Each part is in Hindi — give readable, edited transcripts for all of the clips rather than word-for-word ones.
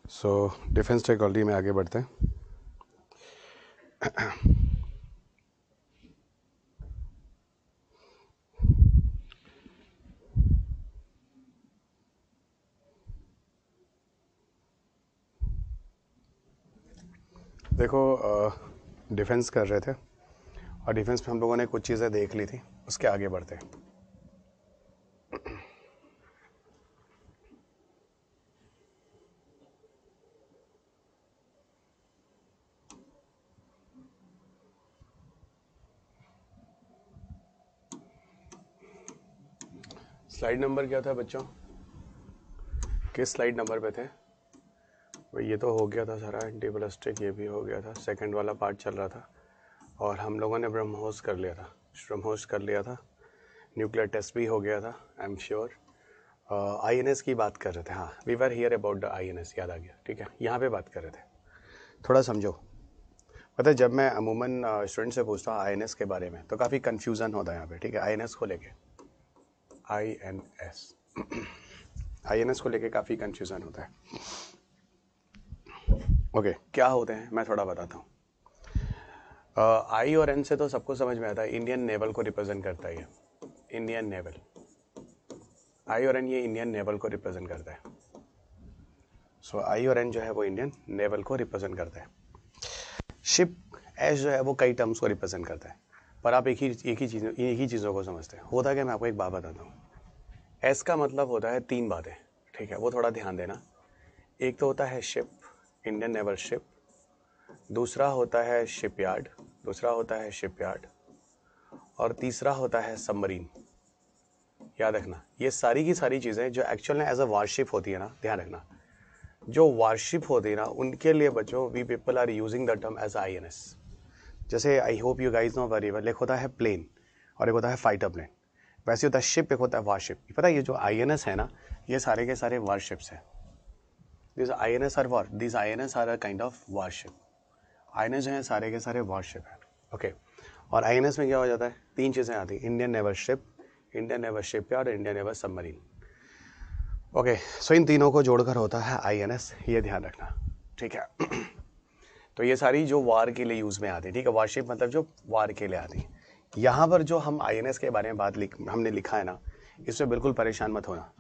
सो डिफेंस टेक्नोलॉजी में आगे बढ़ते हैं। देखो, डिफेंस कर रहे थे और डिफेंस में हम लोगों ने कुछ चीज़ें देख ली थी, उसके आगे बढ़ते हैं। स्लाइड नंबर क्या था बच्चों? किस स्लाइड नंबर पे थे? भाई ये तो हो गया था सारा एंटीबलिस्टिक, ये भी हो गया था, सेकंड वाला पार्ट चल रहा था और हम लोगों ने ब्रह्मोस कर लिया था, ब्रह्मोस कर लिया था, न्यूक्लियर टेस्ट भी हो गया था, आई एम श्योर। INS की बात कर रहे थे, हाँ, we were here about the INS, याद आ गया, ठीक है, यहाँ पे बात कर रहे थे। थोड़ा समझो, पता है जब मैं अमूमन स्टूडेंट से पूछता हूँ INS के बारे में तो काफ़ी कन्फ्यूज़न होता है यहाँ पे, ठीक है। INS को लेके INS को लेके काफ़ी कन्फ्यूज़न होता है। ओके, क्या होते हैं मैं थोड़ा बताता हूँ। I और N से तो सबको समझ में आता है, इंडियन नेवल को रिप्रेजेंट करता है ये, इंडियन नेवल। I और N ये इंडियन नेवल को रिप्रेजेंट करता है। सो I और N जो है वो इंडियन नेवल को रिप्रेजेंट करता है। शिप एस जो है वो कई टर्म्स को रिप्रेजेंट करता है, पर आप एक ही चीज़ों को समझते हैं। होता क्या, मैं आपको एक बात बताता हूँ। एस का मतलब होता है 3 बातें, ठीक है, वो थोड़ा ध्यान देना। एक तो होता है शिप, इंडियन नेवल शिप, दूसरा होता है शिपयार्ड, और तीसरा होता है सबमरीन। याद रखना, ये सारी की सारी चीज़ें जो एक्चुअल में एज अ वारशिप होती है ना, ध्यान रखना, जो वारशिप होती है ना, उनके लिए बच्चों we people are using the term as INS। जैसे I hope you guys know very well, एक होता है प्लेन और एक होता है फाइटर प्लेन, वैसे होता है शिप, एक होता है वारशिप। पता है ये जो INS है ना, ये सारे के सारे वारशिप्स हैं। This INS are war, this INS are a kind of warship. INS जो है सारे के सारे वारशिप है, ओके। और INS में क्या हो जाता है, 3 चीज़ें आती हैं, Indian naval ship, Indian naval shipyard, Indian naval submarine. Okay, so इन तीनों को जोड़कर होता है INS, ये ध्यान रखना, ठीक है। तो ये सारी जो वार के लिए यूज़ में आती है, ठीक है, वारशिप मतलब जो वार के लिए आती है। यहाँ पर जो हम INS के बारे में हमने लिखा है ना, इसमें बिल्कुल परेशान मत होना।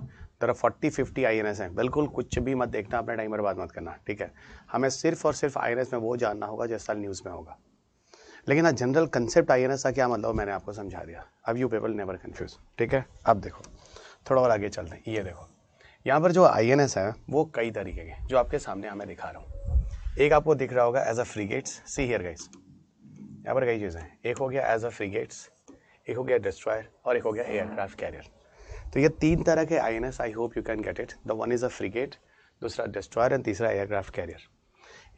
तरह 40-50 INS हैं, बिल्कुल कुछ भी मत देखना, अपना टाइम बर्बाद मत करना, ठीक है। हमें सिर्फ और सिर्फ INS में वो जानना होगा जिस साल न्यूज़ में होगा। लेकिन ना जनरल कंसेप्ट INS का क्या मतलब मैंने आपको समझा दिया, अब यू पीपल नेवर कंफ्यूज, ठीक है। अब देखो थोड़ा और आगे चलते हैं। ये देखो यहाँ पर जो INS है वो कई तरीके के, जो आपके सामने हमें दिखा रहा हूँ। एक आपको दिख रहा होगा as a frigates, see here guys, यहाँ पर कई चीज़ें हैं। एक हो गया एज अ फ्रीगेट्स, एक हो गया डिस्ट्रॉयर और एक हो गया एयरक्राफ्ट कैरियर। तो ये 3 तरह के INS, I hope you can get it. The one is a freight, दूसरा डिस्ट्रॉयर एंड तीसरा एयरक्राफ्ट कैरियर।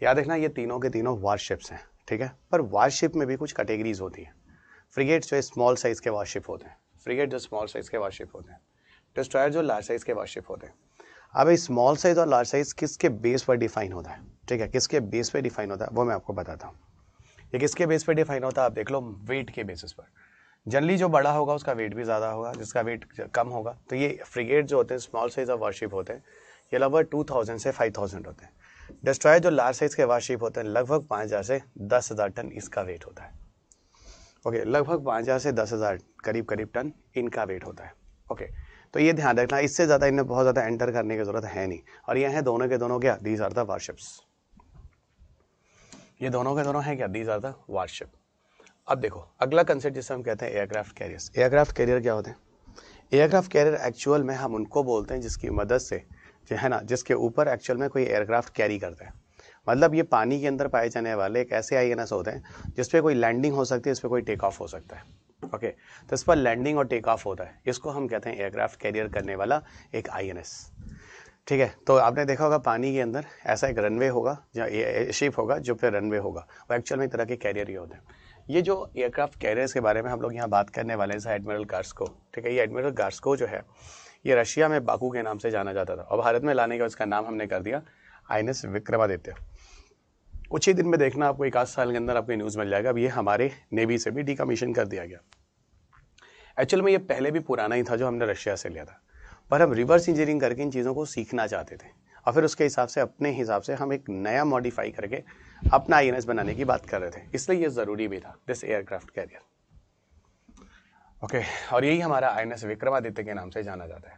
याद रखना ये तीनों के तीनों वारशिप्स हैं, ठीक है। पर वारशिप में भी कुछ कैटेगरीज होती हैं। फ्रीगेट जो स्मॉल साइज के वारशिप होते हैं, फ्रीगेट जो स्मॉल साइज के वारशिप होते हैं, डिस्ट्रॉयर जो लार्ज साइज के वारशिप होते हैं। अब स्मॉल साइज और लार्ज साइज किसके बेस पर डिफाइन होता है, ठीक है, किसके बेस पे डिफाइन होता है वो मैं आपको बताता हूँ। ये किसके बेस पे डिफाइन होता है, आप देख लो, वेट के बेसिस पर। जनरली जो बड़ा होगा उसका वेट भी ज़्यादा होगा, जिसका वेट कम होगा। तो ये फ्रिगेट जो होते हैं स्मॉल साइज ऑफ वारशिप होते हैं, ये लगभग 2000 से 5000 होते हैं। डिस्ट्रॉयर जो लार्ज साइज के वारशिप होते हैं, लगभग 5000 से 10,000 टन इसका वेट होता है। ओके, लगभग 5000 से 10,000 करीब टन इनका वेट होता है। ओके, तो ये ध्यान रखना, इससे ज़्यादा इनमें बहुत ज़्यादा एंटर करने की जरूरत है नहीं। और ये हैं दोनों के दोनों क्या, दीज आर द वारशिप्स। ये दोनों के दोनों हैं क्या, दीज आर द वारशिप। अब देखो अगला कंसेप्ट जिसे हम कहते हैं एयरक्राफ्ट कैरियर्स। एयरक्राफ्ट कैरियर क्या होते हैं? एयरक्राफ्ट कैरियर एक्चुअल में हम उनको बोलते हैं जिसकी मदद से, जो है ना, जिसके ऊपर एक्चुअल में कोई एयरक्राफ्ट कैरी करता है। मतलब ये पानी के अंदर पाए जाने वाले एक ऐसे INS होते हैं जिस पे कोई लैंडिंग हो सकती है, इस पर कोई टेक ऑफ हो सकता है। ओके, तो इस पर लैंडिंग और टेक ऑफ होता है, इसको हम कहते हैं एयरक्राफ्ट कैरियर करने वाला एक INS, ठीक है। तो आपने देखा होगा पानी के अंदर ऐसा एक रनवे होगा, या शिप होगा जो पे रनवे होगा, वो एक्चुअल में एक तरह के कैरियर ही होते हैं। ये जो एयरक्राफ्ट कैरियर्स के बारे में हम लोग यहाँ बात करने वाले हैं, एडमिरल गार्स्को, ठीक है। ये एडमिरल गार्स्को जो है, ये रशिया में बाकू के नाम से जाना जाता था, और भारत में लाने का इसका नाम हमने कर दिया INS विक्रमादित्य। कुछ ही दिन में देखना आपको, 1 आध साल के अंदर आपको न्यूज़ मिल जाएगा, अब ये हमारे नेवी से भी डिकमीशन कर दिया गया। एक्चुअल में ये पहले भी पुराना ही था जो हमने रशिया से लिया था, पर हम रिवर्स इंजीनियरिंग करके इन चीज़ों को सीखना चाहते थे और फिर उसके हिसाब से अपने हिसाब से हम एक नया मॉडिफाई करके अपना INS बनाने की बात कर रहे थे, इसलिए ये ज़रूरी भी था, दिस एयरक्राफ्ट कैरियर। ओके, और यही हमारा INS विक्रमादित्य के नाम से जाना जाता है।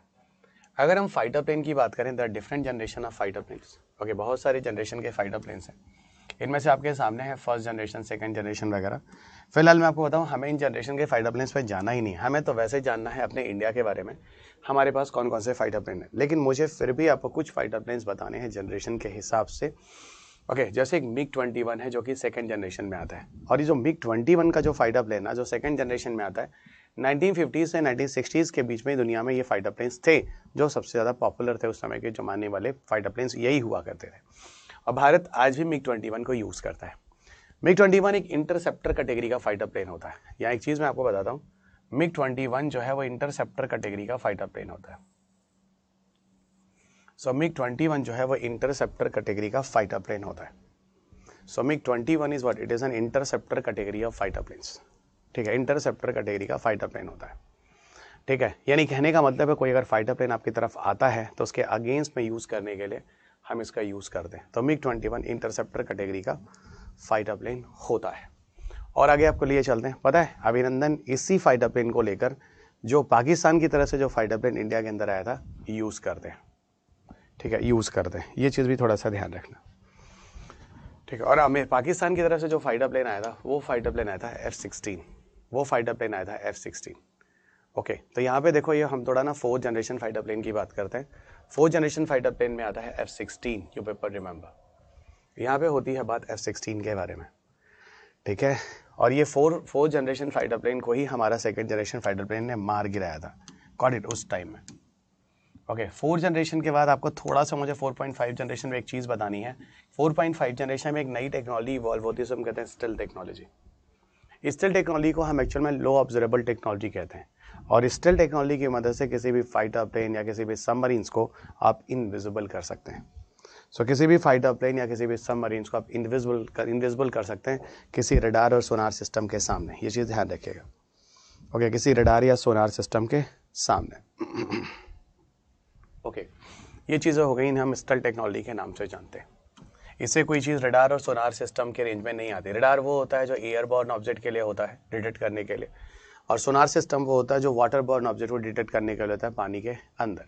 अगर हम फाइटर प्लेन की बात करें, the different generation of fighter planes. Okay, बहुत सारे जनरेशन के फाइटर प्लेन्स हैं, इनमें से आपके सामने है फर्स्ट जनरेशन, सेकंड जनरेशन वगैरह। फिलहाल मैं आपको बताऊं, हमें इन जनरेशन के फाइटर प्लेन्स पे जाना ही नहीं, हमें तो वैसे जानना है अपने इंडिया के बारे में, हमारे पास कौन कौन से फाइटर प्लेन है। लेकिन मुझे फिर भी आपको कुछ फाइटर प्लेन्स बताने हैं जनरेशन के हिसाब से। ओके, जैसे एक MiG-21 है जो कि सेकंड जनरेशन में आता है, और ये जो MiG-21 का जो फाइटर प्लेन है जो सेकंड जनरेशन में आता है, 1950 से 1960s के बीच में दुनिया में ये फाइटर प्लेन्स थे जो सबसे ज़्यादा पॉपुलर थे। उस समय के जमाने वाले फाइटर प्लेन्स यही हुआ करते थे, और भारत आज भी MiG-21 को यूज़ करता है। MiG-21 एक इंटरसेप्टर कैटेगरी का फाइटर प्लेन होता है। यहाँ एक चीज़ मैं आपको बताता हूँ, MiG-21 जो है वो इंटरसेप्टर कैटेगरी का फाइटर प्लेन होता है। सो MiG-21 जो है वो इंटरसेप्टर कैटेगरी का फाइटर प्लेन होता है। So MiG-21 is what, it is an interceptor category of fighter planes. ठीक है, इंटरसेप्टर कैटेगरी का फाइटर प्लेन होता है। ठीक है, यानी कहने का मतलब है कोई अगर फाइटर प्लेन आपकी तरफ आता है तो उसके अगेंस्ट में यूज़ करने के लिए हम इसका यूज़ करते हैं। तो MiG-21 इंटरसेप्टर कैटेगरी का फाइटर प्लेन होता है। और आगे आपको लिए चलते हैं, पता है अभिनंदन इसी फाइटर प्लेन को लेकर जो पाकिस्तान की तरफ से जो फाइटर प्लेन इंडिया के अंदर आया था यूज़ करते हैं। ठीक है, यूज़ करते हैं, ये चीज़ भी थोड़ा सा ध्यान रखना। ठीक है, और हमें पाकिस्तान की तरफ से जो फाइटर प्लेन आया था वो फाइटर प्लेन आया था F-16, वो फाइटर प्लेन आया था F-16। ओके, तो यहाँ पे देखो, ये हम थोड़ा ना फोर्थ जनरेशन फाइटर प्लेन की बात करते हैं। फोर्थ जनरेशन फाइटर प्लेन में आता है F-16, यू पेपर रिमेंबर। यहाँ पे होती है बात F-16 के बारे में। ठीक है, और ये फोर्थ जनरेशन फाइटर प्लेन को ही हमारा सेकंड जनरेशन फाइटर प्लेन ने मार गिराया था, गॉट इट, उस टाइम में। ओके, 4 जनरेशन के बाद आपको थोड़ा सा मुझे 4.5 जनरेशन में एक चीज़ बतानी है। 4.5 जनरेशन में एक नई टेक्नोलॉजी इवॉल्व होती है, उसे हम कहते हैं स्टेल्थ टेक्नोलॉजी। स्टेल्थ टेक्नोलॉजी को हम एक्चुअल में लो ऑब्जर्वेबल टेक्नोलॉजी कहते हैं, और स्टेल्थ टेक्नोलॉजी की मदद से किसी भी फाइटर प्लेन या किसी भी सबमरीन्स को आप इनविजिबल कर सकते हैं। सो किसी भी फाइटर प्लेन या किसी भी सबमरीन्स को आप इनविजिबल कर सकते हैं किसी रडार और सोनार सिस्टम के सामने, ये चीज़ ध्यान रखिएगा। ओके, किसी रडार या सोनार सिस्टम के सामने। ओके, ये चीज़ें हो गई, हम स्टेल्थ टेक्नोलॉजी के नाम से जानते हैं। इससे कोई चीज़ रडार और सोनार सिस्टम के रेंज में नहीं आती। रडार वो होता है जो एयरबॉर्न ऑब्जेक्ट के लिए होता है, डिटेक्ट करने के लिए, और सोनार सिस्टम वो होता है जो वाटरबॉर्न ऑब्जेक्ट को डिटेक्ट करने के लिए होता है पानी के अंदर।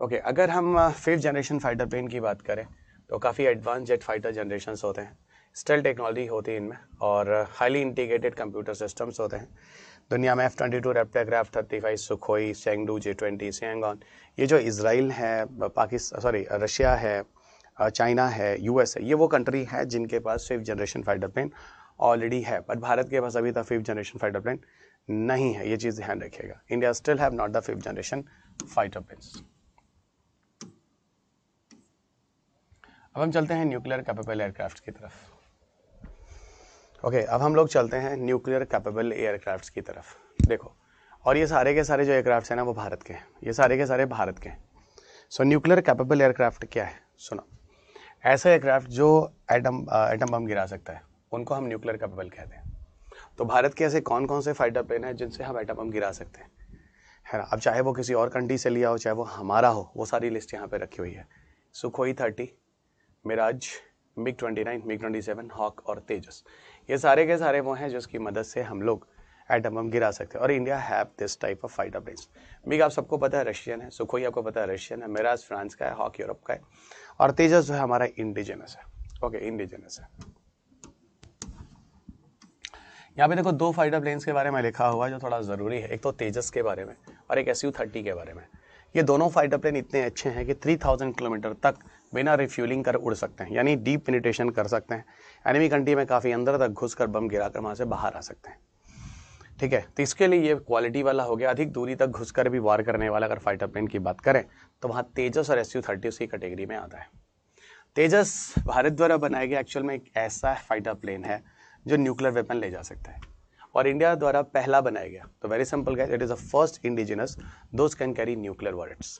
ओके, अगर हम फिफ्थ जनरेशन फाइटर प्लेन की बात करें तो काफ़ी एडवांस जेट फाइटर जनरेशन्स होते हैं, स्टेल्थ टेक्नोलॉजी होती है इनमें, और हाईली इंटीग्रेटेड कंप्यूटर सिस्टम्स होते हैं। दुनिया में F-22 Raptor aircraft, 35 Sukhoi, Chengdu, J-20, सैंगॉन, ये जो इजराइल है, रशिया है, चाइना है, US है, ये वो कंट्री है जिनके पास fifth generation fighter plane already है। बट भारत के पास अभी तक फिफ्थ जनरेशन फाइटर प्लेन नहीं है, ये चीज़ ध्यान रखिएगा। India still have not the fifth generation fighter planes. अब हम चलते हैं न्यूक्लियर कैपेबल एयरक्राफ्ट की तरफ। ओके, अब हम लोग चलते हैं न्यूक्लियर कैपेबल एयरक्राफ्ट की तरफ। देखो, और ये सारे के सारे जो एयरक्राफ्ट हैं ना वो भारत के हैं, ये सारे के सारे भारत के हैं। सो न्यूक्लियर कैपेबल एयरक्राफ्ट क्या है, सुनो, ऐसा एयरक्राफ्ट जो एटम बम गिरा सकता है उनको हम न्यूक्लियर कैपेबल कहते हैं। तो भारत के ऐसे कौन कौन से फाइटर प्लेन हैं जिनसे हम एटम बम गिरा सकते हैं, है ना। अब चाहे वो किसी और कंट्री से लिया हो, चाहे वो हमारा हो, वो सारी लिस्ट यहाँ पे रखी हुई है। Sukhoi 30, Miraj, MiG-29, MiG-27, hoc और तेजस, ये सारे के सारे वो हैं जिसकी मदद से हम लोग एटम बम गिरा सकते हैं। और India have this type of fighter planes. MiG आप सबको पता है रशियन है, सुखोई आपको पता है रशियन है, मिराज फ्रांस का है, हॉक यूरोप का है, और तेजस जो है हमारा इंडिजिनस है। ओके, इंडिजिनस है। यहाँ पे देखो 2 फाइटर प्लेन्स के बारे में लिखा हुआ है जो थोड़ा ज़रूरी है, एक तो तेजस के बारे में और एक Su-30 के बारे में। ये दोनों फाइटर प्लेन इतने अच्छे हैं कि 3000 किलोमीटर तक बिना रिफ्यूलिंग कर उड़ सकते हैं, यानी डीप पेनिट्रेशन कर सकते हैं, एनिमी कंट्री में काफ़ी अंदर तक घुसकर बम गिराकर वहाँ से बाहर आ सकते हैं। ठीक है, तो इसके लिए ये क्वालिटी वाला हो गया। अधिक दूरी तक घुसकर भी वार करने वाला अगर फाइटर प्लेन की बात करें तो वहाँ तेजस और Su-30 उसकी कैटेगरी में आता है। तेजस भारत द्वारा बनाया गया एक्चुअल में एक ऐसा फाइटर प्लेन है जो न्यूक्लियर वेपन ले जा सकता है, और इंडिया द्वारा पहला बनाया गया। तो very simple guys, it is the first indigenous those can carry nuclear warheads.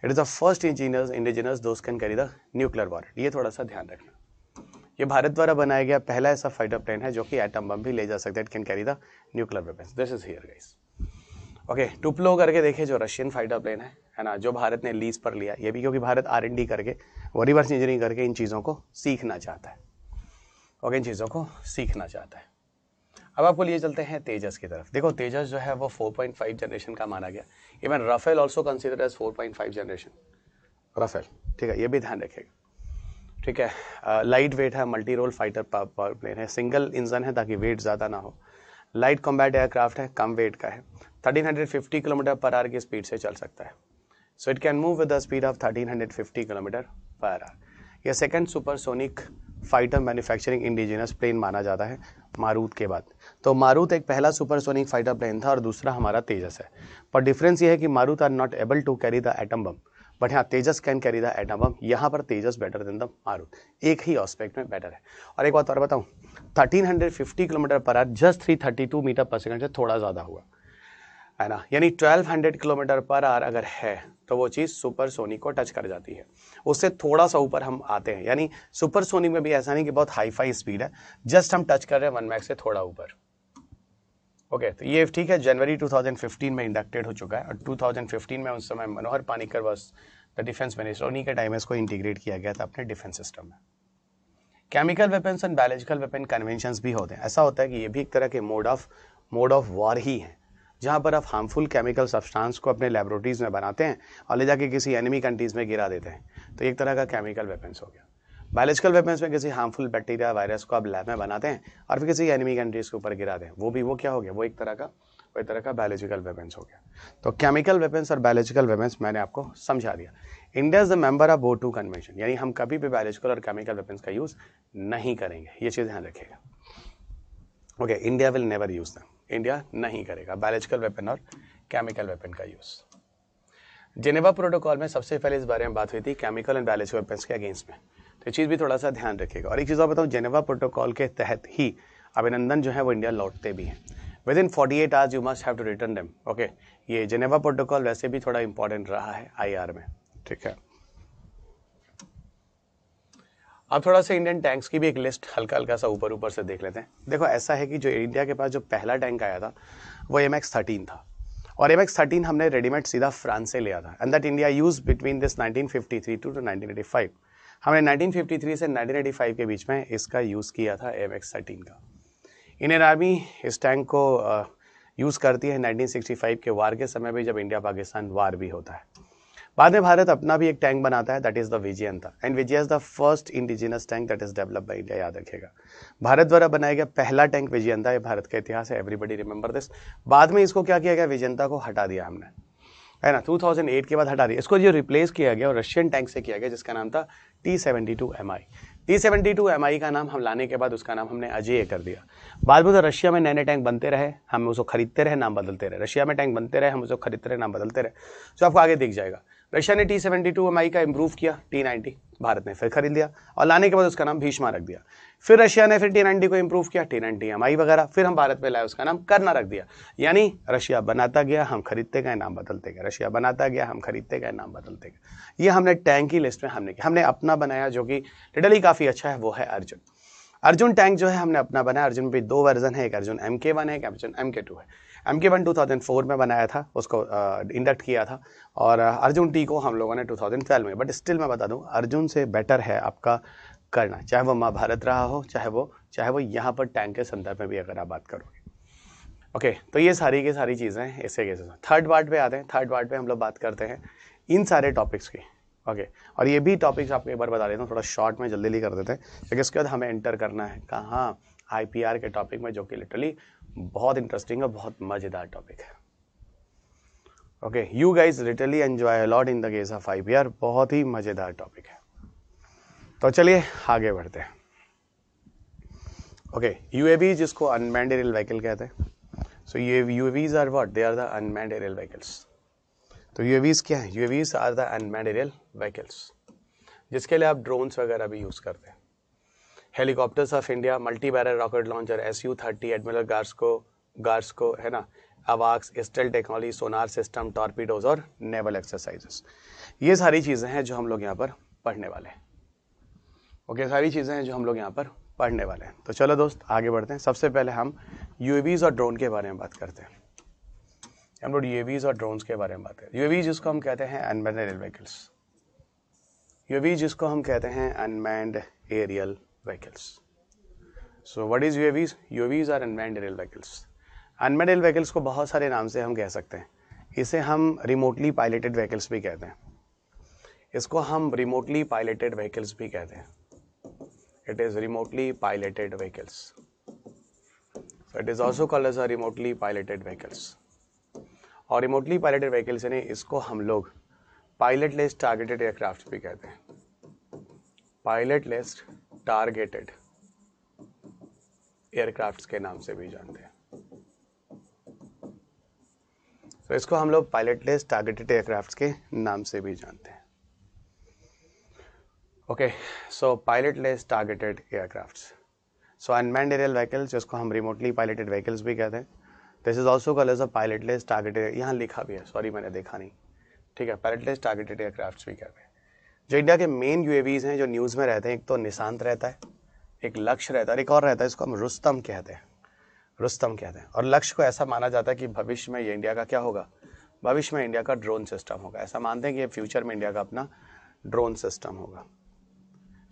It is the first indigenous those can carry the nuclear warhead. ये थोड़ा सा ध्यान रखना, ये भारत द्वारा बनाया गया पहला ऐसा फाइटर प्लेन है जो कि एटम बम भी ले जा सकता है, it can carry the nuclear weapons. This is here guys. Okay, टुप्लो करके देखिए जो रशियन फाइटर प्लेन है, है ना, जो भारत ने लीज पर लिया, ये भी क्योंकि भारत R&D करके वो रिवर्स इंजीनियरिंग करके इन चीज़ों को सीखना चाहता है। ओके, इन चीज़ों को सीखना चाहता है। अब आपको लिए चलते हैं तेजस की तरफ। देखो तेजस जो है वो 4.5 जनरेशन का माना गया। Even Rafale also consider as 4.5 generation Rafale, ठीक है, ये भी ध्यान रखेगा, ठीक है। लाइट वेट है, multi role fighter power plane है, सिंगल इंजन है ताकि वेट ज़्यादा ना हो, लाइट कॉम्बैट एयरक्राफ्ट है, कम वेट का है, 1350 किलोमीटर पर आवर की स्पीड से चल सकता है। So it can move with the speed of 1350 kilometre per hour. यह second supersonic fighter manufacturing indigenous plane माना जाता है मारुत के बाद। तो मारुत एक पहला सुपरसोनिक फाइटर प्लेन था और दूसरा हमारा तेजस है। पर डिफरेंस ये है कि Marut are not able to carry the atom bomb, but हाँ Tejas can carry the atom bomb. यहाँ पर Tejas better than the Marut, एक ही एस्पेक्ट में बेटर है। और एक बात और बताऊँ, 1350 kilometre per hour just 332 metre per second से थोड़ा ज़्यादा हुआ है ना, यानी 1200 किलोमीटर पर आवर अगर है तो वो चीज़ सुपरसोनिक को टच कर जाती है, उससे थोड़ा सा ऊपर हम आते हैं। यानी सुपरसोनिक में भी ऐसा नहीं कि बहुत हाई फाई स्पीड है, जस्ट हम टच कर रहे हैं 1 मैक से थोड़ा ऊपर। ओके, तो ये ठीक है, जनवरी 2015 में इंडक्टेड हो चुका है और 2015 में उस समय मनोहर Panicker was the defence minister, उन्हीं के टाइम में इसको इंटीग्रेट किया गया था अपने डिफेंस सिस्टम में। Chemical weapons and biological weapon conventions भी होते हैं। ऐसा होता है कि ये भी एक तरह के मोड ऑफ वॉर ही है, जहाँ पर आप हार्मफुल केमिकल सब्सटेंस को अपने लेबोरेटरीज में बनाते हैं और ले जाके किसी एनिमी कंट्रीज में गिरा देते हैं, तो एक तरह का केमिकल वेपन्स हो गया। बायोलॉजिकल वेपन्स में किसी हार्मफुल बैक्टीरिया वायरस को आप लैब में बनाते हैं और फिर किसी एनिमी कंट्रीज के ऊपर गिरा दें, वो क्या हो गया, वो एक तरह का बायोलॉजिकल वेपन्स हो गया। तो केमिकल वेपन्स और बायोलॉजिकल वेपन्स मैंने आपको समझा दिया। India is the member of वो2 कन्वेंशन, यानी हम कभी भी बायोलॉजिकल और केमिकल वेपन्स का यूज नहीं करेंगे, ये चीज़ ध्यान रखिएगा। Okay, India will never use them, India नहीं करेगा बायोलॉजिकल वेपन और केमिकल वेपन का यूज। जेनेवा प्रोटोकॉल में सबसे पहले इस बारे में बात हुई थी केमिकल एंड बायोलॉजिकल वेपन्स के अगेंस्ट में, तो ये चीज़ भी थोड़ा सा ध्यान रखिएगा। और एक चीज़ और बताऊँ, जेनेवा प्रोटोकॉल के तहत ही अभिनंदन जो है वो इंडिया लौटते भी हैं। Within 48 hours you must have to return them. Okay, ये जेनेवा प्रोटोकॉल वैसे भी थोड़ा इंपॉर्टेंट रहा है IR में, ठीक है। अब थोड़ा सा इंडियन टैंक्स की भी एक लिस्ट हल्का सा ऊपर से देख लेते हैं। देखो ऐसा है कि जो इंडिया के पास जो पहला टैंक आया था वो MX-13 था, और MX-13 हमने रेडीमेड सीधा फ्रांस से लिया था, and that India use between this 1953 to 1985। हमने 1953 से 1985 के बीच में इसका यूज़ किया था MX-13 का। इंडियन आर्मी इस टैंक को यूज़ करती है 1965 के वार के समय भी, जब इंडिया पाकिस्तान वार भी होता है। बाद में भारत अपना भी एक टैंक बनाता है, that is the Vijayanta, and Vijay is the first indigenous tank that is developed by India, याद रखिएगा। भारत द्वारा बनाया गया पहला टैंक विजयंता, ये भारत का इतिहास है, एवरीबॉडी रिमेंबर दिस। बाद में इसको क्या किया गया, विजयंता को हटा दिया हमने, है ना, 2008 के बाद हटा दिया इसको। जो रिप्लेस किया गया और रशियन टैंक से किया गया, जिसका नाम था T-72MI। T-72MI का नाम हम लाने के बाद उसका नाम हमने अजेय कर दिया। बाद में तो रशिया में नए नए टैंक बनते रहे, हम उसको खरीदते रहे, नाम बदलते रहे, रशिया में टैंक बनते रहे, हम उसको खरीदते रहे, नाम बदलते रहे। तो आपको आगे दिख जाएगा, रशिया ने T-72MI का इम्प्रूव किया, T-90 भारत ने फिर खरीद लिया और लाने के बाद उसका नाम भीष्मा रख दिया। फिर रशिया ने फिर T-90 को इम्प्रूव किया, T-90MI वगैरह, फिर हम भारत में लाए, उसका नाम करना रख दिया। यानी रशिया बनाता गया, हम खरीदते गए, नाम बदलते गए, रशिया बनाता गया, हम खरीदते गए, नाम बदलते गए। ये हमने टैंक की लिस्ट में हमने अपना बनाया, जो कि लिटरली काफ़ी अच्छा है, वो है अर्जुन। अर्जुन टैंक जो है हमने अपना बनाया। अर्जुन में भी 2 वर्जन है, एक अर्जुन MK1 है, एक अर्जुन MK2 है। MK1 2004 में बनाया था, उसको इंडक्ट किया था, और अर्जुन T को हम लोगों ने 2012 में। बट स्टिल मैं बता दूं, अर्जुन से बेटर है आपका करना, चाहे वो महाभारत रहा हो, चाहे वो यहाँ पर टैंक के संदर्भ में भी अगर आप बात करोगे। ओके, तो ये सारी की सारी चीज़ें ऐसे कैसे। थर्ड पार्ट पे आते हैं। थर्ड पार्ट पे हम लोग बात करते हैं इन सारे टॉपिक्स की। ओके, और ये भी टॉपिक्स आपको एक बार बता देता हूँ, थोड़ा शॉर्ट में जल्दी कर देते हैं, क्योंकि इसके बाद हमें एंटर करना है कहाँ, IPR के टॉपिक में, जो कि लिटरली बहुत इंटरेस्टिंग और बहुत मज़ेदार टॉपिक है। Okay, you guys literally enjoy a lot in the case of IPR, बहुत ही मज़ेदार टॉपिक है। तो चलिए आगे बढ़ते हैं। ओके, UAV जिसको अनमैन्ड एरियल व्हीकल कहते हैं। So UAVs are what, they are the unmanned aerial vehicles. तो UAVs क्या है, UAVs are the unmanned aerial vehicles, जिसके लिए आप ड्रोन्स वगैरह भी यूज़ करते हैं। Helicopters of India, multi barrel rocket launcher SU-30, admiral Gorshkov है ना, अवाक्स, stealth technology, sonar system, torpedoes और नेवल एक्सरसाइजेस, ये सारी चीज़ें हैं जो हम लोग यहाँ पर पढ़ने वाले हैं। ओके, सारी चीज़ें हैं जो हम लोग यहाँ पर पढ़ने वाले हैं। तो चलो दोस्त आगे बढ़ते हैं। सबसे पहले हम UAVs और ड्रोन के बारे में बात करते हैं। हम लोग यूएवीज और ड्रोन्स के बारे में बात करें। यूएवी जिसको हम कहते हैं अनमैन्ड एरियल व्हीकल्स, यूएवी जिसको हम कहते हैं unmanned aerial vehicles. So what is UAVs? UAVs are unmanned aerial vehicles. Unmanned aerial vehicles को बहुत सारे नाम से हम कह सकते हैं। इसे हम रिमोटली पायलटेड व्हीकल्स भी कहते हैं, इसको हम रिमोटली पायलटेड व्हीकल्स भी कहते हैं। It is remotely piloted vehicles, so it is also called as a remotely piloted vehicles. और रिमोटली पायलटेड व्हीकल्स यानी इसको हम लोग पायलटलेस टारगेटेड एयरक्राफ्ट भी कहते हैं। पायलटलेस टारगेटेड एयरक्राफ्ट के नाम से भी जानते हैं। तो इसको हम लोग पायलटलेस टारगेटेड एयरक्राफ्ट के नाम से भी जानते हैं। Okay, so pilotless targeted aircrafts, so unmanned aerial vehicles जिसको हम रिमोटली पायलटेड व्हीकल्स भी कहते हैं। This is also called as a pilotless targeted, यहाँ लिखा भी है, सॉरी मैंने देखा नहीं, ठीक है, पायलटलेस टारगेटेड एयरक्राफ्ट्स भी कहते हैं। जो इंडिया के मेन यूएवीज हैं जो न्यूज़ में रहते हैं, एक तो निशांत रहता है, एक लक्ष्य रहता है, और एक और रहता है, इसको हम रुस्तम कहते हैं। रुस्तम कहते हैं। और लक्ष्य को ऐसा माना जाता है कि भविष्य में ये इंडिया का क्या होगा, भविष्य में इंडिया का ड्रोन सिस्टम होगा। ऐसा मानते हैं कि ये फ्यूचर में इंडिया का अपना ड्रोन सिस्टम होगा।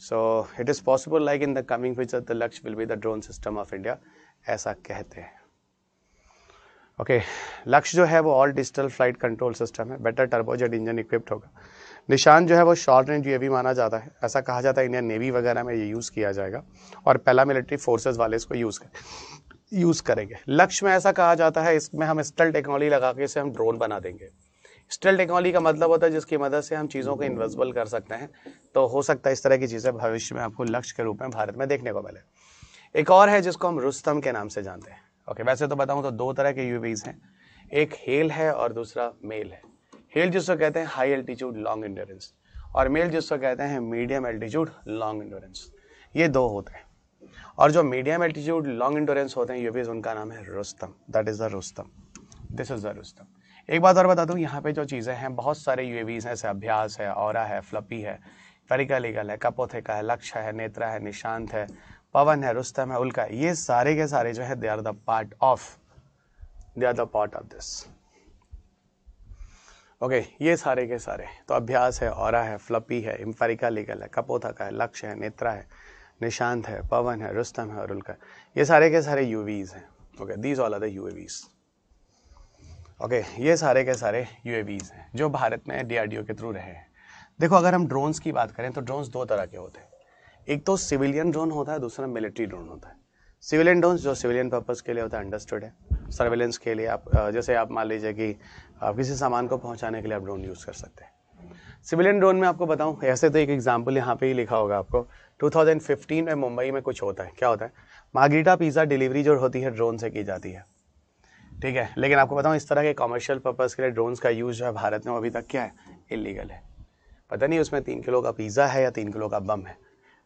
So it is possible like in the coming future the Lakshya will be the drone system of India, ऐसा कहते हैं। ओके, लक्ष्य जो है वो all digital flight control system है, बेटर टर्बोजेट इंजन इक्विप्ड होगा। निशान जो है वो शॉर्ट रेंज यूएवी माना जाता है, ऐसा कहा जाता है इंडियन नेवी वगैरह में ये यूज़ किया जाएगा, और पैरामिलिट्री फोर्सेस वाले इसको यूज़ करेंगे। लक्ष्य में ऐसा कहा जाता है इसमें हम स्टेल्थ टेक्नोलॉजी लगा के इसे हम ड्रोन बना देंगे। स्टेल्थ टेक्नोलॉजी का मतलब होता है जिसकी मदद से हम चीज़ों को इन्विजिबल कर सकते हैं। तो हो सकता है इस तरह की चीज़ें भविष्य में आपको लक्ष्य के रूप में भारत में देखने को मिले। एक और है जिसको हम रुस्तम के नाम से जानते हैं। ओके, वैसे तो बताऊं तो दो तरह के यूएवीज हैं, एक हेल है और दूसरा मेल है। हेल जिसको कहते हैं हाई एल्टीट्यूड लॉन्ग एंड्योरेंस, और मेल जिसको कहते हैं मीडियम एल्टीट्यूड लॉन्ग एंड्योरेंस। ये दो होते हैं, और जो मीडियम एल्टीट्यूड लॉन्ग एंड्योरेंस होते हैं यूएवीज, उनका नाम है Rustam. That is the Rustam, this is the Rustam. एक बात और बता दूं, यहाँ पे जो चीज़ें हैं, बहुत सारे यूएवीज हैं, जैसे अभ्यास है, औरा है, फ्लपी है, फेरिका लीगल है, कपोथिका है, लक्ष्य है, नेत्रा है, निशांत है, पवन है, रुस्तम है, उल्का है। ये सारे के सारे जो है they are the part of this. Okay, ये सारे के सारे तो अभ्यास है, औरा है, फ्लपी है, इम्फेरिका लीगल है, कपोथिका है, लक्ष्य है, नेत्रा है, निशांत है, पवन है, रुस्तम है और उल्का है। ये सारे के सारे यूएवीज हैं। Okay, these all are the UAVs. Okay, ये सारे के सारे यूएवीज हैं जो भारत में डीआरडीओ के थ्रू रहे हैं। देखो, अगर हम ड्रोन्स की बात करें तो ड्रोन्स दो तरह के होते हैं, एक तो सिविलियन ड्रोन होता है, दूसरा मिलिट्री ड्रोन होता है। सिविलियन ड्रोन जो सिविलियन पर्पस के लिए होता है, अंडरस्टूड है। सर्वेलेंस के लिए आप जैसे आप मान लीजिए कि आप किसी सामान को पहुंचाने के लिए आप ड्रोन यूज़ कर सकते हैं। सिविलियन ड्रोन में आपको बताऊं, ऐसे तो एक एग्जांपल यहाँ पे ही लिखा होगा आपको, 2015 में मुंबई में कुछ होता है। क्या होता है? मार्गरीटा पिज़्ज़ा डिलीवरी जो होती है ड्रोन से की जाती है, ठीक है। लेकिन आपको बताऊं, इस तरह के कमर्शियल पर्पस के लिए ड्रोन्स का यूज़ जो है भारत में अभी तक क्या है, इलीगल है। पता नहीं उसमें 3 किलो का पिज़्ज़ा है या 3 किलो का बम है।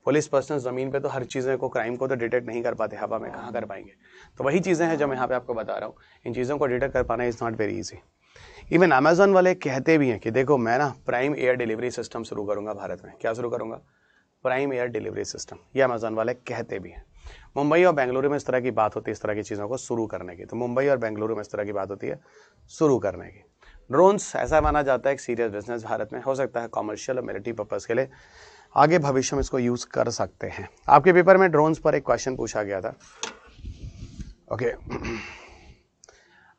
पुलिस पर्सनल ज़मीन पे तो हर चीज़ें को, क्राइम को तो डिटेक्ट नहीं कर पाते, हवा में कहाँ कर पाएंगे। तो वही चीज़ें हैं जो मैं यहाँ पे आपको बता रहा हूँ। इन चीज़ों को डिटेक्ट कर पाना is not very easy. Even Amazon वाले कहते भी हैं कि देखो मैं ना प्राइम एयर डिलीवरी सिस्टम शुरू करूँगा भारत में। क्या शुरू करूँगा? Prime air delivery system. ये अमेजोन वाले कहते भी हैं। मुंबई और बेंगलुरु में इस तरह की बात होती है, इस तरह की चीज़ों को शुरू करने की। तो मुंबई और बेंगलुरु में इस तरह की बात होती है शुरू करने की। ड्रोन्स ऐसा माना जाता है एक सीरियस बिजनेस भारत में, हो सकता है कॉमर्शियल और मिलिट्री पर्पज़ के लिए आगे भविष्य में इसको यूज़ कर सकते हैं। आपके पेपर में ड्रोन्स पर एक क्वेश्चन पूछा गया था। ओके,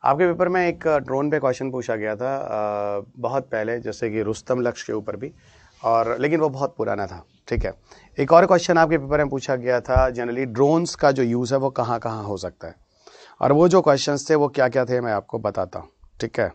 आपके पेपर में एक ड्रोन पे क्वेश्चन पूछा गया था बहुत पहले, जैसे कि रुस्तम लक्ष्य के ऊपर भी, और लेकिन वो बहुत पुराना था, ठीक है। एक और क्वेश्चन आपके पेपर में पूछा गया था, जनरली ड्रोन्स का जो यूज़ है वो कहाँ कहाँ हो सकता है, और वो जो क्वेश्चंस थे वो क्या क्या थे मैं आपको बताता हूँ, ठीक है।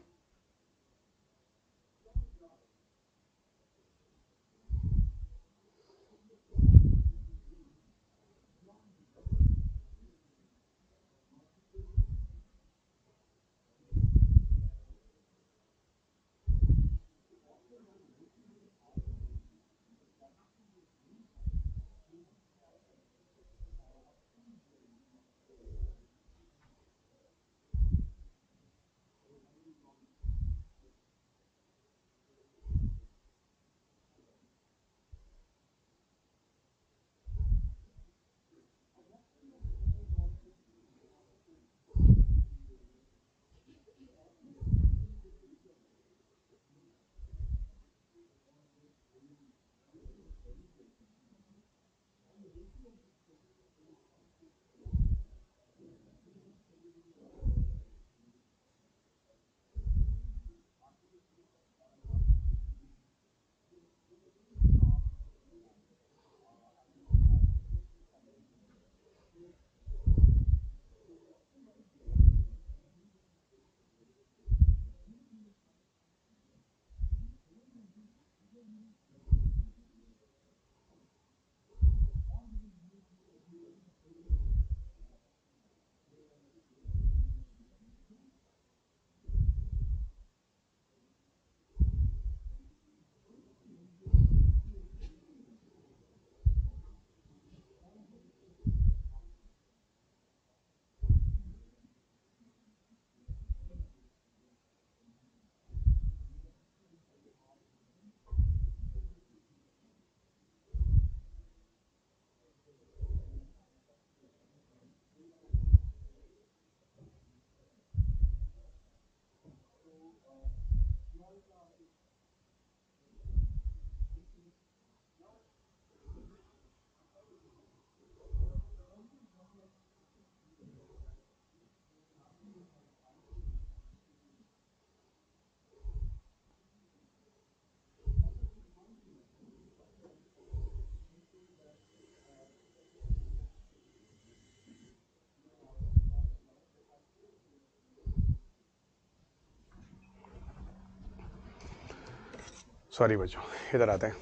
सॉरी बच्चों, इधर आते हैं।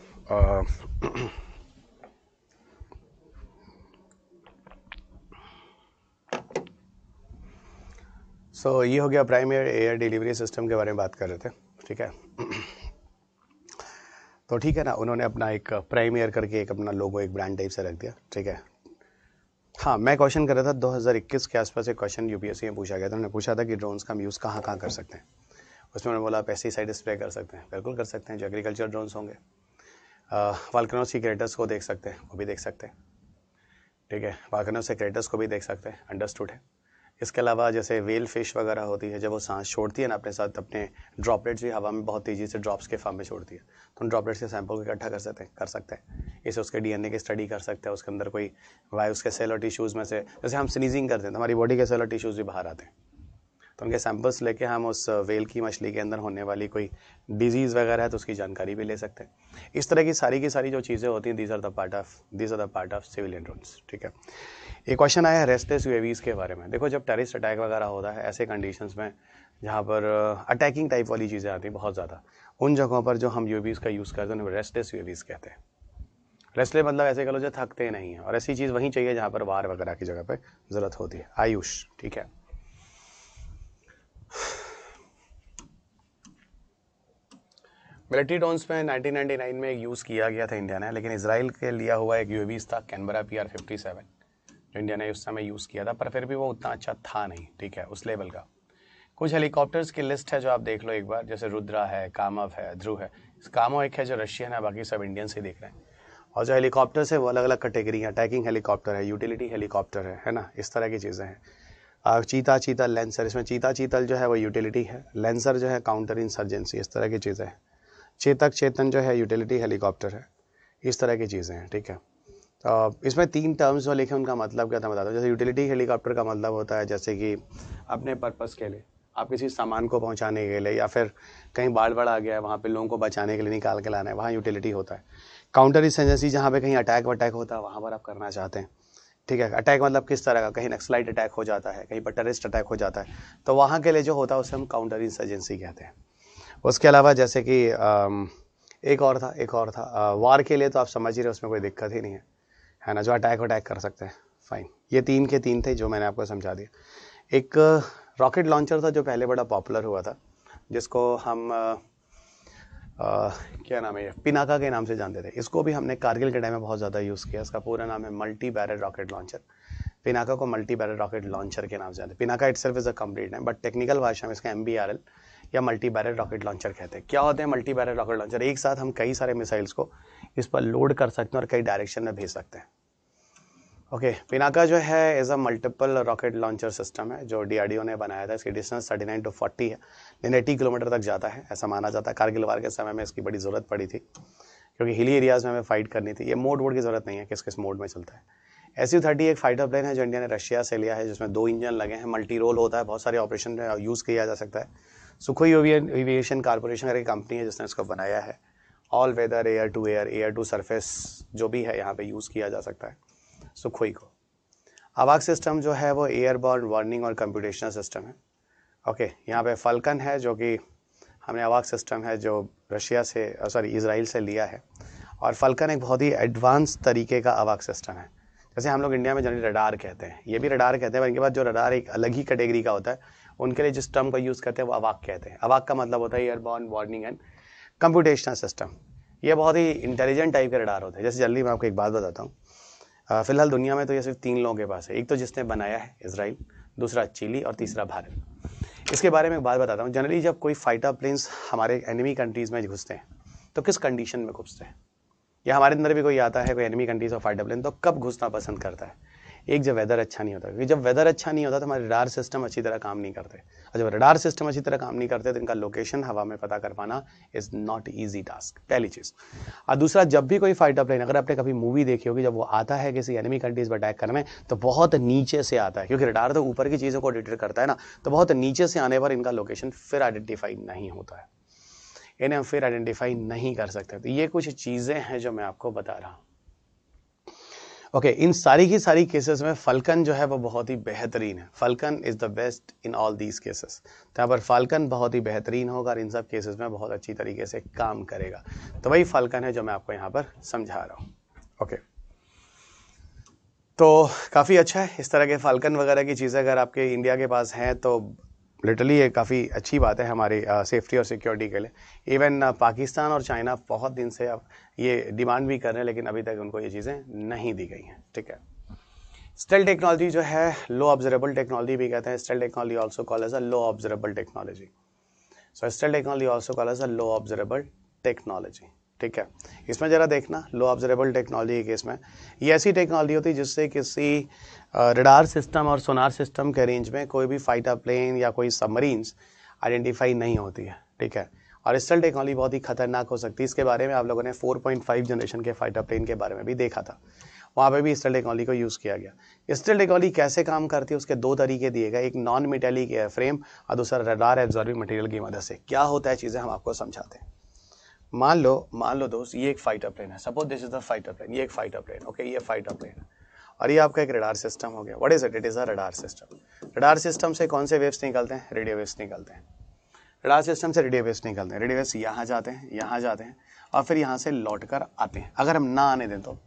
सो ये हो गया प्राइम एयर डिलीवरी सिस्टम के बारे में बात कर रहे थे, ठीक है। तो ठीक है ना, उन्होंने अपना एक प्राइम एयर करके एक अपना लोगो एक ब्रांड टाइप से रख दिया, ठीक है। हाँ, मैं क्वेश्चन कर रहा था 2021 के आसपास एक क्वेश्चन यूपीएससी में पूछा गया था। उन्होंने पूछा था कि ड्रोन्स का हम यूज़ कहाँ कहाँ कर सकते हैं। उसमें उन्होंने बोला पेस्टिसाइड स्प्रे कर सकते हैं, बिल्कुल कर सकते हैं, जो एग्रीकल्चर ड्रोन्स होंगे। वॉल्केनोस की क्रेटर्स को देख सकते हैं, वो भी देख सकते हैं, ठीक है। वॉल्केनोस के क्रेटर्स को भी देख सकते हैं, अंडरस्टूड है। इसके अलावा जैसे वेल फिश वगैरह होती है, जब वो सांस छोड़ती है ना अपने साथ, अपने ड्रॉपलेट्स भी हवा में बहुत तेज़ी से ड्रॉप्स के फॉर्म में छोड़ती है, तो उन ड्रॉपलेट्स के सैंपल को इकट्ठा कर सकते हैं। इसे उसके डीएनए की स्टडी कर सकते हैं, उसके अंदर कोई वायरस के सेल और टिश्यूज़ में से, जैसे हम स्नीजिंग करते हैं तो हमारी बॉडी के सेल और टिश्यूज़ भी बाहर आते हैं, तो उनके सैंपल्स लेके हम उस वेल की मछली के अंदर होने वाली कोई डिजीज़ वगैरह है तो उसकी जानकारी भी ले सकते हैं। इस तरह की सारी जो चीज़ें होती हैं, these are the part of civilian drones, ठीक है। एक क्वेश्चन आया है रेस्टलेस यूएवीज़ के बारे में। देखो, जब टेररिस्ट अटैक वगैरह होता है ऐसे कंडीशंस में जहाँ पर अटैकिंग टाइप वाली चीज़ें आती हैं बहुत ज़्यादा, उन जगहों पर जो हम यूएवीज़ का यूज़ करते हैं उन्हें रेस्टलेस यूएवीज़ कहते हैं। रेस्टलेस मतलब ऐसे कह लो जो थकते नहीं हैं, और ऐसी चीज़ वहीं चाहिए जहाँ पर वार वगैरह की जगह पर ज़रूरत होती है। आयुष, ठीक है। मिलिट्री ड्रोन्स में 1999 में एक यूज़ किया गया था इंडिया ने, लेकिन इसराइल के लिया हुआ एक यूएवीज़ था कैनबरा PR-57 जो इंडिया ने उस समय यूज़ किया था, पर फिर भी वो उतना अच्छा था नहीं, ठीक है, उस लेवल का। कुछ हेलीकॉप्टर्स की लिस्ट है जो आप देख लो एक बार, जैसे रुद्रा है, कामव है, ध्रुव है। कामव एक है जो रशियन है, बाकी सब इंडियन से दिख रहे हैं। और जो हेलीकॉप्टर्स है वो अलग अलग कैटेगरी हैं, अटैकिंग हेलीकॉप्टर है, यूटिलिटी हेलीकॉप्टर है ना, इस तरह की चीज़ें हैं। चीता लेंसर, इसमें चीतल जो है वो यूटिलिटी है, लेंसर जो है काउंटर इंसर्जेंसी, इस तरह की चीज़ें हैं। चेतन जो है यूटिलिटी हेलीकॉप्टर है, इस तरह की चीज़ें हैं, ठीक है। तो इसमें 3 टर्म्स जो लिखे उनका मतलब क्या था बताता हूँ। जैसे यूटिलिटी हेलीकॉप्टर का मतलब होता है जैसे कि अपने पर्पस के लिए, आप किसी सामान को पहुंचाने के लिए, या फिर कहीं बाढ़ आ गया है वहाँ पे लोगों को बचाने के लिए निकाल के लाना है, वहाँ यूटिलिटी होता है। काउंटर इंसर्जेंसी जहाँ पे कहीं अटैक होता है वहाँ पर आप करना चाहते हैं, ठीक है। अटैक मतलब किस तरह का, कहीं नक्सलाइट अटैक हो जाता है, कहीं पर टेररिस्ट अटैक हो जाता है, तो वहाँ के लिए जो होता है उसे हम काउंटर इंसर्जेंसी कहते हैं। उसके अलावा जैसे कि एक और था वार के लिए, तो आप समझ ही रहे उसमें कोई दिक्कत ही नहीं है ना, जो अटैक कर सकते हैं, फाइन। ये 3 के 3 थे जो मैंने आपको समझा दिया। एक रॉकेट लॉन्चर था जो पहले बड़ा पॉपुलर हुआ था, जिसको हम क्या नाम है, पिनाका के नाम से जानते थे। इसको भी हमने कारगिल के टाइम में बहुत ज़्यादा यूज़ किया। इसका पूरा नाम है multi barrel rocket launcher. Pinaka को मल्टी बैरल रॉकेट लॉन्चर के नाम से जानते हैं। Pinaka itself is a complete name, but technical भाषा में इसका MBRL या मल्टी बैरल रॉकेट लॉन्चर कहते हैं। क्या होते हैं मल्टी बैरल रॉकेट लॉन्चर? एक साथ हम कई सारे मिसाइल्स को इस पर लोड कर सकते हैं और कई डायरेक्शन में भेज सकते हैं। ओके, पिनाका जो है as a multiple rocket launcher system है जो DRDO ने बनाया था। इसकी डिस्टेंस 39 to 40 है, लेकिन 80 किलोमीटर तक जाता है, ऐसा माना जाता है। कारगिल वार के समय में इसकी बड़ी ज़रूरत पड़ी थी क्योंकि हिली एरियाज़ में हमें फाइट करनी थी। ये मोड की ज़रूरत नहीं है, किस मोड में चलता है। SU-30 एक फाइटर प्लेन है जो इंडिया ने रशिया से लिया है, जिसमें 2 इंजन लगे हैं, मल्टी रोल होता है, बहुत सारे ऑपरेशन में यूज़ किया जा सकता है। सुखोई एविएशन कॉर्पोरेशन करके कंपनी है जिसने इसको बनाया है। All weather, air to air, air to surface जो भी है यहाँ पे यूज़ किया जा सकता है सुखोई को। अवाक सिस्टम जो है वो एयरबॉर्न वार्निंग और कंप्यूटेशनल सिस्टम है। ओके, यहाँ पे फल्कन है जो कि हमने अवाक सिस्टम है जो इसराइल से लिया है। और फल्कन एक बहुत ही एडवांस तरीके का अवाक सिस्टम है। जैसे हम लोग इंडिया में जनरली रडार कहते हैं, ये भी रडार कहते हैं, पर इनके बाद जो रडार एक अलग ही कैटेगरी का होता है, उनके लिए जिस टर्म का यूज़ करते हैं वो अवाक कहते हैं। अवाक का मतलब होता है airborne warning and computational system. ये बहुत ही इंटेलिजेंट टाइप के रडार होते हैं। जैसे जल्दी मैं आपको एक बात बताता हूँ। फिलहाल दुनिया में तो ये सिर्फ 3 लोगों के पास है। एक तो जिसने बनाया है इसराइल, दूसरा चिली और तीसरा भारत। इसके बारे में एक बात बताता हूँ। जनरली जब कोई फाइटर प्लेन्स हमारे एनिमी कंट्रीज़ में घुसते हैं तो किस कंडीशन में घुसते हैं, या हमारे अंदर भी कोई आता है कोई एनिमी कंट्रीज और फाइटर प्लेन, तो कब घुसना पसंद करता है? एक जब वेदर अच्छा नहीं होता, क्योंकि जब वेदर अच्छा नहीं होता तो हमारे रडार सिस्टम अच्छी तरह काम नहीं करते, और जब रडार सिस्टम अच्छी तरह काम नहीं करते तो इनका लोकेशन हवा में पता कर पाना इज नॉट ईजी टास्क, पहली चीज़। और दूसरा, जब भी कोई फाइटर प्लेन, अगर आपने कभी मूवी देखी होगी, जब वो आता है किसी एनिमी कंट्रीज पर अटैक करने तो बहुत नीचे से आता है, क्योंकि रडार तो ऊपर की चीज़ों को डिटेक्ट करता है ना, तो बहुत नीचे से आने पर इनका लोकेशन फिर आइडेंटिफाई नहीं होता है, इन्हें हम फिर आइडेंटिफाई नहीं कर सकते। तो ये कुछ चीज़ें हैं जो मैं आपको बता रहा हूँ। ओके, इन सारी की सारी केसेस में फाल्कन जो है वो बहुत ही बेहतरीन है। Falcon is the best in all these cases. तो यहाँ पर फाल्कन बहुत ही बेहतरीन होगा और इन सब केसेस में बहुत अच्छी तरीके से काम करेगा। तो वही फाल्कन है जो मैं आपको यहाँ पर समझा रहा हूँ। ओके, तो काफ़ी अच्छा है इस तरह के फाल्कन वगैरह की चीज़ें अगर आपके इंडिया के पास हैं तो लिटरली ये काफ़ी अच्छी बात है हमारी सेफ्टी और सिक्योरिटी के लिए। इवन पाकिस्तान और चाइना बहुत दिन से अब ये डिमांड भी कर रहे हैं, लेकिन अभी तक उनको ये चीज़ें नहीं दी गई हैं। ठीक है, स्टेल टेक्नोलॉजी जो है लो ऑब्जर्वेबल टेक्नोलॉजी भी कहते हैं। Stealth technology also called as a low observable technology. So stealth technology also called as a low observable technology. ठीक है, इसमें जरा देखना, लो ऑब्जर्वेबल टेक्नोलॉजी के केस में ये ऐसी टेक्नोलॉजी होती है जिससे किसी रडार सिस्टम और सोनार सिस्टम के रेंज में कोई भी फाइटर प्लेन या कोई सबमरीन्स आइडेंटिफाई नहीं होती है। ठीक है, और स्टेल टेक्नोलॉजी बहुत ही खतरनाक हो सकती है। इसके बारे में आप लोगों ने 4.5 जनरेशन के फाइटर प्लेन के बारे में भी देखा था, वहाँ पे भी स्टेल टेक्नोलॉजी को यूज़ किया गया। स्टेल टेक्नोलॉजी कैसे काम करती है उसके दो तरीके दिए गए, एक नॉन मेटेलिक एयर फ्रेम और दूसरा रडार एब्जॉर्बिंग मटेरियल की मदद से। क्या होता है चीज़ें हम आपको समझाते हैं। मान लो दोस्त, ये एक फाइटर प्लेन है, suppose this is the fighter plane, ये एक फाइटर प्लेन, ओके, ये फाइटर प्लेन है और ये आपका एक रडार सिस्टम हो गया। What is it? It is a radar system. Radar system से कौन से वेव्स निकलते हैं? रेडियो वेव्स निकलते हैं। रडार सिस्टम से रेडियो वेव्स निकलते हैं। रेडियो वेव्स यहाँ जाते हैं और फिर यहाँ से लौट कर आते हैं। अगर हम ना आने दें तो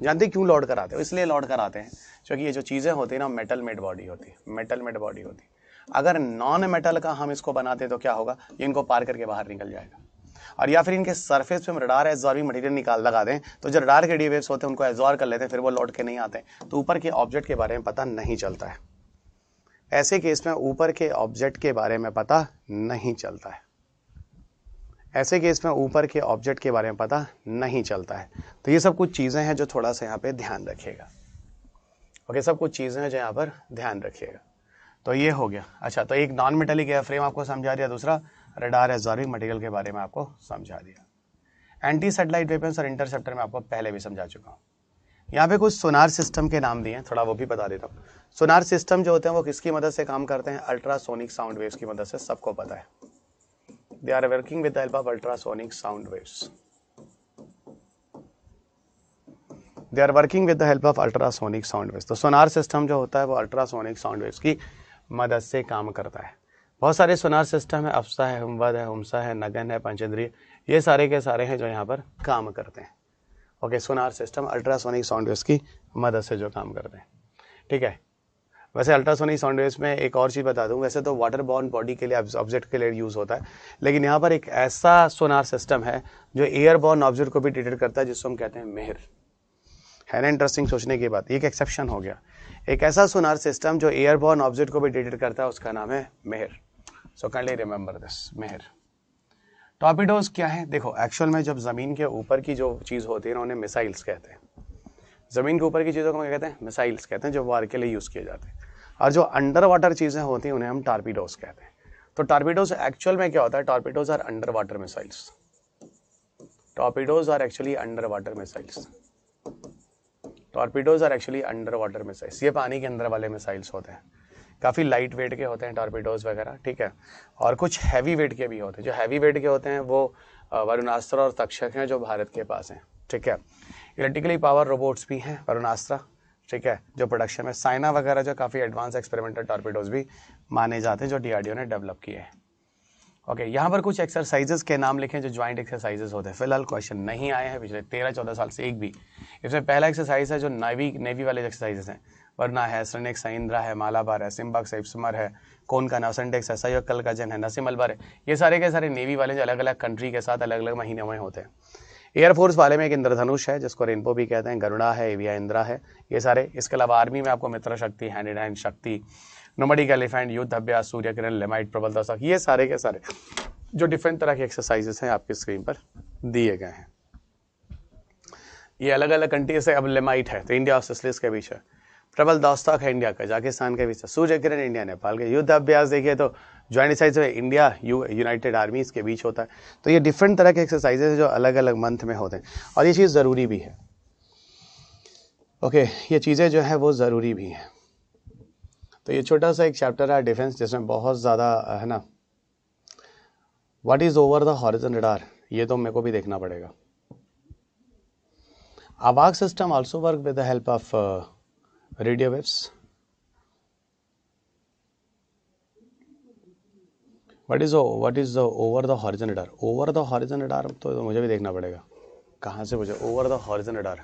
जानते क्यों लौट कर आते हैं? इसलिए लौट कर आते हैं क्योंकि ये जो चीज़ें होती है ना, मेटल मेड बॉडी होती है, मेटल मेड बॉडी होती है। अगर नॉन मेटल का हम इसको बनाते तो क्या होगा, ये इनको पार करके बाहर निकल जाएगा। और या फिर इनके सरफेस पे हम रडार एब्जॉर्बिंग मटेरियल लगा दें तो जो रडार के रेडियो वेव्स होते हैं उनको एब्जॉर्ब कर लेते हैं, फिर वो लौट के नहीं आते, तो ऊपर के ऑब्जेक्ट के बारे में पता नहीं चलता है। ऐसे केस में ऊपर के ऑब्जेक्ट के बारे में पता नहीं चलता है। ऐसे केस में ऊपर के ऑब्जेक्ट के बारे में पता नहीं चलता है। तो ये सब कुछ चीज़ें हैं जो थोड़ा सा यहाँ पे ध्यान रखिएगा। ओके, सब कुछ चीज़ें हैं जो यहाँ पर ध्यान रखिएगा। तो ये हो गया। अच्छा, तो एक नॉन मेटेलिक एयर फ्रेम आपको समझा दिया, दूसरा रडार एब्जॉर्बिंग मटेरियल के बारे में आपको समझा दिया। एंटी सैटेलाइट वेपन्स और इंटरसेप्टर में आपको पहले भी समझा चुका हूँ। यहाँ पे कुछ सोनार सिस्टम के नाम दिए हैं, थोड़ा वो भी बता देता हूँ। सोनार सिस्टम जो होते हैं वो किसकी मदद से काम करते हैं? अल्ट्रासोनिक साउंड वेव्स की मदद से, सबको पता है। They are working with the help of ultrasonic sound waves. They are working with the help of ultrasonic sound waves. तो सोनार सिस्टम जो होता है वो अल्ट्रासोनिक साउंड वेव्स की मदद से काम करता है। बहुत सारे सोनार सिस्टम है, अफ्सा है, हुम्वद है, हुम्सा है, नगन है, पंचेंद्रिय, ये सारे के सारे हैं जो यहाँ पर काम करते हैं। Okay, sonar system ultrasonic sound waves की मदद से जो काम करते हैं। ठीक है, वैसे अल्ट्रासोनिक साउंड वेव्स में एक और चीज़ बता दूं, वैसे तो वाटर बॉर्न बॉडी के लिए, ऑब्जेक्ट के लिए यूज़ होता है, लेकिन यहाँ पर एक ऐसा सोनार सिस्टम है जो एयर बॉर्न ऑब्जेक्ट को भी डिटेक्ट करता है, जिसको हम कहते हैं मेहर। है ना इंटरेस्टिंग सोचने की बात, एक एक्सेप्शन हो गया। एक ऐसा सोनार सिस्टम जो एयर बॉर्न ऑब्जेक्ट को भी डिटेक्ट करता है, उसका नाम है मेहर। सो काइंडली रिमेंबर दिस, मेहर। टॉर्पिडोज क्या है? देखो, एक्चुअल में जब ज़मीन के ऊपर की जो चीज़ होती है ना, उन्हें मिसाइल्स कहते हैं। ज़मीन के ऊपर की चीज़ों को क्या कहते हैं? मिसाइल्स कहते हैं, जो वार के लिए यूज़ किए जाते हैं। और जो अंडर वाटर चीज़ें होती हैं उन्हें हम टॉर्पिडोज कहते हैं। तो टॉर्पिडोज एक्चुअल में क्या होता है? Torpedoes are under water missiles. Torpedoes are actually under water missiles. Torpedoes are actually under water missiles. ये पानी के अंदर वाले मिसाइल्स होते हैं, काफ़ी लाइट वेट के होते हैं टॉर्पिडोज वगैरह। ठीक है, और कुछ हैवी वेट के भी होते हैं। जो हैवी वेट के होते हैं वो वरुणास्त्र और तक्षक हैं, जो भारत के पास हैं। ठीक है, इलेक्ट्रिकली पावर रोबोट्स भी हैं, वरुणास्त्र। ठीक है, जो प्रोडक्शन में साइना वगैरह जो काफ़ी एडवांस एक्सपेरिमेंटल टॉर्पिडोज भी माने जाते हैं, जो DRDO ने डेवलप किए हैं। ओके, यहाँ पर कुछ एक्सरसाइजेस के नाम लिखें जो ज्वाइंट एक्सरसाइजेस होते हैं। फिलहाल क्वेश्चन नहीं आए हैं पिछले 13-14 साल से एक भी। इसमें पहला एक्सरसाइज है जो नेवी वाले एक्सरसाइजेस हैं, वरना है, श्रेनिक सैंद्रा है, मालाबार है, सिम्बक सेप्समर है, कौन का नवसंडेक्स है, सहयोग कल का जन है, नसीम अलबर है। ये सारे के सारे नेवी वाले जो अलग अलग कंट्री के साथ अलग अलग महीने में होते हैं। एयरफोर्स वाले में एक इंद्रधनुष है, जिसको रेनबो भी कहते हैं, गरुड़ा है, एविया इंद्रा है, ये सारे। इसके अलावा आर्मी में आपको मित्र शक्ति, हैंड शक्ति, नोमैडिक एलिफेंट, युद्ध अभ्यास, सूर्य किरण, लेमाइट, प्रबल दशक, ये सारे के सारे जो डिफरेंट तरह के एक्सरसाइजेस हैं आपकी स्क्रीन पर दिए गए हैं। ये अलग अलग कंट्री से, अब लेमाइट है तो इंडिया और सिसिलिस के बीच है। प्रबल दौस्ताख है इंडिया, कजाकिस्तान का विस्तार, सूर्य किरण इंडिया, नेपाल के, युद्ध अभ्यास देखिए तो ज्वाइंट एक्सरसाइज में इंडिया यूनाइटेड आर्मीज के बीच होता है। तो ये डिफरेंट तरह के एक्सरसाइजेज जो अलग अलग मंथ में होते हैं, और ये चीज़ ज़रूरी भी है। ओके, ये चीज़ें जो है वो ज़रूरी भी हैं। तो ये छोटा सा एक चैप्टर है डिफेंस, जिसमें बहुत ज़्यादा है ना, what is over the horizon radar, ये तो मेरे को भी देखना पड़ेगा। AWACS system also work with the help of radio waves. What is the over the horizon radar? Over the horizon radar तो मुझे भी देखना पड़ेगा, कहाँ से मुझे over the horizon radar,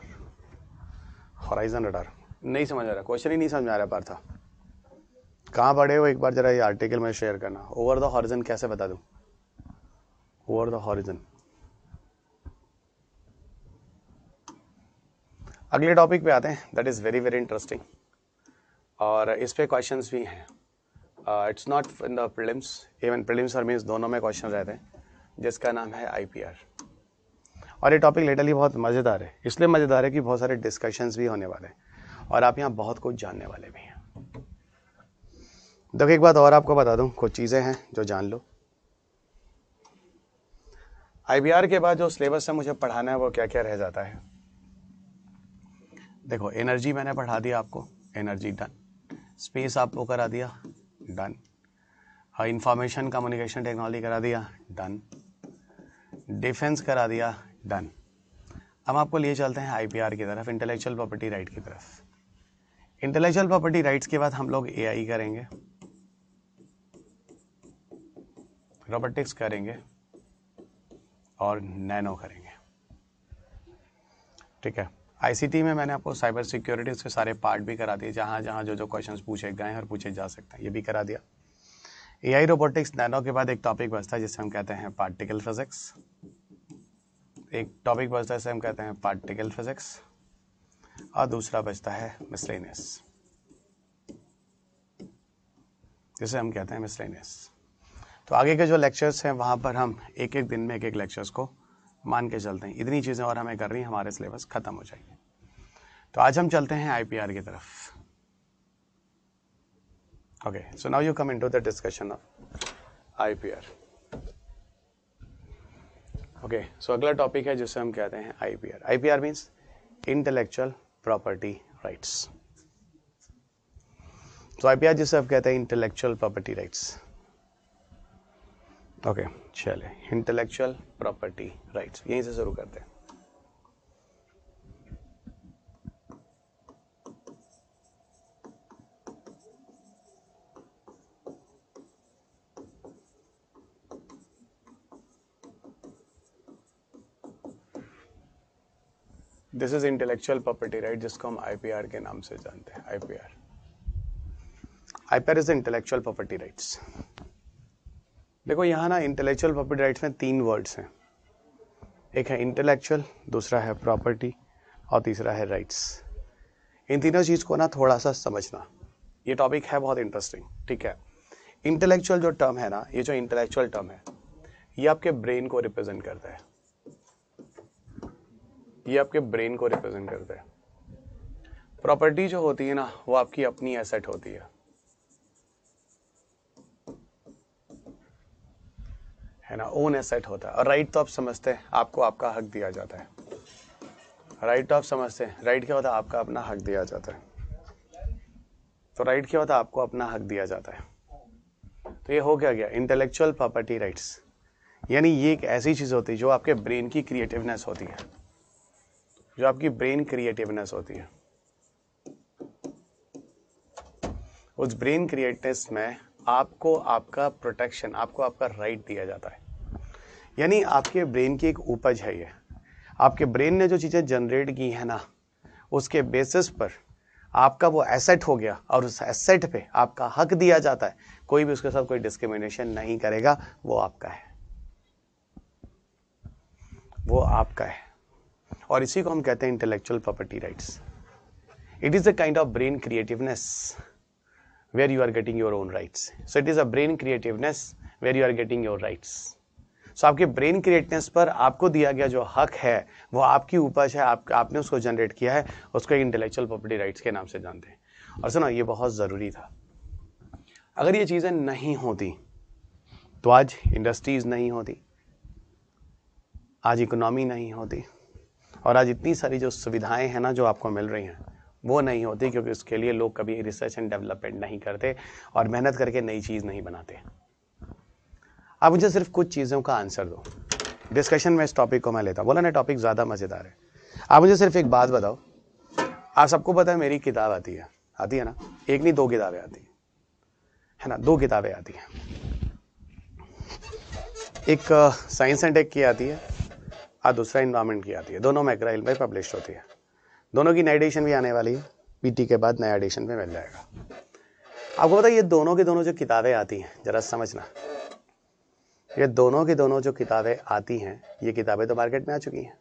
horizon radar नहीं समझ आ रहा, क्वेश्चन ही नहीं समझ में आ रहा पार था। कहाँ पढ़े हो एक बार जरा ये आर्टिकल में शेयर करना। ओवर द हॉरिजन कैसे बता दूँ? Over the horizon. अगले टॉपिक पे आते हैं, that is very very interesting, और इस पे क्वेश्चंस भी हैं। It's not in the prelims, even prelims और मीन्स दोनों में क्वेश्चन रहते हैं, जिसका नाम है IPR। और ये टॉपिक लिटरली बहुत मज़ेदार है, इसलिए मज़ेदार है कि बहुत सारे डिस्कशंस भी होने वाले हैं और आप यहाँ बहुत कुछ जानने वाले भी हैं। देखो एक बात और आपको बता दूँ, कुछ चीज़ें हैं जो जान लो। IPR के बाद जो सिलेबस है मुझे पढ़ाना है वो क्या क्या रह जाता है। देखो एनर्जी मैंने पढ़ा दिया आपको, एनर्जी डन। स्पेस आपको करा दिया, डन। इंफॉर्मेशन कम्युनिकेशन टेक्नोलॉजी करा दिया, डन। डिफेंस करा दिया, डन। अब आपको लिए चलते हैं IPR की तरफ, इंटेलेक्चुअल प्रॉपर्टी राइट की तरफ। इंटेलेक्चुअल प्रॉपर्टी राइट्स के बाद हम लोग AI करेंगे, रोबोटिक्स करेंगे और नैनो करेंगे, ठीक है। ICT में मैंने आपको साइबर सिक्योरिटी के सारे पार्ट भी करा दिए, जहाँ जहाँ जो क्वेश्चंस पूछे गए हैं और पूछे जा सकते हैं, ये भी करा दिया। AI रोबोटिक्स नैनो के बाद एक टॉपिक बचता है जिसे हम कहते हैं पार्टिकल फिजिक्स। एक टॉपिक बचता है जिसे हम कहते हैं पार्टिकल फिजिक्स, और दूसरा बचता है मिसलेनियस, जिसे हम कहते हैं मिसलेनियस। तो आगे के जो लेक्चर्स हैं वहाँ पर हम एक एक दिन में एक एक लेक्चर्स को मान के चलते हैं। इतनी चीज़ें और हमें करनी, हमारे सिलेबस खत्म हो जाएंगे। तो आज हम चलते हैं IPR की तरफ। Okay, so now you come into the discussion of IPR। Okay, so अगला टॉपिक है जिसे हम कहते हैं IPR। IPR means intellectual property rights. तो IPR जिसे आप कहते हैं इंटेलेक्चुअल प्रॉपर्टी राइट्स। ओके, चले इंटेलेक्चुअल प्रॉपर्टी राइट्स यहीं से शुरू करते हैं। This is intellectual property right, जिसको हम IPR के नाम से जानते हैं। IPR is intellectual property rights. देखो यहाँ ना इंटेलेक्चुअल प्रॉपर्टी राइट्स में 3 वर्ड्स हैं, एक है इंटेलेक्चुअल, दूसरा है प्रॉपर्टी और तीसरा है राइट्स। इन तीनों चीज़ को ना थोड़ा सा समझना, ये टॉपिक है बहुत इंटरेस्टिंग, ठीक है। इंटेलेक्चुअल जो टर्म है ना, ये जो इंटेलेक्चुअल टर्म है, ये आपके ब्रेन को रिप्रेजेंट करता है, ये आपके ब्रेन को रिप्रेजेंट करता है। प्रॉपर्टी जो होती है ना, वो आपकी अपनी एसेट होती है ना, ओन एसेट होता है। और राइट तो आप समझते हैं, आपको आपका हक दिया जाता है। राइट तो आप समझते हैं, राइट क्या होता है? आपका अपना हक दिया जाता है। तो राइट क्या होता है? आपको अपना हक दिया जाता है। तो ये हो क्या गया? इंटेलेक्चुअल प्रॉपर्टी राइट्स, यानी ये एक ऐसी चीज होती है जो आपके ब्रेन की क्रिएटिवनेस होती है, जो आपकी ब्रेन क्रिएटिवनेस होती है। उस ब्रेन क्रिएटिवनेस में आपको आपका प्रोटेक्शन, आपको आपका राइट दिया जाता है। यानी आपके ब्रेन की एक उपज है ये। आपके ब्रेन ने जो चीज़ें जनरेट की है ना, उसके बेसिस पर आपका वो एसेट हो गया और उस एसेट पे आपका हक दिया जाता है। कोई भी उसके साथ कोई डिस्क्रिमिनेशन नहीं करेगा, वो आपका है, वो आपका है। और इसी को हम कहते हैं intellectual property rights. It is a kind of brain creativeness where you are getting your own rights. So it is a brain creativeness where you are getting your rights. So आपके ब्रेन क्रिएटिवनेस पर आपको दिया गया जो हक है वो आपकी उपज है, आपने उसको जनरेट किया है, उसको इंटेलेक्चुअल प्रॉपर्टी राइट्स के नाम से जानते हैं। और सुनो, ये बहुत ज़रूरी था। अगर ये चीज़ें नहीं होती तो आज इंडस्ट्रीज नहीं होती, आज इकोनॉमी नहीं होती, और आज इतनी सारी जो सुविधाएं हैं ना जो आपको मिल रही हैं वो नहीं होती, क्योंकि उसके लिए लोग कभी रिसर्च एंड डेवलपमेंट नहीं करते और मेहनत करके नई चीज़ नहीं बनाते। आप मुझे सिर्फ कुछ चीज़ों का आंसर दो, डिस्कशन में इस टॉपिक को मैं लेता हूँ। बोला ना टॉपिक ज़्यादा मज़ेदार है। आप मुझे सिर्फ एक बात बताओ, आप सबको पता है मेरी किताब आती है ना, एक नहीं 2 किताबें आती है ना, 2 किताबें आती हैं, एक साइंस एंड टेक की आती है और दूसरा इन्वायरमेंट की आती है। दोनों मैकग्रा हिल में पब्लिश होती है। दोनों की नई एडिशन भी आने वाली है, पीटी के बाद नया एडिशन भी मिल जाएगा। आपको पता है ये दोनों की दोनों जो किताबें आती हैं, जरा समझना, ये दोनों की दोनों जो किताबें आती हैं, ये किताबें तो मार्केट में आ चुकी हैं।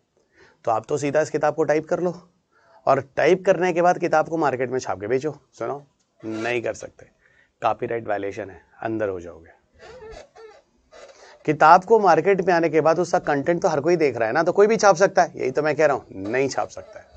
तो आप तो सीधा इस किताब को टाइप कर लो और टाइप करने के बाद किताब को मार्केट में छाप के बेचो। सुनो, नहीं कर सकते, कॉपीराइट वायलेशन है, अंदर हो जाओगे। किताब को मार्केट में आने के बाद उसका कंटेंट तो हर कोई देख रहा है ना, तो कोई भी छाप सकता है। यही तो मैं कह रहा हूं, नहीं छाप सकता है।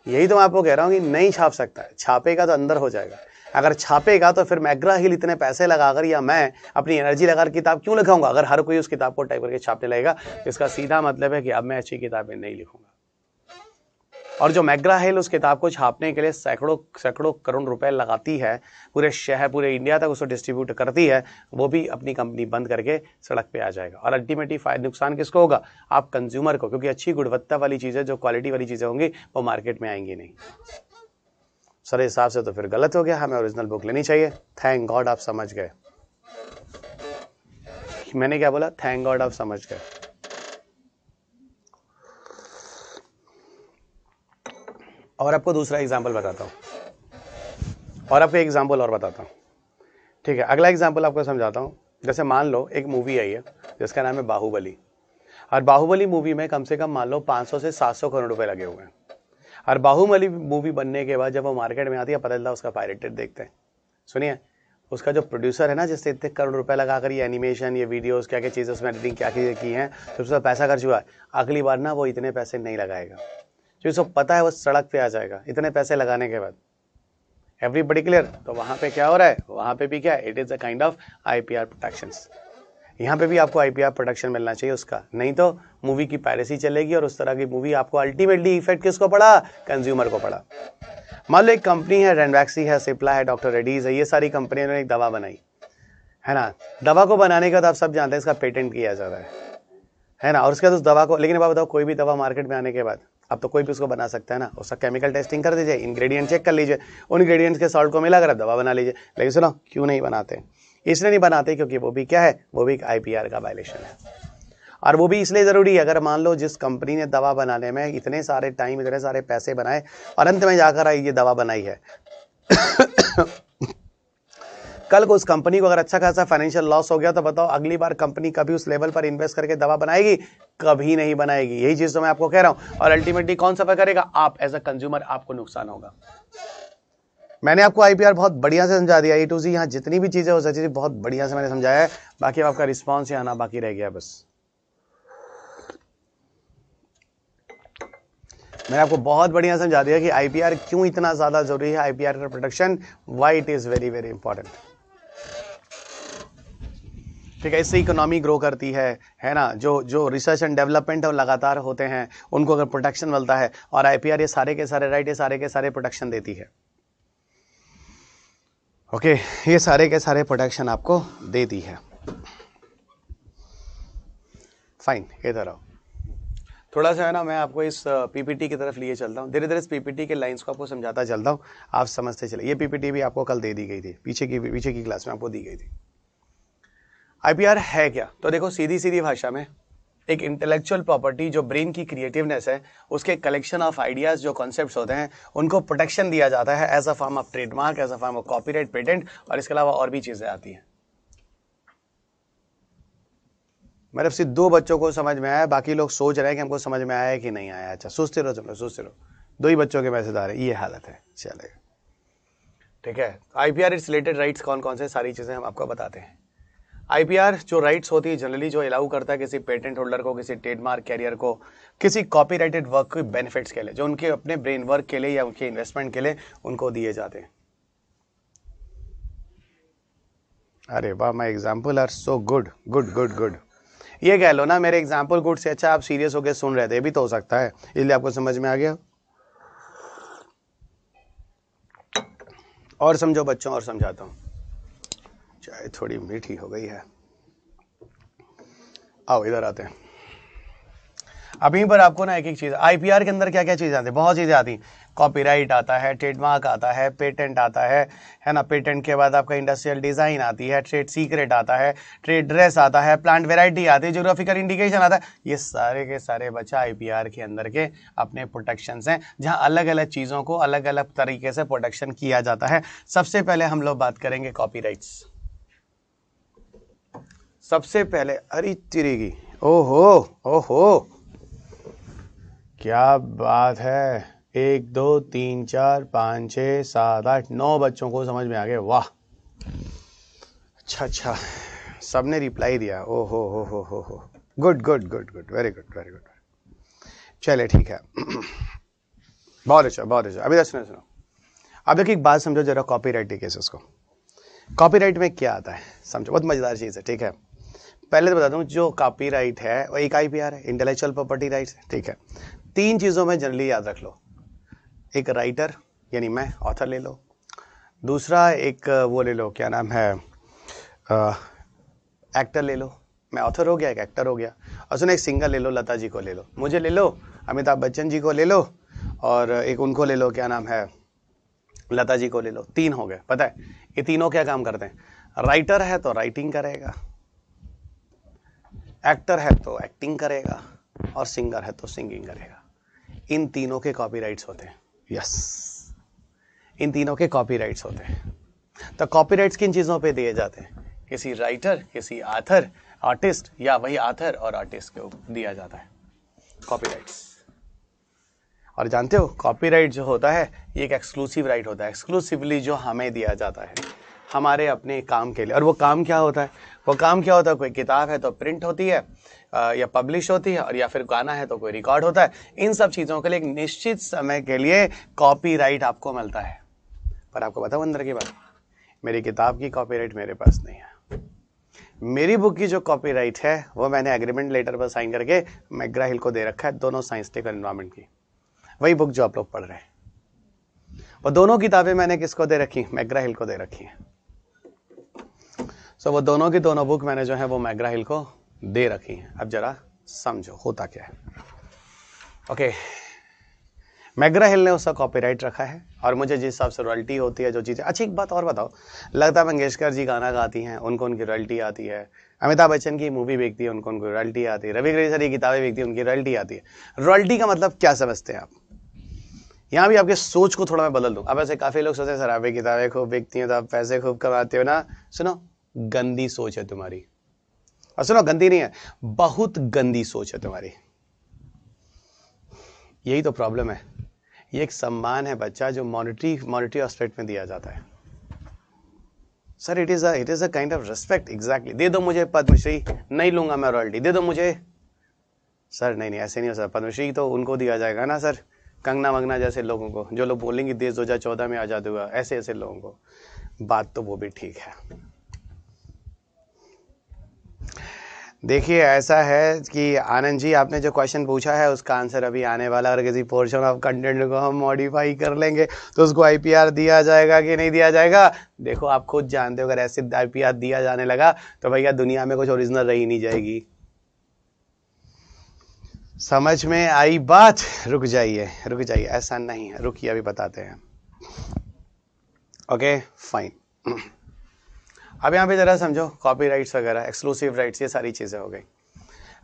यही तो मैं आपको कह रहा हूं कि नहीं छाप सकता है। छापेगा तो अंदर हो जाएगा। अगर छापेगा तो फिर मैकग्रा हिल इतने पैसे लगाकर या मैं अपनी एनर्जी लगाकर किताब क्यों लिखाऊंगा? अगर हर कोई उस किताब को टाइप करके छापने लगेगा, इसका सीधा मतलब है कि अब मैं अच्छी किताबें नहीं लिखूंगा। और जो मैकग्रा हिल उस किताब को छापने के लिए सैकड़ों करोड़ रुपए लगाती है, पूरे शहर पूरे इंडिया तक उसको डिस्ट्रीब्यूट करती है, वो भी अपनी कंपनी बंद करके सड़क पे आ जाएगा। और अल्टीमेटली नुकसान किसको होगा? आप कंज्यूमर को, क्योंकि अच्छी गुणवत्ता वाली चीज़ें, जो क्वालिटी वाली चीज़ें होंगी वो मार्केट में आएंगी नहीं। सर हिसाब से तो फिर गलत हो गया, हमें ओरिजिनल बुक लेनी चाहिए। थैंक गॉड आप समझ गए। मैंने क्या बोला? थैंक गॉड आप समझ गए। और आपको दूसरा एग्जाम्पल बताता हूँ, और आपको एग्जाम्पल और बताता हूँ, ठीक है? अगला एग्जाम्पल आपको समझाता हूँ। जैसे मान लो एक मूवी आई है जिसका नाम है बाहुबली, और बाहुबली मूवी में कम से कम मान लो 500 से 700 करोड़ रुपए लगे हुए हैं। और बाहुबली मूवी बनने के बाद जब वो मार्केट में आती है, पता चलता है उसका पायरेटेड देखते हैं। सुनिए, उसका जो प्रोड्यूसर है ना, जिससे इतने करोड़ रुपए लगाकर ये एनिमेशन, ये वीडियोस, क्या क्या चीज़ें उसमें एडिटिंग क्या क्या की हैं, तो उसका पैसा खर्च हुआ है, अगली बार ना वो इतने पैसे नहीं लगाएगा, जो सब पता है वो सड़क पे आ जाएगा इतने पैसे लगाने के बाद। Everybody clear? तो वहाँ पे क्या हो रहा है? वहाँ पे भी क्या है? It is a kind of IPR protections. यहाँ पे भी आपको IPR प्रोटेक्शन मिलना चाहिए उसका, नहीं तो मूवी की पायरेसी चलेगी और उस तरह की मूवी आपको अल्टीमेटली इफेक्ट किसको पड़ा? कंज्यूमर को पड़ा। मान लो एक कंपनी है, रेनवैक्सी है, सिप्ला है, डॉक्टर रेड्डीज है, ये सारी कंपनियों ने एक दवा बनाई है ना। दवा को बनाने के बाद आप सब जानते हैं इसका पेटेंट किया जाता है ना। और उसके बाद उस दवा को, लेकिन अब बताओ कोई भी दवा मार्केट में आने के बाद अब तो कोई भी उसको बना सकता है ना। उसका केमिकल टेस्टिंग कर दीजिए, इंग्रेडिएंट चेक कर लीजिए, उन इंग्रेडिएंट्स के सॉल्ट को मिलाकर दवा बना लीजिए। लेकिन सुनो, क्यों नहीं बनाते? इसलिए नहीं बनाते क्योंकि वो भी क्या है? वो भी एक IPR का वायलेशन है। और वो भी इसलिए ज़रूरी है, अगर मान लो जिस कंपनी ने दवा बनाने में इतने सारे टाइम, इतने सारे पैसे बनाए और अंत में जाकर ये दवा बनाई है कल को उस कंपनी को अगर अच्छा खासा फाइनेंशियल लॉस हो गया तो बताओ अगली बार कंपनी कभी उस लेवल पर इन्वेस्ट करके दवा बनाएगी? कभी नहीं बनाएगी। यही चीज तो मैं आपको कह रहा हूं। और अल्टीमेटली कौन सफर करेगा? आप एज अ कंज्यूमर, आपको नुकसान होगा। मैंने आपको IPR बहुत बढ़िया से समझा दिया, A to Z। यहाँ जितनी भी चीजें हो सकती थी बहुत बढ़िया से मैंने समझाया है। बाकी आपका रिस्पॉन्स ही आना बाकी रह गया बस। मैंने आपको बहुत बढ़िया समझा दिया कि IPR क्यों इतना ज्यादा जरूरी है, IPR का protection, why it is very very important. ठीक है, इससे इकोनॉमी ग्रो करती है ना। जो रिसर्च एंड डेवलपमेंट लगातार होते हैं उनको अगर प्रोटेक्शन मिलता है, और IPR ये सारे के सारे राइट, ये सारे के सारे प्रोटेक्शन देती है। ओके, ये सारे के सारे प्रोटेक्शन आपको देती है। फाइन, इधर आओ। थोड़ा सा है ना, मैं आपको इस PPT की तरफ लिए चलता हूँ। धीरे धीरे इस PPT के लाइंस को आपको समझाता चलता हूँ, आप समझते चले। ये PPT भी आपको कल दे दी गई थी, पीछे की क्लास में आपको दी गई थी। IPR है क्या? तो देखो, सीधी सीधी भाषा में एक इंटेलेक्चुअल प्रॉपर्टी, जो ब्रेन की क्रिएटिवनेस है, उसके कलेक्शन ऑफ आइडियाज, जो कॉन्सेप्ट्स होते हैं, उनको प्रोटेक्शन दिया जाता है as a form of trademark, as a form of copyright, patent, और इसके अलावा और भी चीजें आती हैं। मेरे सिर्फ 2 बच्चों को समझ में आया, बाकी लोग सोच रहे हैं कि हमको समझ में आया है कि नहीं आया। अच्छा, सोचते रहो, चलो सोचते रहो। 2 ही बच्चों के मैसेज आ रहे हैं, ये हालत है। चलेगा, ठीक है। IPR इट्स रिलेटेड राइट्स कौन कौन से, सारी चीजें हम आपको बताते हैं। आईपीआर जो राइट्स होती है जनरली जो अलाउ करता है किसी पेटेंट होल्डर को, किसी ट्रेडमार्क कैरियर को, किसी कॉपीराइटेड वर्क के बेनिफिट्स के लिए, जो उनके अपने ब्रेन वर्क के लिए या उनके इन्वेस्टमेंट के लिए उनको दिए जाते हैं। अरे वाह, my example are so good good good good. ये कह लो ना मेरे एग्जांपल गुड से अच्छा आप सीरियस होकर सुन रहे थे, ये भी तो हो सकता है, इसलिए आपको समझ में आ गया। और समझो बच्चों, और समझाता हूं, चाय थोड़ी मीठी हो गई है। आओ इधर आते हैं। अभी पर आपको ना एक एक चीज, आईपीआर के अंदर क्या क्या चीजें आती है, बहुत चीजें आती हैं। कॉपीराइट आता है, ट्रेडमार्क आता है, पेटेंट आता है ना। पेटेंट के बाद आपका इंडस्ट्रियल डिजाइन आती है, ट्रेड सीक्रेट आता है, ट्रेड ड्रेस आता है, प्लांट वेराइटी आती है, ज्योग्राफिकल इंडिकेशन आता है। ये सारे के सारे बच्चा आईपीआर के अंदर के अपने प्रोटेक्शंस हैं, जहां अलग अलग चीजों को अलग अलग तरीके से प्रोटेक्शन किया जाता है। सबसे पहले हम लोग बात करेंगे कॉपीराइट्स। सबसे पहले, अरे तिरेगी, ओहो ओहो, क्या बात है। 1 2 3 4 5 6 7 8 9 बच्चों को समझ में आ गया, वाह। अच्छा, सबने रिप्लाई दिया, ओहो हो, good good good good, very good very good. चले ठीक है, बहुत अच्छा बहुत अच्छा। अभी सुनो, अब एक बात समझो जरा कॉपीराइट के केसेस को। कॉपीराइट में क्या आता है समझो, बहुत मजेदार चीज है, ठीक है। पहले तो बता दूं, जो कॉपीराइट है वो एक आईपीआर है, इंटेलेक्चुअल प्रॉपर्टी राइट्स, ठीक है। 3 चीजों में जनरली याद रख लो। एक राइटर यानी मैं, ऑथर ले लो। दूसरा एक वो ले लो, क्या नाम है, एक्टर ले लो। मैं ऑथर हो गया, एक एक्टर हो गया। और सुनो, एक सिंगर ले लो, लता जी को ले लो, मुझे ले लो, अमिताभ बच्चन जी को ले लो, और एक उनको ले लो, क्या नाम है, लता जी को ले लो। 3 हो गए। पता है ये तीनों क्या काम करते हैं? राइटर है तो राइटिंग करेगा, एक्टर है तो एक्टिंग करेगा, और सिंगर है तो सिंगिंग करेगा। इन तीनों के कॉपीराइट्स होते हैं। यस, इन तीनों के कॉपीराइट्स होते हैं। तो कॉपीराइट्स किन चीजों पे दिए जाते हैं? किसी राइटर, किसी आथर, आर्टिस्ट, या वही आथर और आर्टिस्ट को दिया जाता है कॉपीराइट्स। और जानते हो कॉपीराइट जो होता है ये एक एक्सक्लूसिव राइट होता है, एक्सक्लूसिवली जो हमें दिया जाता है हमारे अपने काम के लिए। और वो काम क्या होता है? वो काम क्या होता है? कोई किताब है तो प्रिंट होती है या पब्लिश होती है, और या फिर गाना है तो कोई रिकॉर्ड होता है। इन सब चीज़ों के लिए एक निश्चित समय के लिए कॉपीराइट आपको मिलता है। पर आपको बताओ अंदर की बात, मेरी किताब की कॉपीराइट मेरे पास नहीं है। मेरी बुक की जो कॉपीराइट है वो मैंने एग्रीमेंट लेटर पर साइन करके मैकग्रा हिल को दे रखा है, दोनों साइंस टेक और एनवायरमेंट की। वही बुक जो आप लोग पढ़ रहे हैं, वो दोनों किताबें मैंने किसको दे रखी? मैकग्रा हिल को दे रखी है। सो वो दोनों की दोनों बुक मैंने जो है वो मैकग्रा हिल को दे रखी है। अब जरा समझो होता क्या है। ओके, मैकग्रा हिल ने उसका कॉपीराइट रखा है, और मुझे जिस हिसाब से रॉयल्टी होती है जो चीज़ें। अच्छा एक बात और बताओ, लता मंगेशकर जी गाना गाती हैं, उनको उनकी रॉयल्टी आती है। अमिताभ बच्चन की मूवी बेचती है, उनको उनकी रॉयल्टी आती है। रवि ग्रेसर की किताबें बेचती है, उनकी रॉयल्टी आती है। रॉयल्टी का मतलब क्या समझते हैं आप? यहाँ भी आपके सोच को थोड़ा मैं बदल दूं। अब ऐसे काफी लोग सोचते हैं सर आप किताबें खूब बिकती हैं तो आप पैसे खूब कमाते हो ना। सुनो, गंदी सोच है तुम्हारी। और सुनो, गंदी नहीं है, बहुत गंदी सोच है तुम्हारी। यही तो प्रॉब्लम है। ये एक सम्मान है बच्चा जो मॉनेटरी एस्पेक्ट में दिया जाता है। Sir it is a kind of respect. Exactly, दे दो मुझे पद्मश्री, नहीं लूंगा मैं रॉयल्टी, दे दो मुझे। सर नहीं ऐसे नहीं हो सर, पद्मश्री तो उनको दिया जाएगा ना सर, कंगना वंगना जैसे लोगों को, जो लोग बोलेंगे देश 2014 में आजाद हुआ, ऐसे ऐसे लोगों को। बात तो वो भी ठीक है। देखिए ऐसा है कि आनंद जी आपने जो क्वेश्चन पूछा है उसका आंसर अभी आने वाला। अगर किसी पोर्शन ऑफ कंटेंट को हम मॉडिफाई कर लेंगे तो उसको आईपीआर दिया जाएगा कि नहीं दिया जाएगा? देखो आप खुद जानते हो, अगर ऐसे आईपीआर दिया जाने लगा तो भैया दुनिया में कुछ ओरिजिनल रही नहीं जाएगी। समझ में आई बात? रुक जाइए, ऐसा नहीं है, रुकिए अभी बताते हैं। Okay fine. अब यहाँ पे जरा समझो, कॉपीराइट्स वगैरह, एक्सक्लूसिव राइट्स, ये सारी चीजें हो गई।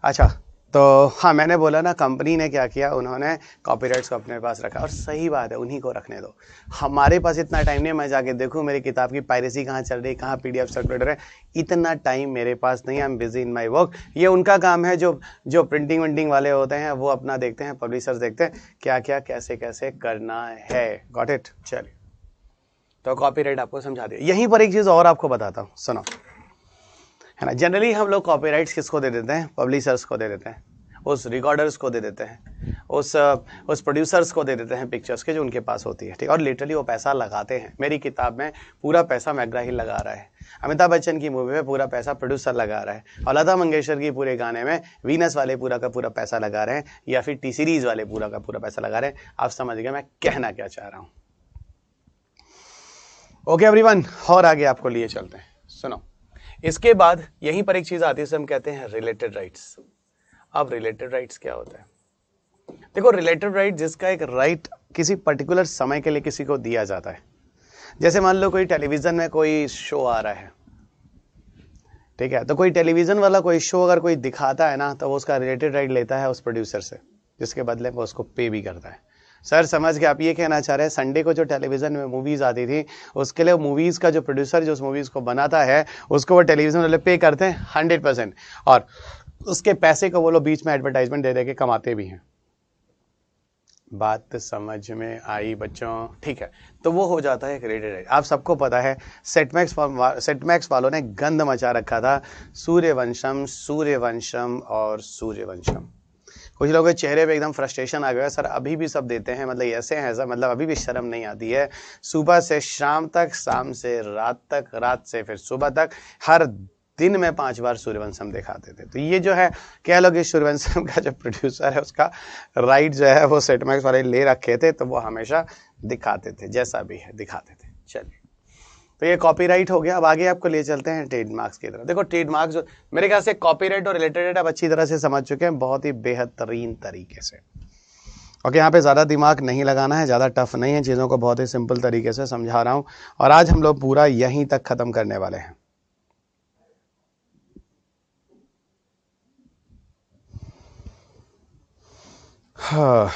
अच्छा तो हाँ, मैंने बोला ना कंपनी ने क्या किया, उन्होंने कॉपीराइट्स को अपने पास रखा, और सही बात है, उन्हीं को रखने दो। हमारे पास इतना टाइम नहीं है मैं जाके देखूं मेरी किताब की पायरेसी कहाँ चल रही, कहाँ पीडीएफ सर्कुलेटर है, इतना टाइम मेरे पास नहीं है। I am busy in my work. ये उनका काम है, जो प्रिंटिंग विंटिंग वाले होते हैं वो अपना देखते हैं, पब्लिशर्स देखते हैं क्या क्या कैसे कैसे करना है। Got it? चलिए, तो कॉपीराइट आपको समझा दिया। यहीं पर एक चीज और आपको बताता हूँ, सुनो। है ना। जनरली हम लोग कॉपीराइट्स किसको दे देते हैं? पब्लिशर्स को दे देते हैं, उस रिकॉर्डर्स को दे देते हैं, उस प्रोड्यूसर्स को दे देते हैं पिक्चर्स के जो उनके पास होती है, ठीक। और लिटरली वो पैसा लगाते हैं। मेरी किताब में पूरा पैसा मैकग्रा हिल लगा रहा है, अमिताभ बच्चन की मूवी में पूरा पैसा प्रोड्यूसर लगा रहा है, और लता मंगेशकर की पूरे गाने में वीनस वाले पूरा का पूरा पैसा लगा रहे हैं, या फिर टी सीरीज वाले पूरा का पूरा पैसा लगा रहे हैं। आप समझ गए मैं कहना क्या चाह रहा हूँ? ओके एवरीवन, और आगे आपको लिए चलते हैं। सुनो, इसके बाद यहीं पर एक चीज आती है, हम कहते हैं रिलेटेड राइट्स। अब रिलेटेड राइट्स क्या होता है? देखो, रिलेटेड राइट जिसका एक राइट किसी पर्टिकुलर समय के लिए किसी को दिया जाता है। जैसे मान लो कोई टेलीविजन में कोई शो आ रहा है, ठीक है, तो कोई टेलीविजन वाला कोई शो अगर कोई दिखाता है ना, तो वो उसका रिलेटेड राइट लेता है उस प्रोड्यूसर से, जिसके बदले वो उसको पे भी करता है। सर समझ के आप ये कहना चाह रहे हैं संडे को जो टेलीविजन में मूवीज आती थी, उसके लिए मूवीज का जो प्रोड्यूसर जो उस मूवीज को बनाता है, उसको वो टेलीविजन वाले पे करते हैं 100%, और उसके पैसे को वो लोग बीच में एडवर्टाइजमेंट दे दे के कमाते भी हैं। बात समझ में आई बच्चों? ठीक है, तो वो हो जाता है रिलेटेड राइट। आप सबको पता है सेटमैक्स वालों ने गंद मचा रखा था, सूर्यवंशम सूर्यवंशम और सूर्यवंशम। कुछ लोगों के चेहरे पे एकदम फ्रस्ट्रेशन आ गया, सर अभी भी सब देते हैं, मतलब ऐसे हैं सर, मतलब अभी भी शर्म नहीं आती है? सुबह से शाम तक, शाम से रात तक, रात से फिर सुबह तक, हर दिन में 5 बार सूर्यवंशम दिखाते थे। तो ये जो है कह लो कि सूर्यवंशम का जो प्रोड्यूसर है उसका राइट जो है वो सेटमैक्स वाले ले रखे थे, तो वो हमेशा दिखाते थे, जैसा भी है दिखाते थे। चलिए, तो ये कॉपीराइट हो गया। अब आगे आपको ले चलते हैं ट्रेडमार्क्स की तरफ। देखो ट्रेडमार्क्स जो मेरे ख्याल से कॉपीराइट और रिलेटेड आप अच्छी तरह से समझ चुके हैं, बहुत ही बेहतरीन तरीके से। ओके, यहाँ पे ज़्यादा दिमाग नहीं लगाना है, ज़्यादा टफ नहीं है, चीज़ों को बहुत ही सिंपल तरीके से समझा रहा हूँ, और आज हम लोग पूरा यहीं तक ख़त्म करने वाले हैं। हाँ,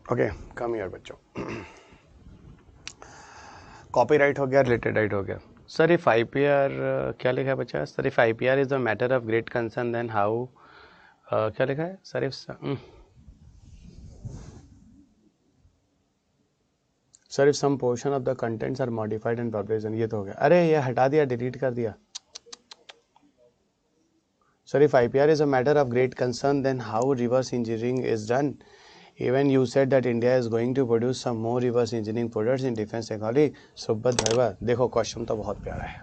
ओके कम हियर बच्चों। कॉपीराइट हो गया, रिलेटेड राइट हो गया। सर इफ IPR क्या लिखा है बच्चा? Sir if IPR is a matter of great concern then how, क्या लिखा है sir? If sir if some portion of the contents are modified and publish, ये तो हो गया। अरे ये हटा दिया, डिलीट कर दिया। Sir if IPR is a matter of great concern then how reverse engineering is done? Even you said that India is going to produce some more reverse engineering products in defense technology. सुब्बत भरवा, देखो क्वेश्चन तो बहुत प्यारा है,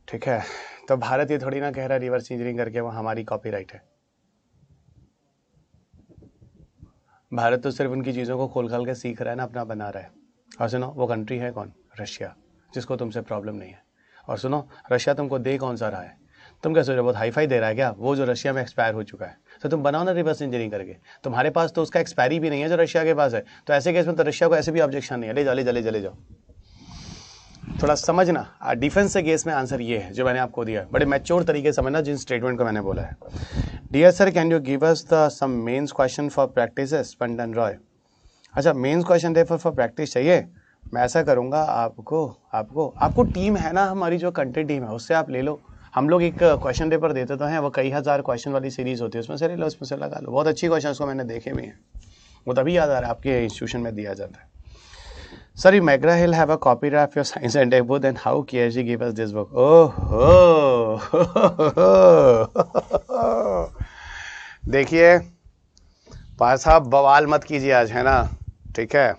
ठीक है। तो भारत ये थोड़ी ना कह रहा है रिवर्स इंजीनियरिंग करके वो हमारी कॉपीराइट है। भारत तो सिर्फ उनकी चीज़ों को खोल खाल के सीख रहा है ना, अपना बना रहा है। और सुनो, वो कंट्री है कौन? रशिया, जिसको तुमसे प्रॉब्लम नहीं है। और सुनो, रशिया तुमको दे कौन सा रहा है? तुम क्या सोच रहे हो बहुत हाई फाई दे रहा है क्या? वो जो रशिया में एक्सपायर हो चुका है, तो तुम बनाओ ना रिवर्स इंजीनियरिंग करके। तुम्हारे पास तो उसका एक्सपायरी भी नहीं है जो रशिया के पास है, तो ऐसे केस में तो रशिया को ऐसे भी ऑब्जेक्शन नहीं है। ले जाओ ले जाओ ले जाओ ले जाओ। थोड़ा समझना, डिफेंस से केस में आंसर ये है जो मैंने आपको दिया, बड़े मैच्योर तरीके से समझना जिन स्टेटमेंट को मैंने बोला है। Dear sir can you give us the some mains question for practice? Spandan Roy, अच्छा मेंस क्वेश्चन दे फॉर प्रैक्टिस चाहिए। मैं ऐसा करूँगा, आपको टीम है ना हमारी जो कंटेंट टीम है, उससे आप ले लो। हम लोग एक क्वेश्चन पेपर देते तो हैं, वो कई हज़ार क्वेश्चन वाली सीरीज होती है, उसमें से ले लो, उसमें से लगा लो। बहुत अच्छी क्वेश्चन उसको मैंने देखे भी हैं, वो तभी याद आ रहा है, आपके इंस्टीट्यूशन में दिया जाता है। Sir you McGraw Hill have a copyright of your science and tech book, then how KSG give us this book? ओहो देखिए पास साहब, बवाल मत कीजिए आज, है ना, ठीक है,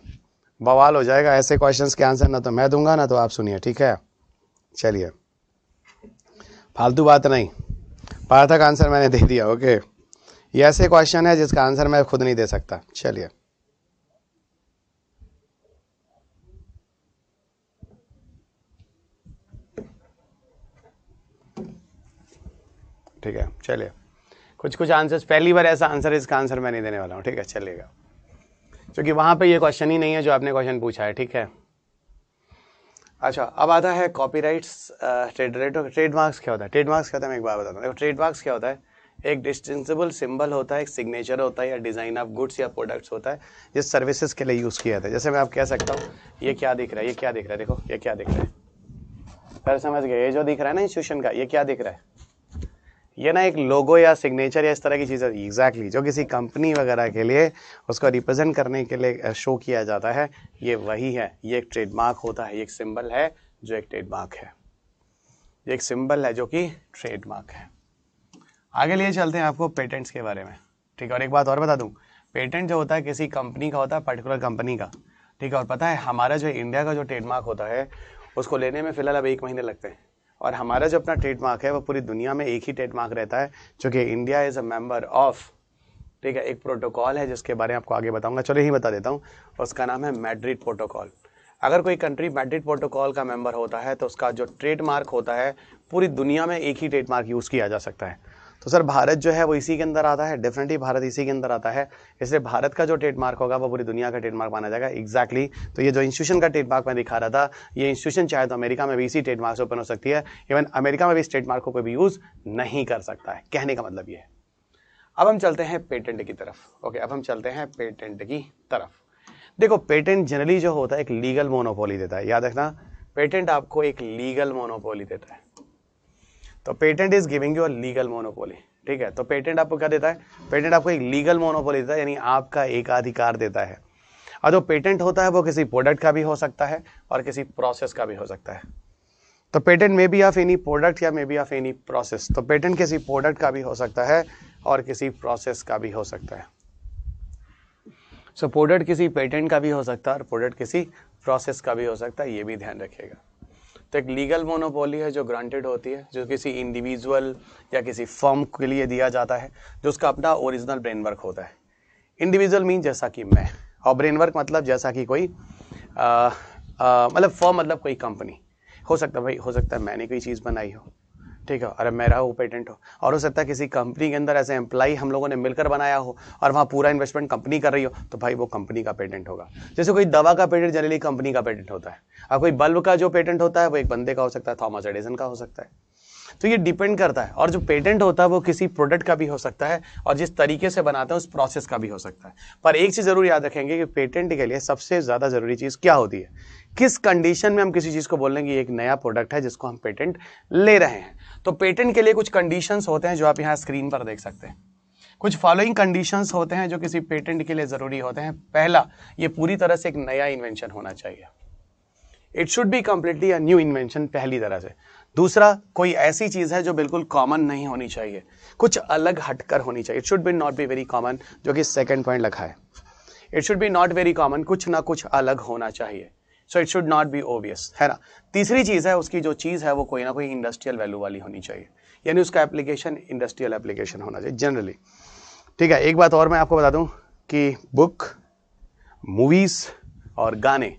बवाल हो जाएगा, ऐसे क्वेश्चंस के आंसर ना तो मैं दूंगा ना तो आप सुनिए, ठीक है। चलिए, फालतू बात नहीं, पार्थक आंसर मैंने दे दिया, ओके। ये ऐसे क्वेश्चन है जिसका आंसर मैं खुद नहीं दे सकता। चलिए, ठीक है। चलिए, कुछ कुछ आंसर्स, पहली बार ऐसा आंसर, इसका आंसर मैं नहीं देने वाला हूँ, ठीक है। चलिएगा, क्योंकि वहां पे ये क्वेश्चन ही नहीं है जो आपने क्वेश्चन पूछा है, ठीक है। अच्छा, अब आता है कॉपीराइट्स, ट्रेडमार्क्स क्या होता है? ट्रेडमार्क्स क्या होता है मैं एक बार बताता हूँ। देखो, ट्रेडमार्क्स क्या होता है? एक डिस्टिंग्विशेबल सिंबल होता है, एक सिग्नेचर होता है या डिजाइन ऑफ गुड्स या प्रोडक्ट्स होता है जिस सर्विसेज के लिए यूज किया जाता है। जैसे मैं आप कह सकता हूँ, ये क्या दिख रहा है, ये क्या दिख रहा है, देखो ये क्या दिख रहा है, सर समझ गए? ये जो दिख रहा है ना इंस्टीट्यूशन का, ये क्या दिख रहा है? ये ना एक लोगो या सिग्नेचर या इस तरह की चीज़ है, एग्जैक्टली जो किसी कंपनी वगैरह के लिए उसको रिप्रेजेंट करने के लिए शो किया जाता है, ये वही है। ये एक ट्रेडमार्क होता है, ये एक सिंबल है जो एक ट्रेडमार्क है, ये एक सिंबल है जो कि ट्रेडमार्क है। आगे लिए चलते हैं आपको पेटेंट्स के बारे में, ठीक है। और एक बात और बता दूं, पेटेंट जो होता है किसी कंपनी का होता है, पर्टिकुलर कंपनी का, ठीक है। और पता है हमारा जो इंडिया का जो ट्रेडमार्क होता है उसको लेने में फिलहाल अब 1 महीने लगते हैं, और हमारा जो अपना ट्रेडमार्क है वो पूरी दुनिया में एक ही ट्रेडमार्क रहता है, जो कि India is a member of, ठीक है। एक प्रोटोकॉल है जिसके बारे में आपको आगे बताऊंगा, चलो यही बता देता हूँ, उसका नाम है मैड्रिड प्रोटोकॉल। अगर कोई कंट्री मैड्रिड प्रोटोकॉल का मेंबर होता है तो उसका जो ट्रेडमार्क होता है पूरी दुनिया में एक ही ट्रेडमार्क यूज़ किया जा सकता है। तो सर भारत जो है वो इसी के अंदर आता है, डेफिनेटली भारत इसी के अंदर आता है, इसलिए भारत का जो ट्रेडमार्क होगा वो पूरी दुनिया का ट्रेडमार्क माना जाएगा, एग्जैक्टली। तो ये जो इंस्टीट्यूशन का ट्रेडमार्क मैं दिखा रहा था, ये इंस्टीट्यूशन चाहे तो अमेरिका में भी इसी ट्रेडमार्क से ओपन हो सकती है, इवन अमेरिका में भी इस ट्रेडमार्क को कोई भी यूज़ नहीं कर सकता है, कहने का मतलब ये है। अब हम चलते हैं पेटेंट की तरफ, ओके। अब हम चलते हैं पेटेंट की तरफ। देखो, पेटेंट जनरली जो होता है एक लीगल मोनोपोली देता है, याद रखना, पेटेंट आपको एक लीगल मोनोपोली देता है। तो patent is giving you a legal monopoly, ठीक है। तो पेटेंट आपको क्या देता है? पेटेंट आपको एक लीगल मोनोपोली देता है, यानी आपका एकाधिकार देता है। और जो पेटेंट होता है वो किसी प्रोडक्ट का भी हो सकता है और किसी प्रोसेस का भी हो सकता है। तो patent may be of any product या may be of any process. तो पेटेंट किसी प्रोडक्ट का भी हो सकता है और किसी प्रोसेस का भी हो सकता है। सो प्रोडक्ट किसी पेटेंट का भी हो सकता है और प्रोडक्ट किसी प्रोसेस का भी हो सकता है, ये भी ध्यान रखिएगा। तो एक लीगल मोनोपोली है जो ग्रांटेड होती है, जो किसी इंडिविजुअल या किसी फर्म के लिए दिया जाता है, जो उसका अपना ओरिजिनल ब्रेनवर्क होता है। इंडिविजुअल मीन जैसा कि मैं, और ब्रेनवर्क मतलब जैसा कि कोई मतलब फर्म मतलब कोई कंपनी हो सकता है, भाई हो सकता है मैंने कोई चीज़ बनाई हो, ठीक है, अरे मेरा वो पेटेंट हो, और हो सकता है किसी कंपनी के अंदर ऐसे एम्प्लॉई हम लोगों ने मिलकर बनाया हो और वहाँ पूरा इन्वेस्टमेंट कंपनी कर रही हो, तो भाई वो कंपनी का पेटेंट होगा। जैसे कोई दवा का पेटेंट जनरली कंपनी का पेटेंट होता है, और कोई बल्ब का जो पेटेंट होता है वो एक बंदे का हो सकता है, थॉमस एडिसन का हो सकता है। तो ये डिपेंड करता है, और जो पेटेंट होता है वो किसी प्रोडक्ट का भी हो सकता है और जिस तरीके से बनाते हैं उस प्रोसेस का भी हो सकता है। पर एक चीज जरूर याद रखेंगे कि पेटेंट के लिए सबसे ज्यादा जरूरी चीज क्या होती है, किस कंडीशन में हम किसी चीज को बोल रहे हैं कि एक नया प्रोडक्ट है जिसको हम पेटेंट ले रहे हैं। तो पेटेंट के लिए कुछ कंडीशंस होते हैं जो आप यहाँ स्क्रीन पर देख सकते हैं। कुछ फॉलोइंग कंडीशंस होते हैं जो किसी पेटेंट के लिए जरूरी होते हैं। पहला, ये पूरी तरह से एक नया इन्वेंशन होना चाहिए, it should be completely a new invention, पहली तरह से। दूसरा, कोई ऐसी चीज है जो बिल्कुल कॉमन नहीं होनी चाहिए, कुछ अलग हटकर होनी चाहिए, it should be not be very common, जो कि सेकंड पॉइंट लिखा है, it should be not very common, कुछ ना कुछ अलग होना चाहिए, so it should not be obvious, है ना। तीसरी चीज है, उसकी जो चीज है वो कोई ना कोई इंडस्ट्रियल वैल्यू वाली होनी चाहिए, यानी उसका एप्लीकेशन इंडस्ट्रियल एप्लीकेशन होना चाहिए जनरली, ठीक है। एक बात और मैं आपको बता दूं कि बुक, मूवीज और गाने,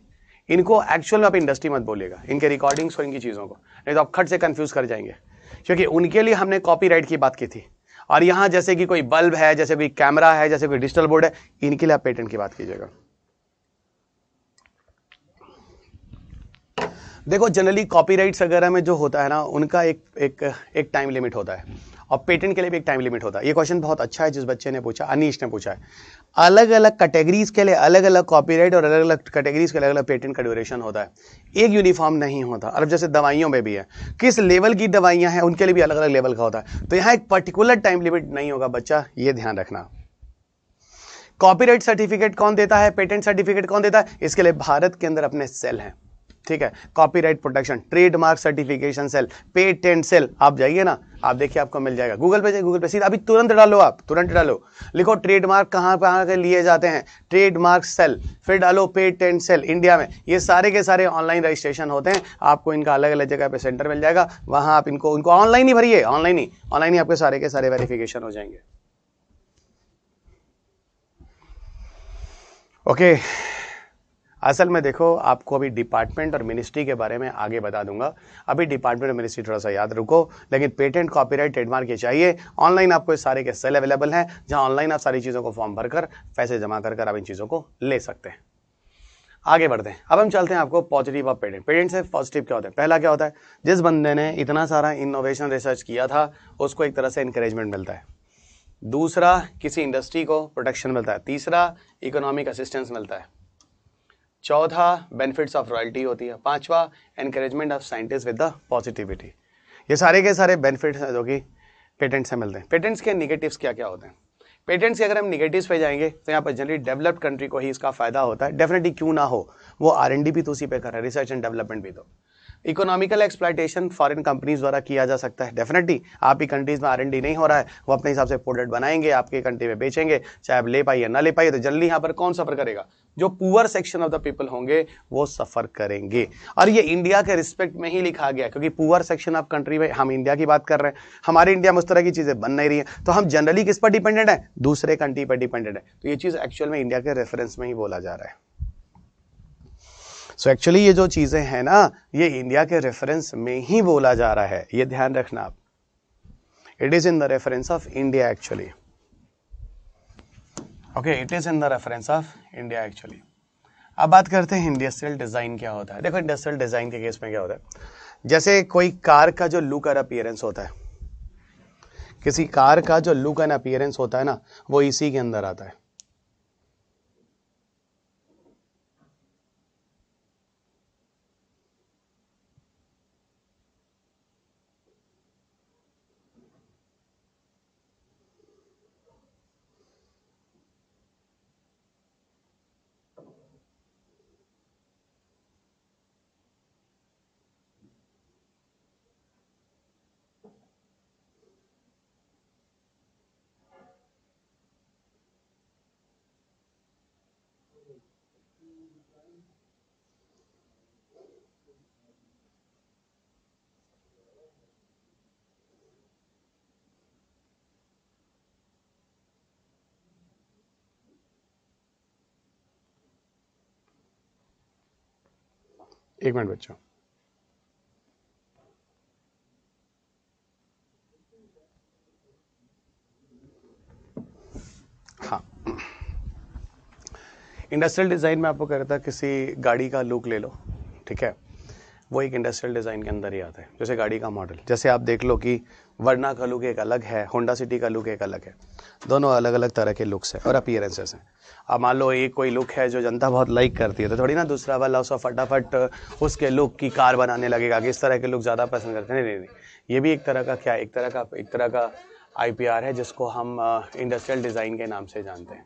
इनको एक्चुअल में आप इंडस्ट्री मत बोलिएगा, इनके रिकॉर्डिंग्स और इनकी चीज़ों को, नहीं तो आप खट से कंफ्यूज कर जाएंगे, क्योंकि उनके लिए हमने कॉपीराइट की बात की थी, और यहाँ जैसे कि कोई बल्ब है, जैसे कोई कैमरा है, जैसे कोई डिजिटल बोर्ड है, इनके लिए आप पेटेंट की बात कीजिएगा। देखो, जनरली कॉपीराइट्स वगैरह में जो होता है ना, उनका एक टाइम लिमिट होता है, और पेटेंट के लिए भी एक टाइम लिमिट होता है। ये क्वेश्चन बहुत अच्छा है जिस बच्चे ने पूछा, अनीश ने पूछा है। अलग अलग कैटेगरीज के लिए अलग अलग कॉपीराइट और अलग अलग कैटेगरीज के अलग अलग पेटेंट का ड्यूरेशन होता है, एक यूनिफॉर्म नहीं होता। और जैसे दवाइयों में भी है, किस लेवल की दवाइयां हैं उनके लिए भी अलग अलग लेवल का होता है, तो यहाँ एक पर्टिकुलर टाइम लिमिट नहीं होगा बच्चा, ये ध्यान रखना। कॉपीराइट सर्टिफिकेट कौन देता है, पेटेंट सर्टिफिकेट कौन देता है, इसके लिए भारत के अंदर अपने सेल हैं, ठीक है, copyright protection, trademark certification cell, patent cell, आप जाइए ना, आप देखिए आपको मिल जाएगा, गूगल पे जाइए, गूगल पे सीधा अभी तुरंत डालो, आप तुरंत डालो, लिखो ट्रेडमार्क कहाँ कहाँ के लिए जाते हैं, ट्रेडमार्क सेल, फिर डालो पेटेंट सेल इंडिया में, ये सारे के सारे ऑनलाइन रजिस्ट्रेशन होते हैं, आपको इनका अलग अलग जगह पे सेंटर मिल जाएगा, वहां आप इनको ऑनलाइन ही भरिए, ऑनलाइन ही आपके सारे के सारे वेरिफिकेशन हो जाएंगे। ओके असल में देखो, आपको अभी डिपार्टमेंट और मिनिस्ट्री के बारे में आगे बता दूंगा, अभी डिपार्टमेंट और मिनिस्ट्री थोड़ा सा याद रखो, लेकिन पेटेंट, कॉपीराइट, ट्रेडमार्क ये चाहिए। ऑनलाइन आपको इस सारे के सेल अवेलेबल हैं, जहां ऑनलाइन आप सारी चीज़ों को फॉर्म भरकर पैसे जमा कर आप इन चीज़ों को ले सकते हैं। आगे बढ़ते हैं, अब हम चलते हैं आपको पॉजिटिव ऑफ पेटेंट। पेटेंट से पॉजिटिव क्या होता है? पहला क्या होता है, जिस बंदे ने इतना सारा इनोवेशन रिसर्च किया था उसको एक तरह से इंकरेजमेंट मिलता है। दूसरा, किसी इंडस्ट्री को प्रोटेक्शन मिलता है। तीसरा, इकोनॉमिक असिस्टेंस मिलता है। चौथा, बेनिफिट्स ऑफ रॉयल्टी होती है। पांचवा, encouragement of scientist with the positivity. ये सारे के सारे बेनिफिट्स हैं जो कि पेटेंट से मिलते हैं। पेटेंट्स के निगेटिव्स क्या क्या होते हैं? पेटेंट्स के अगर हम निगेटिव्स पे जाएंगे तो यहाँ पर जनरली डेवलप्ड कंट्री को ही इसका फायदा होता है, डेफिनेटली क्यों ना हो, वो R&D भी तो उसी पे कर रहा है, रिसर्च एंड डेवलपमेंट भी। तो इकोनॉमिकल एक्सप्लॉयटेशन फॉरेन कंपनीज द्वारा किया जा सकता है, डेफिनेटली आपकी कंट्रीज में R&D नहीं हो रहा है, वो अपने हिसाब से प्रोडक्ट बनाएंगे, आपके कंट्री में बेचेंगे, चाहे आप ले पाइए ना ले पाइए, तो जनरली यहाँ पर कौन सफर करेगा? जो poor section of the people होंगे वो सफर करेंगे। और ये इंडिया के रिस्पेक्ट में ही लिखा गया, क्योंकि पुअर सेक्शन ऑफ कंट्री में हम इंडिया की बात कर रहे हैं, हमारे इंडिया में उस तरह की चीजें बन नहीं रही है, तो हम जनरली किस पर डिपेंडेंट है? दूसरे कंट्री पर डिपेंडेंट है। तो ये चीज एक्चुअल में इंडिया के रेफरेंस में ही बोला जा रहा है। सो एक्चुअली ये जो चीजें हैं ना, ये इंडिया के रेफरेंस में ही बोला जा रहा है, ये ध्यान रखना आप। It is in the reference of India actually. Okay, it is in the reference of India actually. अब बात करते हैं इंडस्ट्रियल डिजाइन क्या होता है। देखो, इंडस्ट्रियल डिजाइन के केस में क्या होता है, जैसे कोई कार का जो लुक और अपीयरेंस होता है, किसी कार का जो लुक एंड अपीयरेंस होता है ना, वो इसी के अंदर आता है। एक मिनट बच्चों, हाँ, इंडस्ट्रियल डिजाइन में आपको कहता है किसी गाड़ी का लुक ले लो, ठीक है, वो एक इंडस्ट्रियल डिजाइन के अंदर ही आता है। जैसे गाड़ी का मॉडल, जैसे आप देख लो कि वर्ना का लुक एक अलग है, होंडा सिटी का लुक एक अलग है, दोनों अलग अलग तरह के लुक्स हैं और अपीयरेंसेस हैं। अब मान लो एक कोई लुक है जो जनता बहुत लाइक करती है, तो थोड़ी ना दूसरा वाला उसका फटाफट उसके लुक की कार बनाने लगेगा कि इस तरह के लुक ज़्यादा पसंद करते हैं। नहीं, ये भी एक तरह का क्या, एक तरह का IPR है, जिसको हम इंडस्ट्रियल डिज़ाइन के नाम से जानते हैं।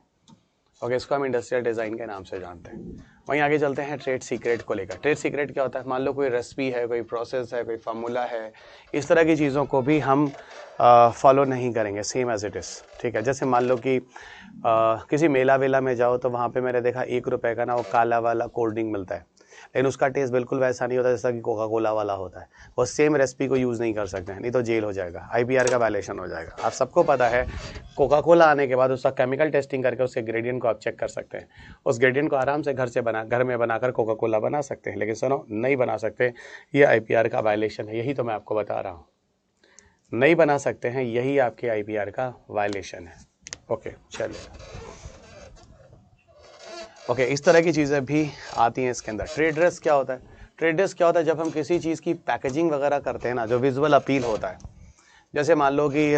ओके, इसको हम इंडस्ट्रियल डिज़ाइन के नाम से जानते हैं। वहीं आगे चलते हैं ट्रेड सीक्रेट को लेकर। ट्रेड सीक्रेट क्या होता है? मान लो कोई रेसिपी है, कोई प्रोसेस है, कोई फार्मूला है, इस तरह की चीज़ों को भी हम फॉलो नहीं करेंगे, सेम एज इट इज़, ठीक है। जैसे मान लो कि किसी मेला वेला में जाओ तो वहाँ पे मैंने देखा 1 रुपए का ना वो काला वाला कोल्ड ड्रिंक मिलता है, लेकिन उसका टेस्ट बिल्कुल वैसा नहीं होता जैसा कि कोका कोला वाला होता है। वो सेम रेसिपी को यूज़ नहीं कर सकते हैं, नहीं तो जेल हो जाएगा, IPR का वायलेशन हो जाएगा। आप सबको पता है, कोका कोला आने के बाद उसका केमिकल टेस्टिंग करके उसके ग्रेडियंट को आप चेक कर सकते हैं, उस ग्रेडियंट को आराम से घर में बनाकर कोका कोला बना सकते हैं, लेकिन सुनो, नहीं बना सकते, ये IPR का वायलेशन है। यही तो मैं आपको बता रहा हूँ, नहीं बना सकते हैं, यही आपके IPR का वायलेशन है। ओके, चलिए। ओके, इस तरह की चीज़ें भी आती हैं इसके अंदर। ट्रेड ड्रेस क्या होता है? ट्रेड ड्रेस क्या होता है? जब हम किसी चीज़ की पैकेजिंग वगैरह करते हैं ना, जो विजुअल अपील होता है, जैसे मान लो कि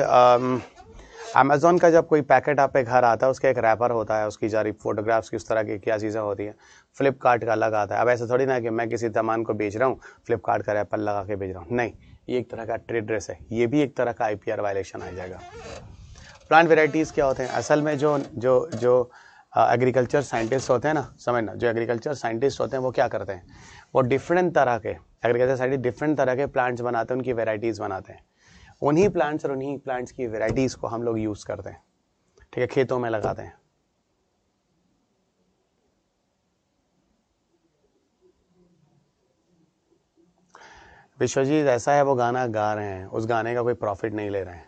अमेज़ॉन का जब कोई पैकेट आप पे घर आता है, उसका एक रैपर होता है, उसकी सारी फोटोग्राफ्स की उस तरह की क्या चीज़ें होती हैं। फ्लिपकार्ट का अलग आता है। अब ऐसा थोड़ी ना कि मैं किसी सामान को बेच रहा हूँ, फ्लिपकार्ट का रैपर लगा के बेच रहा हूँ, नहीं, ये एक तरह का ट्रेड ड्रेस है, ये भी एक तरह का IPR वायलेशन आ जाएगा। प्लांट वेराइटीज़ क्या होते हैं? असल में जो एग्रीकल्चर साइंटिस्ट होते हैं ना, समझना, जो एग्रीकल्चर साइंटिस्ट होते हैं वो क्या करते हैं, वो डिफरेंट तरह के एग्रीकल्चर साइंटिस्ट डिफरेंट तरह के प्लांट्स बनाते हैं, उनकी वेराइटीज़ बनाते हैं। उन्हीं प्लांट्स और उन्हीं प्लांट्स की वेराइटीज़ को हम लोग यूज़ करते हैं, ठीक है, खेतों में लगाते हैं। विश्वजीत ऐसा है, वो गाना गा रहे हैं, उस गाने का कोई प्रॉफिट नहीं ले रहे हैं,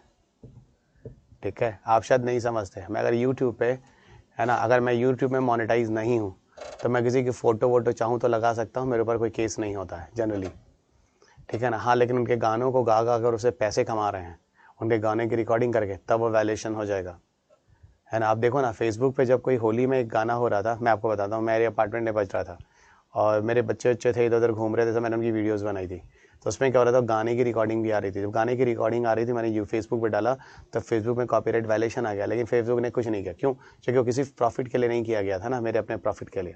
ठीक है, आप शायद नहीं समझते। मैं अगर यूट्यूब पे, है ना, अगर मैं यूट्यूब में मोनेटाइज नहीं हूँ तो मैं किसी की फ़ोटो वोटो चाहूँ तो लगा सकता हूँ, मेरे ऊपर कोई केस नहीं होता है जनरली, ठीक है ना। हाँ, लेकिन उनके गानों को गा गा कर उससे पैसे कमा रहे हैं, उनके गाने की रिकॉर्डिंग करके, तब वो वैल्यूएशन हो जाएगा, है ना। आप देखो ना, फेसबुक पे जब कोई होली में एक गाना हो रहा था, मैं आपको बताता हूँ, मेरे अपार्टमेंट में बज रहा था और मेरे बच्चे थे इधर उधर घूम रहे थे, तो मैंने उनकी वीडियोज़ बनाई थी। तो उसमें क्या हो रहा था, गाने की रिकॉर्डिंग भी आ रही थी। जब गाने की रिकॉर्डिंग आ रही थी, मैंने फेसबुक पे डाला तो फेसबुक में कॉपीराइट वायलेशन आ गया, लेकिन फेसबुक ने कुछ नहीं किया। क्यों? क्योंकि वो किसी प्रॉफिट के लिए नहीं किया गया था ना, मेरे अपने प्रॉफिट के लिए।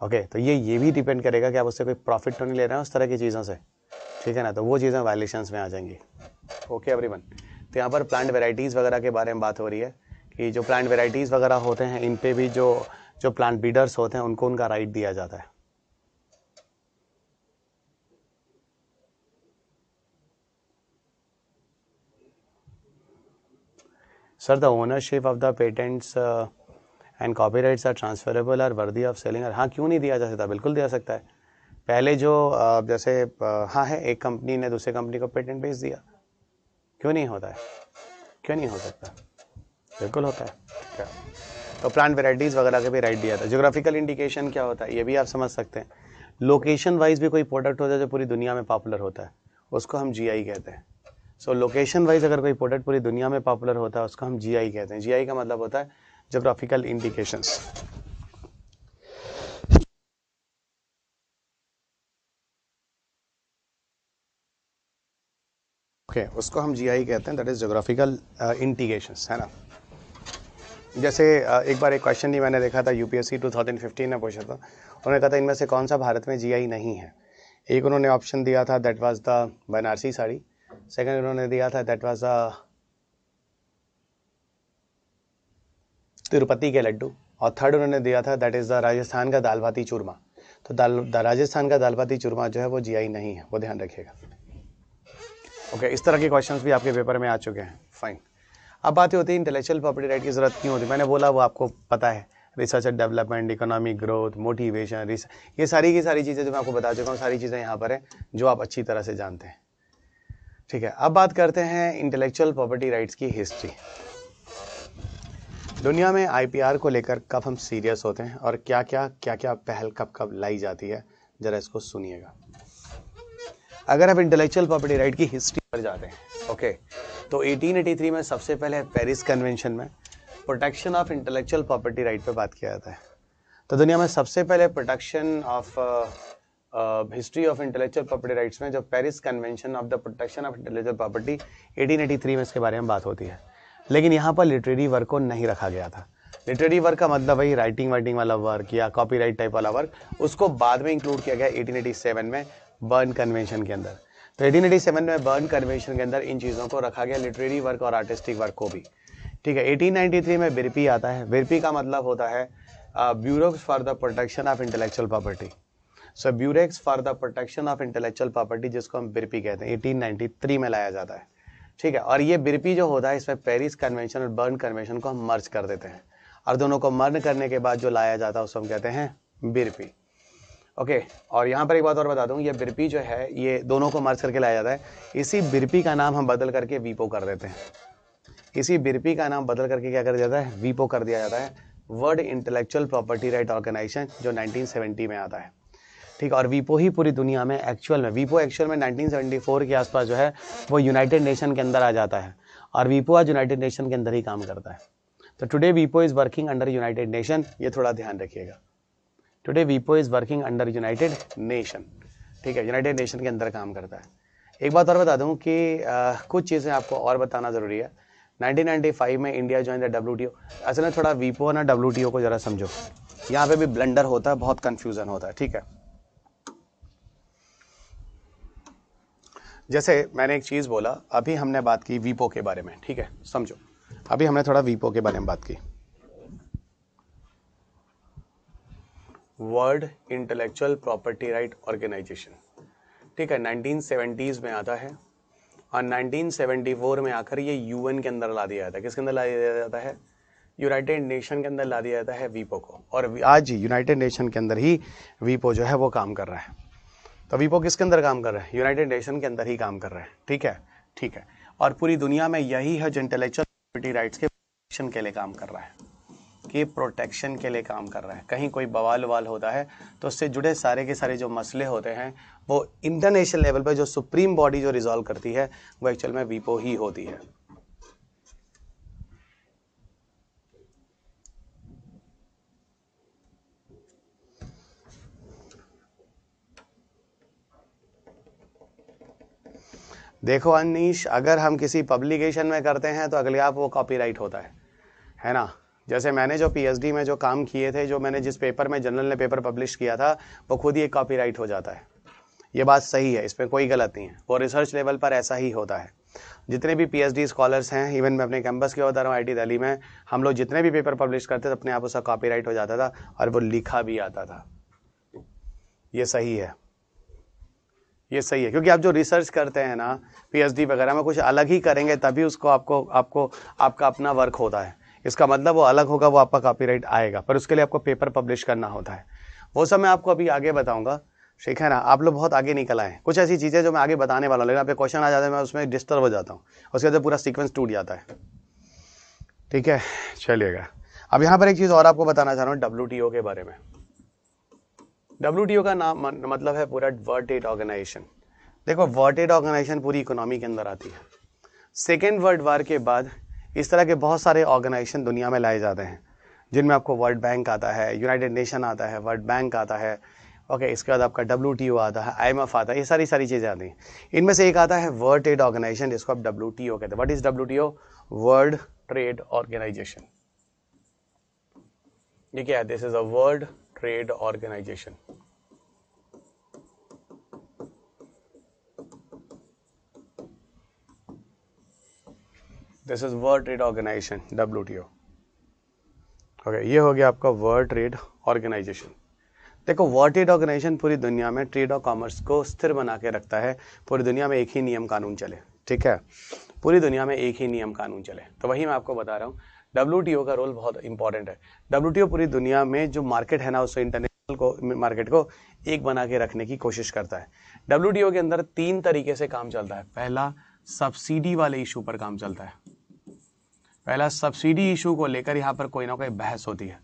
ओके, तो ये भी डिपेंड करेगा कि आप उससे कोई प्रॉफिट तो नहीं ले रहे हैं उस तरह की चीज़ों से, ठीक है ना, तो वो चीज़ें वायलेशंस में आ जाएंगी। ओके एवरीवन, तो यहाँ पर प्लांट वेराइटीज़ वगैरह के बारे में बात हो रही है कि जो प्लांट वेराइटीज़ वगैरह होते हैं, इन पे भी जो प्लांट ब्रीडर्स होते हैं उनको उनका राइट दिया जाता है। Sir, the ownership of the patents and copyrights are transferable are worthy of selling. हाँ, क्यों नहीं दिया जा सकता, बिल्कुल दिया सकता है। पहले जो जैसे हाँ है, एक कंपनी ने दूसरे कंपनी को पेटेंट बेच दिया, क्यों नहीं होता है, क्यों नहीं हो सकता, बिल्कुल होता है, ठीक है। तो प्लांट वेराइटीज़ वगैरह का भी राइट दिया था। ज्योग्राफिकल इंडिकेशन क्या होता है, ये भी आप समझ सकते हैं। लोकेशन वाइज भी कोई प्रोडक्ट होता है जो पूरी दुनिया में पॉपुलर होता है, उसको हम जीआई कहते हैं। सो लोकेशन वाइज अगर कोई प्रोडक्ट पूरी दुनिया में पॉपुलर होता है, उसको हम जीआई कहते हैं। जीआई का मतलब होता है ज्योग्राफिकल इंडिकेशंस। ओके, उसको हम जीआई कहते हैं, दैट इज ज्योग्राफिकल इंडिकेशंस, है ना। जैसे एक बार एक क्वेश्चन ही मैंने देखा था, यूपीएससी 2015 में पूछा था, उन्होंने कहा था इनमें से कौन सा भारत में जीआई नहीं है। एक उन्होंने ऑप्शन दिया था, that was the Banarasi sari. Second उन्होंने दिया था, दैट वाज द तिरुपति के लड्डू। और थर्ड उन्होंने दिया था, दैट इज द राजस्थान का दाल बाटी चूरमा। तो राजस्थान का दाल बाटी चूरमा जो है वो जीआई नहीं है, वो ध्यान रखिएगा। ओके, इस तरह के क्वेश्चंस भी आपके पेपर में आ चुके हैं, फाइन। अब बात होती है इंटेलेक्चुअल प्रॉपर्टी राइट की जरूरत क्यों होती है। मैंने बोला वो आपको पता है, research and development, economic growth, motivation, ये सारी की सारी चीज़ें जो मैं आपको बता चुका हूँ, सारी चीज़ें यहाँ पर है जो आप अच्छी तरह से जानते हैं, ठीक है। अब बात करते हैं इंटेलेक्चुअल प्रॉपर्टी राइट्स की हिस्ट्री। दुनिया में आईपीआर को लेकर कब हम सीरियस होते हैं और क्या क्या पहल कब कब लाई जाती है, जरा इसको सुनिएगा। अगर आप इंटेलेक्चुअल प्रॉपर्टी राइट की हिस्ट्री पर जाते हैं, ओके, तो 1883 में सबसे पहले पेरिस कन्वेंशन में protection of intellectual property right पे बात किया जाता है। तो दुनिया में सबसे पहले protection of history of intellectual property rights में जो Paris convention of the protection of intellectual property 1883 में इसके बारे में बात होती है। लेकिन यहाँ पर लिटरेरी वर्क को नहीं रखा गया था। लिटरेरी वर्क का मतलब वही राइटिंग वाइटिंग वाला वर्क या कॉपीराइट टाइप वाला वर्क, उसको बाद में इंक्लूड किया गया 1887 में बर्न कन्वेंशन के अंदर। तो 1887 में बर्न कन्वेंशन के अंदर इन चीज़ों को रखा गया, लिटरेरी वर्क और आर्टिस्टिक वर्क को भी, ठीक है। 1893 में बिरपी आता है। बिरपी का मतलब होता है bureaux for the protection of intellectual property. So bureaux for the protection of intellectual property, जिसको हम बिरपी कहते हैं, 1893 में लाया जाता है, ठीक है। और ये बिरपी जो होता है, इसमें पेरिस कन्वेंशन और बर्न कन्वेंशन को हम मर्ज कर देते हैं, और दोनों को मर्ज करने के बाद जो लाया जाता है उसको हम कहते हैं बिरपी। ओके, और यहाँ पर एक बात और बता दूँ, ये बिरपी जो है ये दोनों को मर्ज करके लाया जाता है। इसी बिरपी का नाम हम बदल करके वीपो कर देते हैं। इसी बिरपी का नाम बदल करके क्या कर दिया जाता है, वीपो कर दिया जाता है, world intellectual property right organisation, जो 1970 में आता है, ठीक। और वीपो ही पूरी दुनिया में एक्चुअल में, वीपो एक्चुअल में 1974 के आसपास जो है वो यूनाइटेड नेशन के अंदर आ जाता है, और वीपो आज यूनाइटेड नेशन के अंदर ही काम करता है। तो टुडे वीपो is working under United nation, ये थोड़ा ध्यान रखिएगा। टुडे वीपो is working under United nation, ठीक है, यूनाइटेड नेशन के अंदर काम करता है। एक बात और बता दूं कि कुछ चीज़ें आपको और बताना ज़रूरी है। 1995 में इंडिया ज्वाइन द WTO। असल में थोड़ा वीपो ना WTO को ज़रा समझो, यहाँ पे भी ब्लंडर होता है, बहुत कन्फ्यूज़न होता है, ठीक है। जैसे मैंने एक चीज़ बोला, अभी हमने बात की वीपो के बारे में, ठीक है, समझो, अभी हमने थोड़ा वीपो के बारे में बात की। World intellectual property right organisation, ठीक है, 1970s में आता है और 1974 में आकर ये यूएन के अंदर ला दिया जाता है। किसके अंदर ला दिया जाता है? यूनाइटेड नेशन के अंदर ला दिया जाता है वीपो को, और आज यूनाइटेड नेशन के अंदर ही वीपो जो है वो काम कर रहा है। तो वीपो किसके अंदर काम कर रहा है? यूनाइटेड नेशन के अंदर ही काम कर रहा है, ठीक है, ठीक है। और पूरी दुनिया में यही है जो इंटेलेक्चुअल प्रॉपर्टी राइट्स के प्रोटेक्शन के लिए काम कर रहा है, कि प्रोटेक्शन के लिए काम कर रहा है। कहीं कोई बवाल ववाल होता है तो उससे जुड़े सारे के सारे जो मसले होते हैं वो इंटरनेशनल लेवल पर जो सुप्रीम बॉडी जो रिजॉल्व करती है वो एक्चुअल में वीपो ही होती है। देखो अनीश, अगर हम किसी पब्लिकेशन में करते हैं तो अगले आप वो कॉपीराइट होता है ना। जैसे मैंने जो पीएचडी में जो काम किए थे, जो मैंने जिस पेपर में जर्नल ने पेपर पब्लिश किया था, वो खुद ही एक कॉपीराइट हो जाता है। ये बात सही है, इसमें कोई गलत नहीं है, वो रिसर्च लेवल पर ऐसा ही होता है। जितने भी पीएचडी स्कॉलर्स हैं, इवन मैं अपने कैंपस की बता रहा हूँ आईटी दिल्ली में, हम लोग जितने भी पेपर पब्लिश करते थे अपने आप उसका कॉपीराइट हो जाता था और वो लिखा भी आता था। ये सही है, ये सही है, क्योंकि आप जो रिसर्च करते हैं ना पीएचडी वगैरह में, कुछ अलग ही करेंगे तभी उसको आपको आपका अपना वर्क होता है। इसका मतलब वो अलग होगा, वो आपका कॉपीराइट आएगा, पर उसके लिए आपको पेपर पब्लिश करना होता है। वो सब मैं आपको अभी आगे बताऊंगा, ठीक है ना। आप लोग बहुत आगे निकल आए, कुछ ऐसी चीज़ें जो मैं आगे बताने वाला हूँ, लेकिन आपके क्वेश्चन आ जाते हैं मैं उसमें डिस्टर्ब हो जाता हूँ, उसके बाद पूरा सीक्वेंस टूट जाता है, ठीक है। चलिएगा, अब यहाँ पर एक चीज़ और आपको बताना चाह रहा हूँ WTO के बारे में। WTO का नाम मतलब है पूरा वर्ल्ड ट्रेड ऑर्गेनाइजेशन। देखो, वर्ल्ड ट्रेड ऑर्गेनाइजेशन पूरी इकोनॉमी के अंदर आती है। सेकेंड वर्ल्ड वार के बाद इस तरह के बहुत सारे ऑर्गेनाइजेशन दुनिया में लाए जाते हैं, जिनमें आपको वर्ल्ड बैंक आता है, यूनाइटेड नेशन आता है, वर्ल्ड बैंक आता है, ओके। इसके बाद आपका WTO आता है, IMF आता है, ये सारी चीज़ें आती हैं। इनमें से एक आता है वर्ल्ड ट्रेड ऑर्गेनाइजेशन, जिसको आप WTO कहते हैं। What is WTO? World trade organisation. ये क्या है? This is a world trade organisation. This is world trade organisation, WTO, okay. ये हो गया आपका वर्ल्ड ट्रेड ऑर्गेनाइजेशन। देखो, वर्ल्ड ट्रेड ऑर्गेनाइजेशन पूरी दुनिया में ट्रेड और कॉमर्स को स्थिर बना के रखता है। पूरी दुनिया में एक ही नियम कानून चले, ठीक है, पूरी दुनिया में एक ही नियम कानून चले। तो वही मैं आपको बता रहा हूँ, WTO का रोल बहुत इंपॉर्टेंट है। WTO पूरी दुनिया में जो मार्केट है ना, उसको इंटरनेशनल को मार्केट को एक बना के रखने की कोशिश करता है। WTO के अंदर 3 तरीके से काम चलता है। पहला, सब्सिडी वाले इशू पर काम चलता है। पहला, सब्सिडी इशू को लेकर यहाँ पर कोई ना कोई बहस होती है।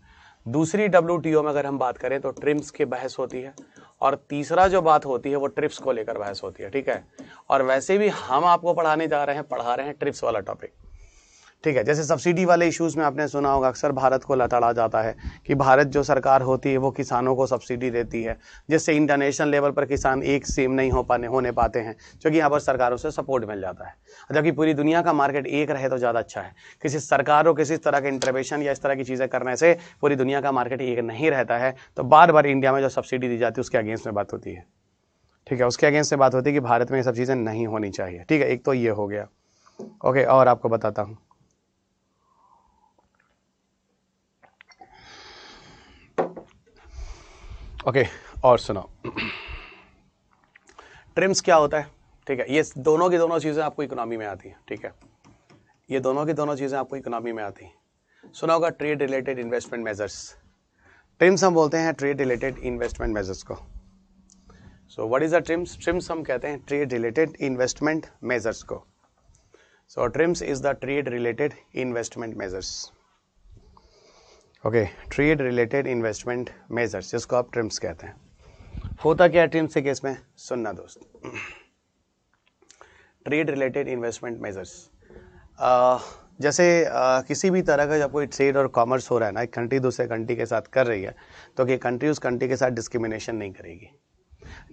दूसरी, WTO में अगर हम बात करें तो ट्रिम्स की बहस होती है। और तीसरा जो बात होती है वो ट्रिप्स को लेकर बहस होती है, ठीक है। और वैसे भी हम आपको पढ़ा रहे हैं ट्रिप्स वाला टॉपिक, ठीक है। जैसे सब्सिडी वाले इश्यूज में आपने सुना होगा, अक्सर भारत को लताड़ा जाता है कि भारत जो सरकार होती है वो किसानों को सब्सिडी देती है, जिससे इंटरनेशनल लेवल पर किसान एक सेम नहीं होने पाते हैं, क्योंकि यहाँ पर सरकारों से सपोर्ट मिल जाता है। जबकि पूरी दुनिया का मार्केट एक रहे तो ज़्यादा अच्छा है। किसी सरकार को किसी तरह के इंटरवेंशन या इस तरह की चीज़ें करने से पूरी दुनिया का मार्केट एक नहीं रहता है। तो बार बार इंडिया में जो सब्सिडी दी जाती है उसके अगेंस्ट में बात होती है, ठीक है, उसके अगेंस्ट से बात होती है कि भारत में ये सब चीज़ें नहीं होनी चाहिए, ठीक है। एक तो ये हो गया, ओके। और आपको बताता हूँ, ओके, और सुनो, ट्रिम्स क्या होता है, ठीक है। ये दोनों की दोनों चीज़ें आपको इकोनॉमी में आती हैं, ठीक है। ये दोनों की दोनों चीज़ें आपको इकोनॉमी में आती हैं। सुना होगा trade related investment measures. TRIMS हम बोलते हैं ट्रेड रिलेटेड इन्वेस्टमेंट मेजर्स को। So what is the TRIMS? TRIMS हम कहते हैं ट्रेड रिलेटेड इन्वेस्टमेंट मेजर्स को। So TRIMS is the trade related investment measures, okay. Trade related investment measures, जिसको आप ट्रिम्स कहते हैं। होता क्या है ट्रिम्स के केस में? सुनना दोस्त, ट्रेड रिलेटेड इन्वेस्टमेंट मेजर्स, जैसे किसी भी तरह का जब कोई ट्रेड और कॉमर्स हो रहा है ना, एक कंट्री दूसरे कंट्री के साथ कर रही है, तो कि कंट्री उस कंट्री के साथ डिस्क्रिमिनेशन नहीं करेगी।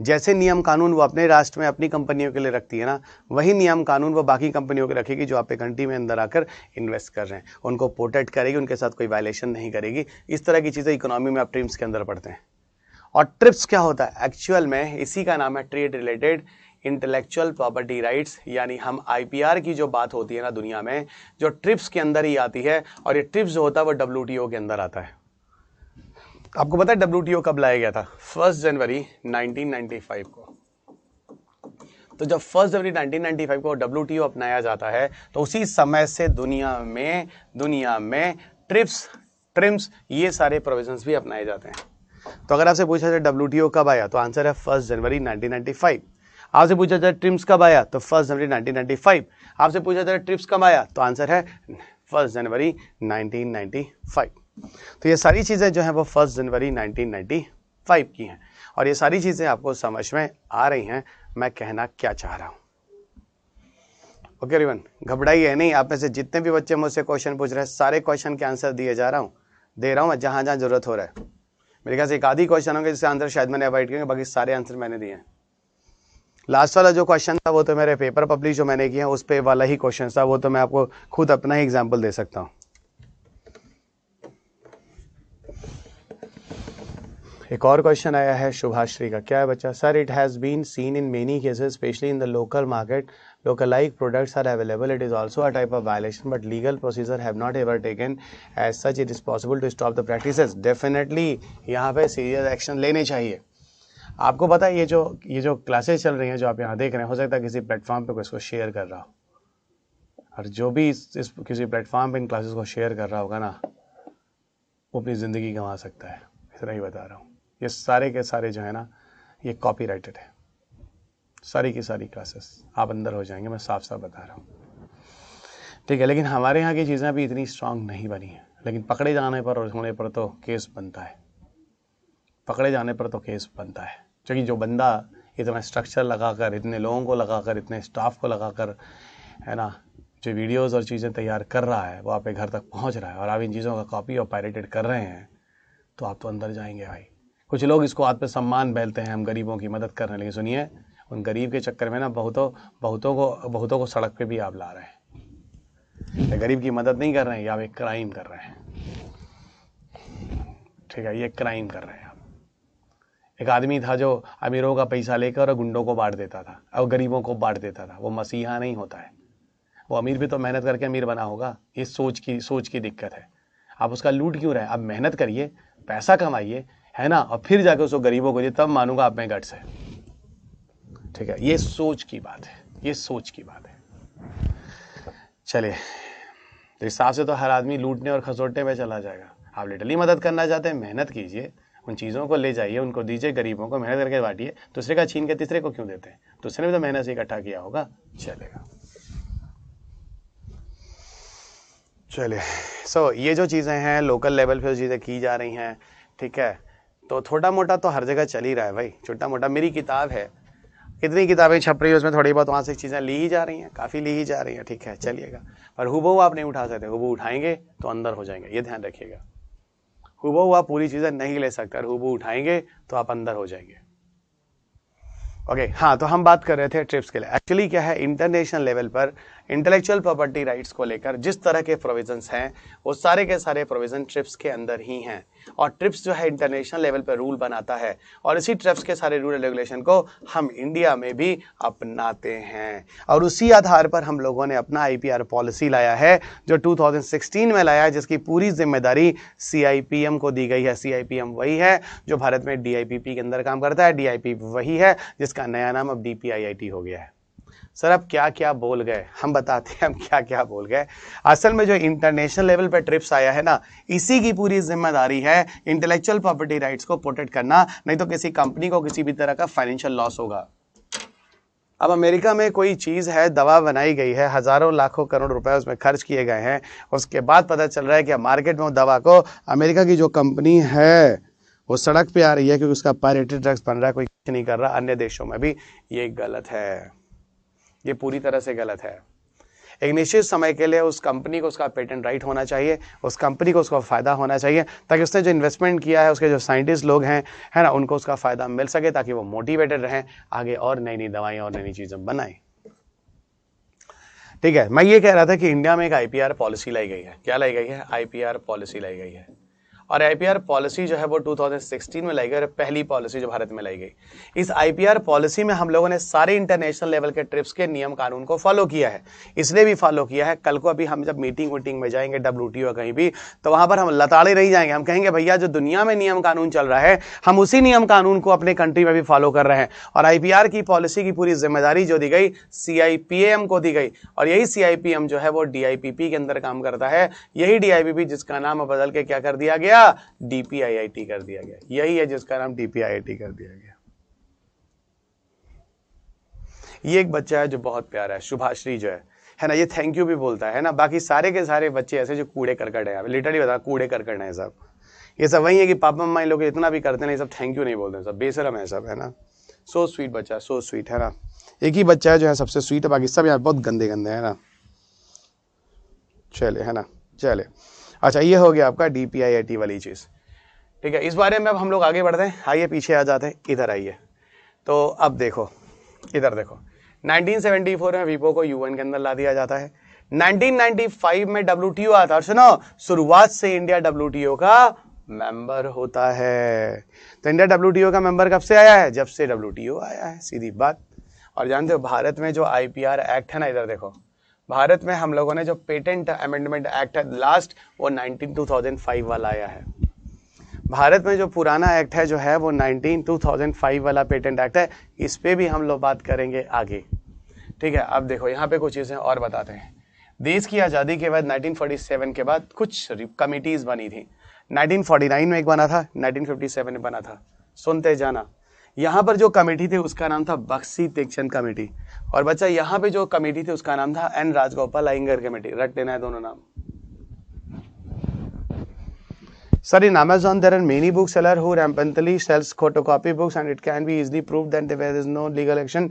जैसे नियम कानून वो अपने राष्ट्र में अपनी कंपनियों के लिए रखती है ना, वही नियम कानून वो बाकी कंपनियों के रखेगी जो आपके कंट्री में अंदर आकर इन्वेस्ट कर रहे हैं। उनको प्रोटेक्ट करेगी, उनके साथ कोई वायलेशन नहीं करेगी। इस तरह की चीज़ें इकोनॉमी में आप ट्रिम्स के अंदर पढ़ते हैं। और ट्रिप्स क्या होता है एक्चुअल में? इसी का नाम है trade related intellectual property rights, यानी हम IPR की जो बात होती है ना दुनिया में, जो ट्रिप्स के अंदर ही आती है। और ये ट्रिप्स जो होता है वो WTO के अंदर आता है। आपको पता है WTO कब लाया गया था? 1 जनवरी 1995 को। तो जब 1 जनवरी 1995 को WTO अपनाया जाता है तो उसी समय से दुनिया में ट्रिप्स ये सारे प्रोविजंस भी अपनाए जाते हैं। तो अगर आपसे पूछा जाए WTO कब आया तो आंसर है 1 जनवरी 1995। आपसे पूछा जाए ट्रिप्स कब आया तो 1 जनवरी 1995। आपसे पूछा जाए ट्रिप्स कब आया तो आंसर है 1 जनवरी 1995। तो ये सारी चीज़ें जो हैं वो 1 जनवरी 1995 की हैं और ये सारी चीज़ें आपको समझ में आ रही हैं मैं कहना क्या चाह रहा हूँ। ओके एवरीवन, घबराइए नहीं। आप में से जितने भी बच्चे मुझसे क्वेश्चन पूछ रहे हैं सारे क्वेश्चन के आंसर दे रहा हूँ जहाँ जहाँ जरूरत हो रहा है। मेरे ख्याल से एक आधी क्वेश्चन होंगे जिससे आंसर शायद मैंने अवॉइड किए, बाकी सारे आंसर मैंने दिए हैं। लास्ट वाला जो क्वेश्चन था वो तो मेरे पेपर पब्लिश जो मैंने किया उस पे वाला ही क्वेश्चन था, वो तो मैं आपको खुद अपना ही एग्जाम्पल दे सकता हूँ। एक और क्वेश्चन आया है शुभाश्री का। क्या है बच्चा? Sir, it has been seen in many cases specially in the local market localized products are available. It is also a type of violation, but legal procedure have not ever taken. As such, it is possible to stop the practices. Definitely यहाँ पे serious action लेने चाहिए। आपको पता है ये जो क्लासेस चल रही हैं जो आप यहाँ देख रहे हैं, हो सकता है किसी प्लेटफॉर्म पे कोई इसको शेयर कर रहा हो, और जो भी इस किसी प्लेटफॉर्म पे इन क्लासेस को शेयर कर रहा होगा ना वो अपनी ज़िंदगी गंवा सकता है। इतना ही बता रहा हूँ। ये सारे के सारे जो है ना ये कॉपीराइटेड है, सारी की सारी क्लासेस आप अंदर हो जाएंगे, मैं साफ साफ बता रहा हूँ, ठीक है। लेकिन हमारे यहाँ की चीज़ें अभी इतनी स्ट्रांग नहीं बनी है, लेकिन पकड़े जाने पर और होने पर तो केस बनता है, पकड़े जाने पर तो केस बनता है। क्योंकि जो बंदा इतना स्ट्रक्चर लगाकर, इतने लोगों को लगाकर, इतने स्टाफ को लगाकर, है ना, जो वीडियोज़ और चीज़ें तैयार कर रहा है वो आपके घर तक पहुँच रहा है और आप इन चीज़ों का कॉपी और पायरेटेड कर रहे हैं, तो आप तो अंदर जाएंगे भाई। कुछ लोग इसको आत्मसम्मान बैलते हैं, हम गरीबों की मदद कर रहे हैं, लेकिन सुनिए उन गरीब के चक्कर में ना बहुतों को सड़क पे भी आप ला रहे हैं। या गरीब की मदद नहीं कर रहे हैं या आप एक क्राइम कर रहे हैं, ठीक है, ये क्राइम कर रहे हैं आप। एक आदमी था जो अमीरों का पैसा लेकर और गुंडों को बांट देता था और गरीबों को बांट देता था, वो मसीहा नहीं होता है। वो अमीर भी तो मेहनत करके अमीर बना होगा, ये सोच की दिक्कत है। आप उसका लूट क्यों रहे? आप मेहनत करिए, पैसा कमाइए, है ना, और फिर जाकर उसको गरीबों को दिए, तब मानूंगा आप में गट्स है, ठीक है। ये सोच की बात है, ये सोच की बात है। चलिए, तो इस हिसाब से तो हर आदमी लूटने और खसोटने में चला जाएगा। आप लिटरली मदद करना चाहते हैं, मेहनत कीजिए, उन चीज़ों को ले जाइए, उनको दीजिए, गरीबों को मेहनत करके बांटिए। दूसरे का छीन के तीसरे को क्यों देते हैं? दूसरे ने भी तो मेहनत से इकट्ठा किया होगा। चलेगा, चलिए। सो ये जो चीज़ें हैं लोकल लेवल पे जो चीज़ें की जा रही हैं, ठीक है, तो छोटा मोटा तो हर जगह चल ही रहा है भाई। छोटा मोटा मेरी किताब है, कितनी किताबें छप रही है उसमें थोड़ी बहुत वहाँ से चीज़ें ली ही जा रही हैं, काफ़ी ली ही जा रही हैं, ठीक है, चलिएगा। पर हुबहू आप नहीं उठा सकते, हुबहू उठाएंगे तो अंदर हो जाएंगे, ये ध्यान रखिएगा। हुबहू आप पूरी चीज़ें नहीं ले सकते, और हुबहू उठाएंगे तो आप अंदर हो जाएंगे। ओके, हाँ, तो हम बात कर रहे थे ट्रिप्स के लिए। एक्चुअली क्या है, इंटरनेशनल लेवल पर इंटेलेक्चुअल प्रॉपर्टी राइट्स को लेकर जिस तरह के प्रोविजंस हैं वो सारे के सारे प्रोविजन ट्रिप्स के अंदर ही हैं, और ट्रिप्स जो है इंटरनेशनल लेवल पर रूल बनाता है, और इसी ट्रिप्स के सारे रूल रेगुलेशन को हम इंडिया में भी अपनाते हैं, और उसी आधार पर हम लोगों ने अपना IPR पॉलिसी लाया है जो 2016 में लाया है, जिसकी पूरी जिम्मेदारी CIPM को दी गई है। CIPM वही है जो भारत में DIPP के अंदर काम करता है, DIPP वही है जिसका नया नाम अब DPIIT हो गया है। सर अब क्या क्या बोल गए, हम बताते हैं हम क्या क्या बोल गए। असल में जो इंटरनेशनल लेवल पे ट्रिप्स आया है ना, इसी की पूरी जिम्मेदारी है इंटेलेक्चुअल प्रॉपर्टी राइट्स को प्रोटेक्ट करना, नहीं तो किसी कंपनी को किसी भी तरह का फाइनेंशियल लॉस होगा। अब अमेरिका में कोई चीज़ है, दवा बनाई गई है, हज़ारों लाखों करोड़ रुपए उसमें खर्च किए गए हैं, उसके बाद पता चल रहा है कि मार्केट में वो दवा को अमेरिका की जो कंपनी है वो सड़क पे आ रही है क्योंकि उसका पायरेटेड ड्रग्स बन रहा है, कोई कुछ नहीं कर रहा। अन्य देशों में भी ये गलत है, ये पूरी तरह से गलत है। एक निश्चित समय के लिए उस कंपनी को उसका पेटेंट राइट होना चाहिए, उस कंपनी को उसका फ़ायदा होना चाहिए, ताकि उसने जो इन्वेस्टमेंट किया है, उसके जो साइंटिस्ट लोग हैं, है ना, उनको उसका फ़ायदा मिल सके, ताकि वो मोटिवेटेड रहें, आगे और नई नई दवाएं और नई नई चीज़ें बनाएं। ठीक है, मैं ये कह रहा था कि इंडिया में एक IPR पॉलिसी लाई गई है। क्या लाई गई है? IPR पॉलिसी लाई गई है, और आईपीआर पॉलिसी जो है वो 2016 में लाई गई और पहली पॉलिसी जो भारत में लाई गई। इस आईपीआर पॉलिसी में हम लोगों ने सारे इंटरनेशनल लेवल के ट्रिप्स के नियम कानून को फॉलो किया है, इसलिए भी फॉलो किया है। कल को अभी हम जब मीटिंग वीटिंग में जाएंगे WTO कहीं भी, तो वहां पर हम लताड़े नहीं जाएंगे, हम कहेंगे भैया जो दुनिया में नियम कानून चल रहा है हम उसी नियम कानून को अपने कंट्री में भी फॉलो कर रहे हैं। और आईपीआर की पॉलिसी की पूरी जिम्मेदारी जो दी गई CIPAM को दी गई, और यही CIPM जो है वो DIPP के अंदर काम करता है। यही DIPP जिसका नाम बदल के क्या कर दिया गया, DPIIT कर दिया गया, यही है जिसका नाम DPIIT कर दिया गया। ये एक बच्चा है जो बहुत प्यारा है, शुभाश्री जो है ना, ये थैंक यू भी बोलता है ना। बाकी सारे के सारे बच्चे ऐसे जो कूड़े करकट है, लिटरली बता कूड़े करकट है सब। ये सब वही है कि पापा मम्मा इन लोग इतना भी करते नहीं, सब थैंक यू नहीं बोलते, सब बेशरम है सब, है ना। सो स्वीट बच्चा, सो स्वीट, है ना। एक ही बच्चा है जो है सबसे स्वीट है, बाकी सब यार बहुत गंदे गंदे है ना। चले, है ना, चले। अच्छा, ये हो गया आपका DPIIT वाली चीज, ठीक है। इस बारे में अब हम लोग आगे बढ़ते हैं, आइए पीछे आ जाते हैं, इधर आइए। तो अब देखो, इधर देखो, 1974 में वीपो को UN के अंदर ला दिया जाता है। 1995 में WTO आता है, और सुनो शुरुआत से इंडिया WTO का मेंबर होता है। तो इंडिया WTO का मेंबर कब से आया है, जब से WTO आया है, सीधी बात। और जानते हो भारत में जो IPR एक्ट है ना, इधर देखो, भारत में हम लोगों ने जो पेटेंट अमेंडमेंट एक्ट है लास्ट, वो 2005 वाला आया है। भारत में जो पुराना एक्ट है जो है वो 2005 वाला पेटेंट एक्ट है, इस पे भी हम लोग बात करेंगे आगे, ठीक है। अब देखो यहाँ पे कुछ चीजें और बताते हैं। देश की आज़ादी के बाद 1947 के बाद कुछ कमिटीज बनी थी। 1949 में एक बना था, 1957 में बना था, सुनते जाना। यहाँ पर जो कमेटी थी उसका नाम था बक्सी तीक्ष्ण कमेटी, और बच्चा यहाँ पे जो कमेटी थी उसका नाम था N राजगोपाल अयंगर कमेटी। रट लेना है दोनों नाम। Sir, in Amazon there are many booksellers who rampantly sells photocopy books and it can be easily proved that there is no legal action.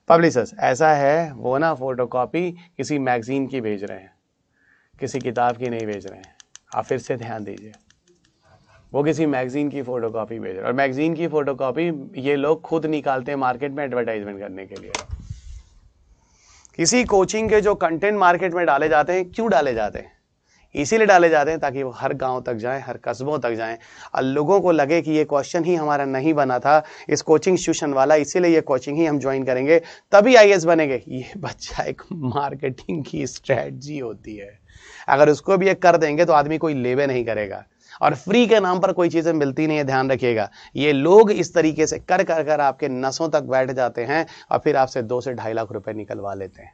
Publishers, ऐसा है वो ना फोटोकॉपी किसी मैगजीन की भेज रहे हैं, किसी किताब की नहीं भेज रहे हैं। आप फिर से ध्यान दीजिए, वो किसी मैगजीन की फोटोकॉपी भेज रहे हैं, और मैगजीन की फोटोकॉपी ये लोग खुद निकालते हैं मार्केट में एडवर्टाइजमेंट करने के लिए। किसी कोचिंग के जो कंटेंट मार्केट में डाले जाते हैं, क्यों डाले जाते हैं, इसीलिए डाले जाते हैं ताकि वो हर गांव तक जाएं, हर कस्बों तक जाएं, और लोगों को लगे कि ये क्वेश्चन ही हमारा नहीं बना था इस कोचिंग इंस्टीट्यूशन वाला, इसीलिए ये कोचिंग ही हम ज्वाइन करेंगे, तभी IAS बनेंगे। ये बच्चा एक मार्केटिंग की स्ट्रेटजी होती है। अगर उसको भी एक कर देंगे तो आदमी कोई लेवे नहीं करेगा, और फ्री के नाम पर कोई चीजें मिलती नहीं है, ध्यान रखिएगा। ये लोग इस तरीके से कर कर कर आपके नसों तक बैठ जाते हैं और फिर आपसे 2 से 2.5 लाख रुपए निकलवा लेते हैं।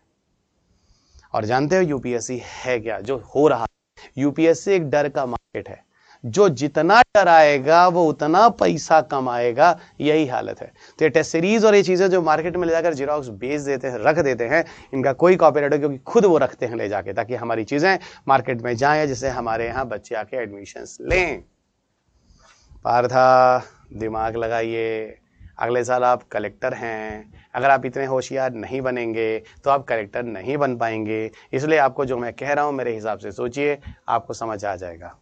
और जानते हो UPSC है क्या जो हो रहा है? UPSC एक डर का मार्केट है, जो जितना डराएगा वो उतना पैसा कमाएगा, यही हालत है। तो ये टेस्ट सीरीज और ये चीजें जो मार्केट में ले जाकर जेरोक्स बेच देते हैं, रख देते हैं, इनका कोई कॉपीराइट है, क्योंकि खुद वो रखते हैं ले जाके, ताकि हमारी चीजें मार्केट में जाएं, जिससे हमारे यहाँ बच्चे आके एडमिशंस लें। पार्था, दिमाग लगाइए, अगले साल आप कलेक्टर हैं। अगर आप इतने होशियार नहीं बनेंगे तो आप कलेक्टर नहीं बन पाएंगे। इसलिए आपको जो मैं कह रहा हूं मेरे हिसाब से सोचिए, आपको समझ आ जाएगा।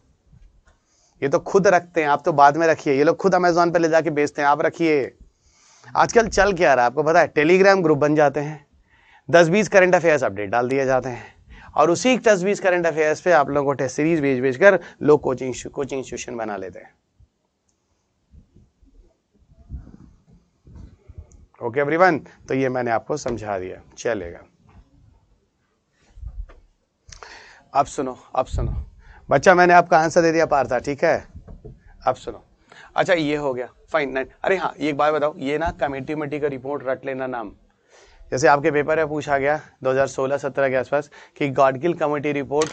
ये तो खुद रखते हैं, आप तो बाद में रखिए। ये लोग खुद अमेज़न पे ले जाके बेचते हैं, आप रखिए। आजकल चल क्या रहा है आपको पता है? टेलीग्राम ग्रुप बन जाते हैं, 10-20 करंट अफेयर्स अपडेट डाल दिए जाते हैं, और उसी 10-20 करंट अफेयर्स पे आप लोगों को टेस्ट सीरीज भेज कर लोग कोचिंग इंस्टीट्यूशन बना लेते हैं। ओके एवरीवन, तो ये मैंने आपको समझा दिया, चलेगा। अब सुनो बच्चा, मैंने आपका आंसर दे दिया पार्था, ठीक है। अब सुनो, अच्छा ये हो गया फाइन। अरे हाँ, ये एक बात बताओ, ये ना कमेटी का रिपोर्ट रट लेना नाम। जैसे आपके पेपर में पूछा गया 2016-17 के आसपास कि गॉडगिल कमेटी रिपोर्ट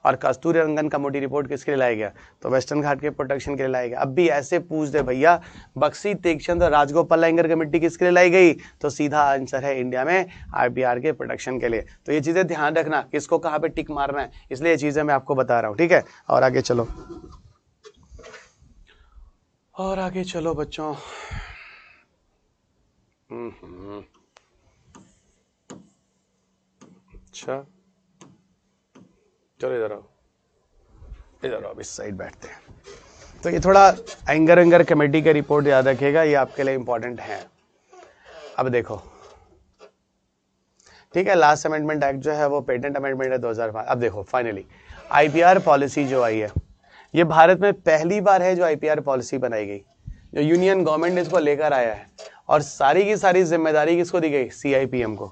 और कस्तूरी रंगन कमेटी रिपोर्ट किसके लिए लाया गया, तो वेस्टर्न घाट के प्रोटेक्शन के लिए लाया गया। अब भी ऐसे पूछ दे भैया, बक्सी तीक्ष्ण और राजगोपाल अयंगर कमेटी किसके लिए लाई गई, तो सीधा आंसर है इंडिया में IPR के प्रोटेक्शन के लिए। तो ये चीजें ध्यान रखना, किसको कहाँ पे टिक मारना है, इसलिए ये चीजें मैं आपको बता रहा हूँ, ठीक है। और आगे चलो, बच्चों। अच्छा चलो इधर आओ, इस साइड बैठते हैं। तो ये थोड़ा अयंगर कमेटी का रिपोर्ट याद रखिएगा, ये आपके लिए इंपॉर्टेंट है। अब देखो, ठीक है, लास्ट अमेंडमेंट एक्ट जो है वो पेटेंट अमेंडमेंट है 2005। अब देखो फाइनली IPR पॉलिसी जो आई है, ये भारत में पहली बार है जो आईपीआर पॉलिसी बनाई गई, जो यूनियन गवर्नमेंट ने इसको लेकर आया है, और सारी की सारी जिम्मेदारी किसको दी गई? सीआईपीएम को।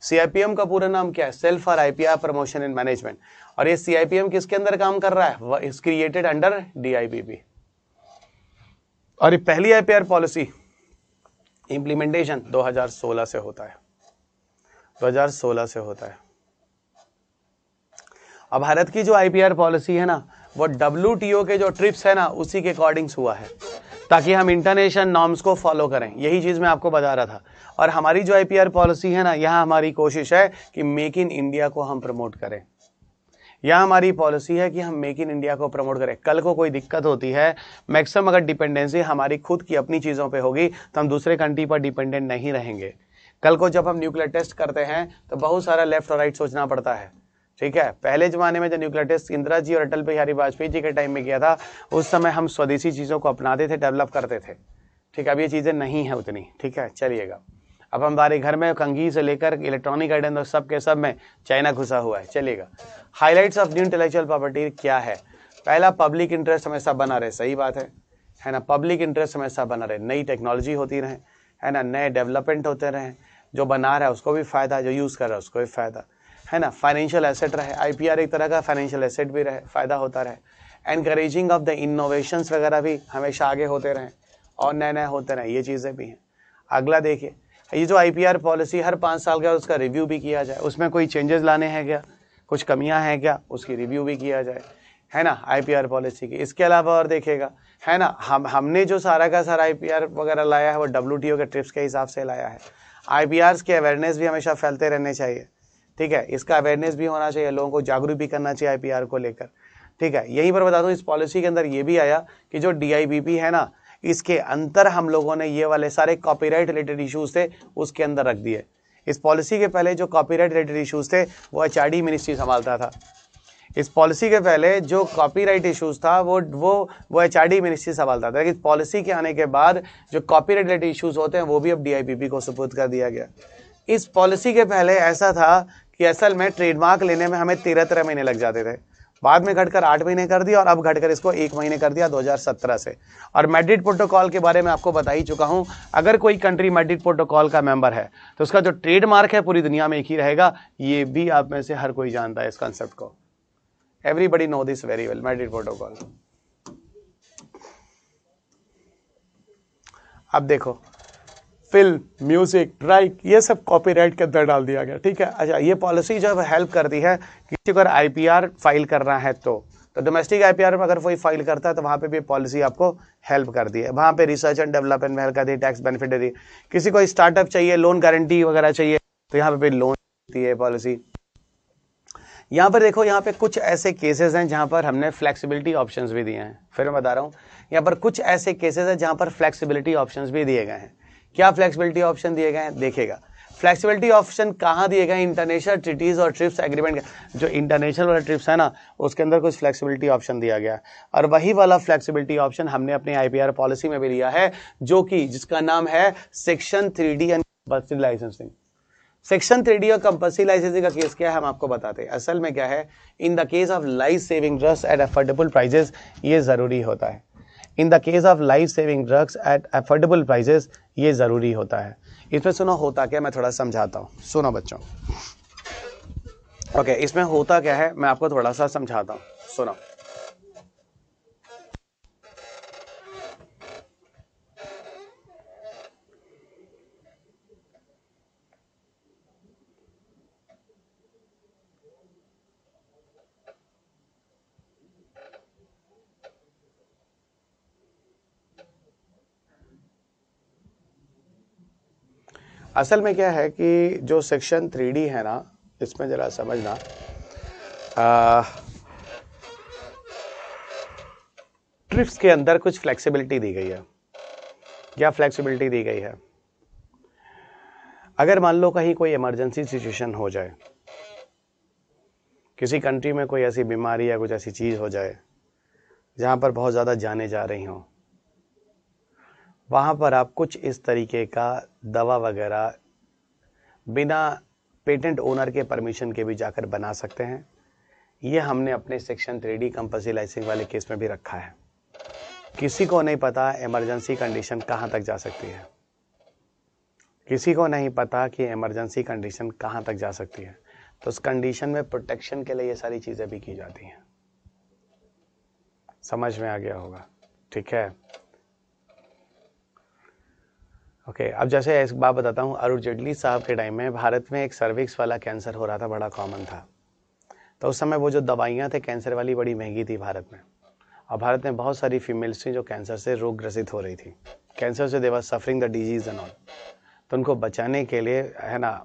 सीआईपीएम का पूरा नाम क्या है? Cell for IPR promotion and management. और ये सीआईपीएम किसके अंदर काम कर रहा है? Is created under DIBP. और ये पहली आईपीआर पॉलिसी इंप्लीमेंटेशन 2016 से होता है, 2016 से होता है। अब भारत की जो आईपीआर पॉलिसी है ना, वो डब्ल्यूटीओ के जो ट्रिप्स है ना, उसी के अकॉर्डिंग्स हुआ है, ताकि हम इंटरनेशनल नॉर्म्स को फॉलो करें। यही चीज़ मैं आपको बता रहा था। और हमारी जो आईपीआर पॉलिसी है ना, यहाँ हमारी कोशिश है कि मेक इन इंडिया को हम प्रमोट करें। यहाँ हमारी पॉलिसी है कि हम मेक इन इंडिया को प्रमोट करें। कल को कोई दिक्कत होती है, मैक्सिमम अगर डिपेंडेंसी हमारी खुद की अपनी चीज़ों पे होगी, तो हम दूसरे कंट्री पर डिपेंडेंट नहीं रहेंगे। कल को जब हम न्यूक्लियर टेस्ट करते हैं तो बहुत सारा लेफ्ट और राइट सोचना पड़ता है, ठीक है। पहले ज़माने में जो न्यूक्लियर टेस्ट इंदिरा जी और अटल बिहारी वाजपेयी जी के टाइम में किया था, उस समय हम स्वदेशी चीज़ों को अपनाते थे, डेवलप करते थे, ठीक है। अब ये चीज़ें नहीं है उतनी, ठीक है। चलिएगा, अब हमारे घर में कंघी से लेकर इलेक्ट्रॉनिक आइटम सब के सब में चाइना घुसा हुआ है। चलिएगा, highlights of new intellectual property क्या है? पहला, पब्लिक इंटरेस्ट हमेशा बना रहे, सही बात है ना। पब्लिक इंटरेस्ट हमेशा बना रहे, नई टेक्नोलॉजी होती रहे, है ना, नए डेवलपमेंट होते रहे, जो बना रहा है उसको भी फायदा, जो यूज़ कर रहा है उसको भी फायदा, है ना। फाइनेंशियल एसेट रहे, आईपीआर एक तरह का फाइनेंशियल एसेट भी रहे, फायदा होता रहे। एनकरेजिंग ऑफ द इनोवेशंस वगैरह भी हमेशा आगे होते रहें और नए नए होते रहें, ये चीज़ें भी हैं। अगला देखिए, ये जो आईपीआर पॉलिसी हर 5 साल के बाद उसका रिव्यू भी किया जाए, उसमें कोई चेंजेस लाने हैं क्या, कुछ कमियां हैं क्या, उसकी रिव्यू भी किया जाए, है ना, आईपीआर पॉलिसी की। इसके अलावा और देखिएगा, है ना, हमने जो सारा का सारा आईपीआर वगैरह लाया है वो डब्ल्यूटीओ के ट्रिप्स के हिसाब से लाया है। आईपीआर के अवेयरनेस भी हमेशा फैलते रहने चाहिए, ठीक है। इसका अवेयरनेस भी होना चाहिए, लोगों को जागरूक भी करना चाहिए आईपीआर को लेकर, ठीक है। यहीं पर बता दूं, इस पॉलिसी के अंदर ये भी आया कि जो डीआईबीपी है ना, इसके अंदर हम लोगों ने ये वाले सारे कॉपीराइट रिलेटेड इश्यूज थे उसके अंदर रख दिए। इस पॉलिसी के पहले जो कॉपीराइट रिलेटेड इश्यूज थे वो एचआरडी मिनिस्ट्री संभालता था। इस पॉलिसी के पहले जो कॉपीराइट इश्यूज था वो एचआरडी मिनिस्ट्री संभालता था। इस पॉलिसी के आने के बाद जो कॉपीराइट रिलेटेड इश्यूज होते हैं वो भी अब डीआईबीपी को सुपुर्द कर दिया गया। इस पॉलिसी के पहले ऐसा था कि असल में ट्रेडमार्क लेने में हमें 13 महीने लग जाते थे, बाद में घटकर 8 महीने कर दिया और अब घटकर इसको 1 महीने कर दिया 2017 से। और मैड्रिड प्रोटोकॉल के बारे में आपको बता ही चुका हूं, अगर कोई कंट्री मैड्रिड प्रोटोकॉल का मेंबर है तो उसका जो ट्रेडमार्क है पूरी दुनिया में एक ही रहेगा। ये भी आप में से हर कोई जानता है इस कॉन्सेप्ट को। Everybody know this very well, Madrid protocol. अब देखो, फिल्म, म्यूजिक, राइट, ये सब कॉपीराइट के अंदर डाल दिया गया, ठीक है। अच्छा, ये पॉलिसी जब हेल्प करती है किसी को अगर आईपीआर फाइल करना है तो डोमेस्टिक आईपीआर में अगर कोई फाइल करता है तो वहाँ पे भी पॉलिसी आपको हेल्प करती है। वहाँ पे रिसर्च एंड डेवलपमेंट में हेल्प करती है, टैक्स बेनिफिट देती है। किसी को स्टार्टअप चाहिए, लोन गारंटी वगैरह चाहिए तो यहाँ पे भी लोन देती है पॉलिसी। यहाँ पर देखो, यहाँ पे कुछ ऐसे केसेस हैं जहाँ पर हमने फ्लेक्सिबिलिटी ऑप्शंस भी दिए हैं। फिर मैं बता रहा हूँ, यहाँ पर कुछ ऐसे केसेस हैं जहाँ पर फ्लेक्सिबिलिटी ऑप्शंस भी दिए गए हैं। क्या फ्लेक्सिबिलिटी ऑप्शन दिए गए हैं? देखिएगा, फ्लेक्सिबिलिटी ऑप्शन कहाँ दिए गए हैं? इंटरनेशनल ट्रीटीज और ट्रिप्स एग्रीमेंट, जो इंटरनेशनल वाला ट्रिप्स है ना, उसके अंदर कुछ फ्लेक्सिबिलिटी ऑप्शन दिया गया है। और वही वाला फ्लेक्सिबिलिटी ऑप्शन हमने अपने आईपीआर पॉलिसी में भी लिया है, जो कि जिसका नाम है section 3D and compulsory licensing. Section 3D और कंपल्सरी लाइसेंसिंग का केस क्या है हम आपको बताते हैं। असल में क्या है, in the case of life saving drugs at affordable prices, ये जरूरी होता है। In the case of life saving drugs at affordable prices, ये ज़रूरी होता है। इसमें सुनो होता क्या, मैं थोड़ा समझाता हूँ, सुनो बच्चों। ओके, इसमें होता क्या है मैं आपको थोड़ा सा समझाता हूँ, सुनो। असल में क्या है कि जो सेक्शन 3D है ना, इसमें जरा समझना, ट्रिप्स के अंदर कुछ फ्लेक्सिबिलिटी दी गई है। क्या फ्लेक्सिबिलिटी दी गई है? अगर मान लो कहीं कोई इमरजेंसी सिचुएशन हो जाए, किसी कंट्री में कोई ऐसी बीमारी या कुछ ऐसी चीज़ हो जाए जहाँ पर बहुत ज़्यादा जाने जा रही हों, वहाँ पर आप कुछ इस तरीके का दवा वगैरह बिना पेटेंट ओनर के परमिशन के भी जाकर बना सकते हैं, ये हमने अपने सेक्शन 3D कंपल्सरी लाइसेंसिंग वाले केस में भी रखा है। किसी को नहीं पता इमरजेंसी कंडीशन कहाँ तक जा सकती है, किसी को नहीं पता कि इमरजेंसी कंडीशन कहाँ तक जा सकती है। तो उस कंडीशन में प्रोटेक्शन के लिए ये सारी चीज़ें भी की जाती हैं। समझ में आ गया होगा, ठीक है। ओके, अब जैसे एक बात बताता हूँ, अरुण जेटली साहब के टाइम में भारत में एक सर्विक्स वाला कैंसर हो रहा था, बड़ा कॉमन था। तो उस समय वो जो दवाइयाँ थे कैंसर वाली बड़ी महंगी थी भारत में, और भारत में बहुत सारी फीमेल्स थी जो कैंसर से रोग ग्रसित हो रही थी, कैंसर से they were suffering the disease and all. तो उनको बचाने के लिए, है ना,